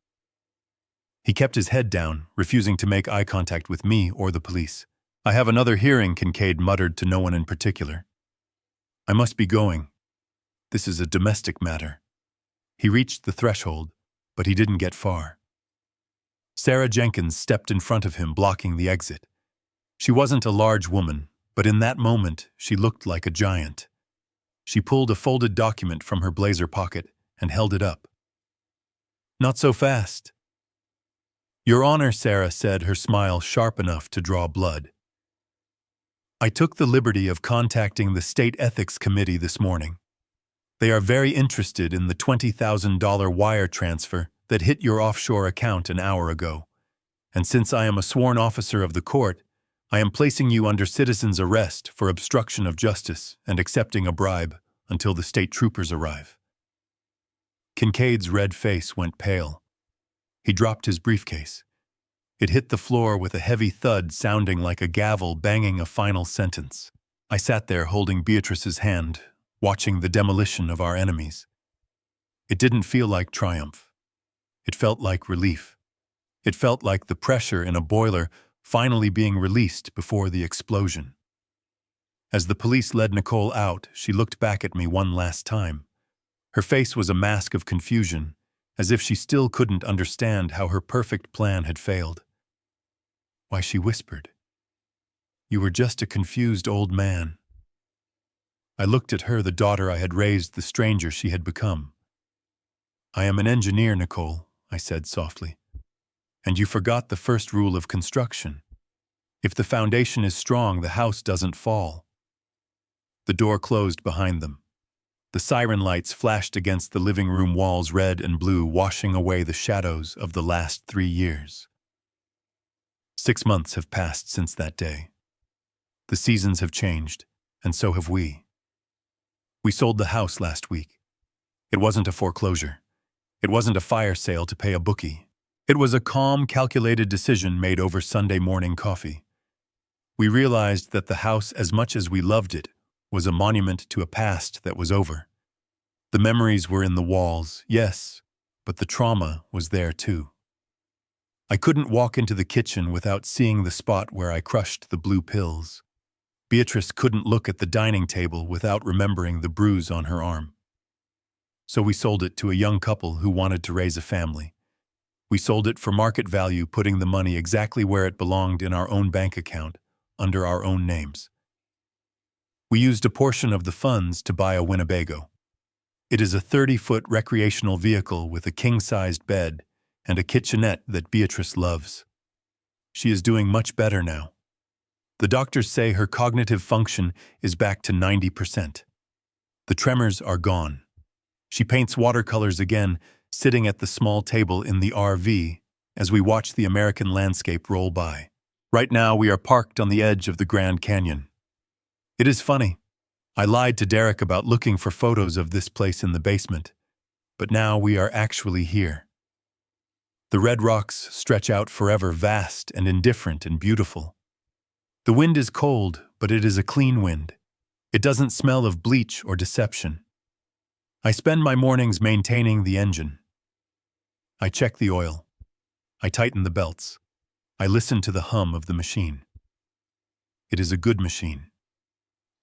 He kept his head down, refusing to make eye contact with me or the police. "I have another hearing," Kincaid muttered to no one in particular. "I must be going. This is a domestic matter." He reached the threshold, but he didn't get far. Sarah Jenkins stepped in front of him, blocking the exit. She wasn't a large woman, but in that moment she looked like a giant. She pulled a folded document from her blazer pocket and held it up. "Not so fast." "Your Honor," Sarah said, her smile sharp enough to draw blood. "I took the liberty of contacting the State Ethics Committee this morning. They are very interested in the $20,000 wire transfer that hit your offshore account an hour ago. And since I am a sworn officer of the court, I am placing you under citizen's arrest for obstruction of justice and accepting a bribe until the state troopers arrive." Kincaid's red face went pale. He dropped his briefcase. It hit the floor with a heavy thud, sounding like a gavel banging a final sentence. I sat there holding Beatrice's hand, watching the demolition of our enemies. It didn't feel like triumph. It felt like relief. It felt like the pressure in a boiler finally being released before the explosion. As the police led Nicole out, she looked back at me one last time. Her face was a mask of confusion, as if she still couldn't understand how her perfect plan had failed. "Why," she whispered, "you were just a confused old man." I looked at her, the daughter I had raised, the stranger she had become. "I am an engineer, Nicole," I said softly. "And you forgot the first rule of construction. If the foundation is strong, the house doesn't fall." The door closed behind them. The siren lights flashed against the living room walls, red and blue, washing away the shadows of the last 3 years. 6 months have passed since that day. The seasons have changed, and so have we. We sold the house last week. It wasn't a foreclosure. It wasn't a fire sale to pay a bookie. It was a calm, calculated decision made over Sunday morning coffee. We realized that the house, as much as we loved it, was a monument to a past that was over. The memories were in the walls, yes, but the trauma was there too. I couldn't walk into the kitchen without seeing the spot where I crushed the blue pills. Beatrice couldn't look at the dining table without remembering the bruise on her arm. So we sold it to a young couple who wanted to raise a family. We sold it for market value, putting the money exactly where it belonged in our own bank account, under our own names. We used a portion of the funds to buy a Winnebago. It is a 30-foot recreational vehicle with a king-sized bed and a kitchenette that Beatrice loves. She is doing much better now. The doctors say her cognitive function is back to 90%. The tremors are gone. She paints watercolors again, sitting at the small table in the RV as we watch the American landscape roll by. Right now we are parked on the edge of the Grand Canyon. It is funny. I lied to Derek about looking for photos of this place in the basement, but now we are actually here. The red rocks stretch out forever, vast and indifferent and beautiful. The wind is cold, but it is a clean wind. It doesn't smell of bleach or deception. I spend my mornings maintaining the engine. I check the oil. I tighten the belts. I listen to the hum of the machine. It is a good machine.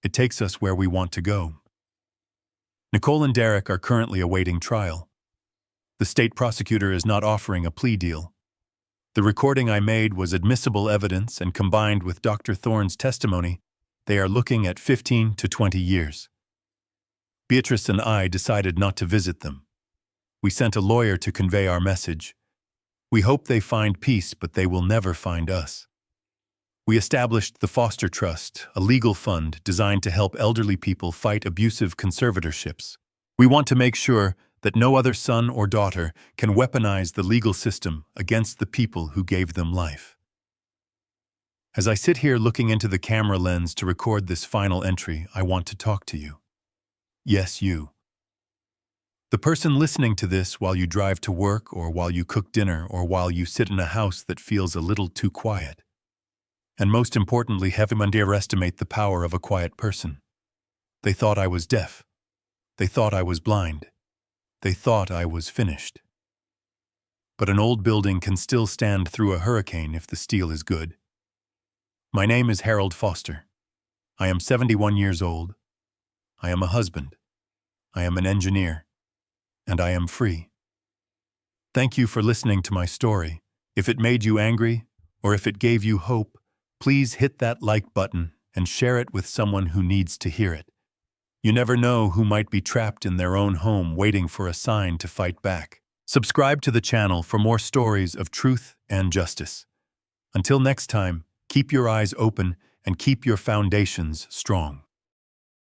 It takes us where we want to go. Nicole and Derek are currently awaiting trial. The state prosecutor is not offering a plea deal. The recording I made was admissible evidence, and combined with Dr. Thorne's testimony, they are looking at 15 to 20 years. Beatrice and I decided not to visit them. We sent a lawyer to convey our message. We hope they find peace, but they will never find us. We established the Foster Trust, a legal fund designed to help elderly people fight abusive conservatorships. We want to make sure that no other son or daughter can weaponize the legal system against the people who gave them life. As I sit here looking into the camera lens to record this final entry, I want to talk to you. Yes, you. The person listening to this while you drive to work, or while you cook dinner, or while you sit in a house that feels a little too quiet. And most importantly, have him underestimate the power of a quiet person. They thought I was deaf. They thought I was blind. They thought I was finished. But an old building can still stand through a hurricane if the steel is good. My name is Harold Foster. I am 71 years old. I am a husband. I am an engineer. And I am free. Thank you for listening to my story. If it made you angry, or if it gave you hope, please hit that like button and share it with someone who needs to hear it. You never know who might be trapped in their own home waiting for a sign to fight back. Subscribe to the channel for more stories of truth and justice. Until next time, keep your eyes open and keep your foundations strong.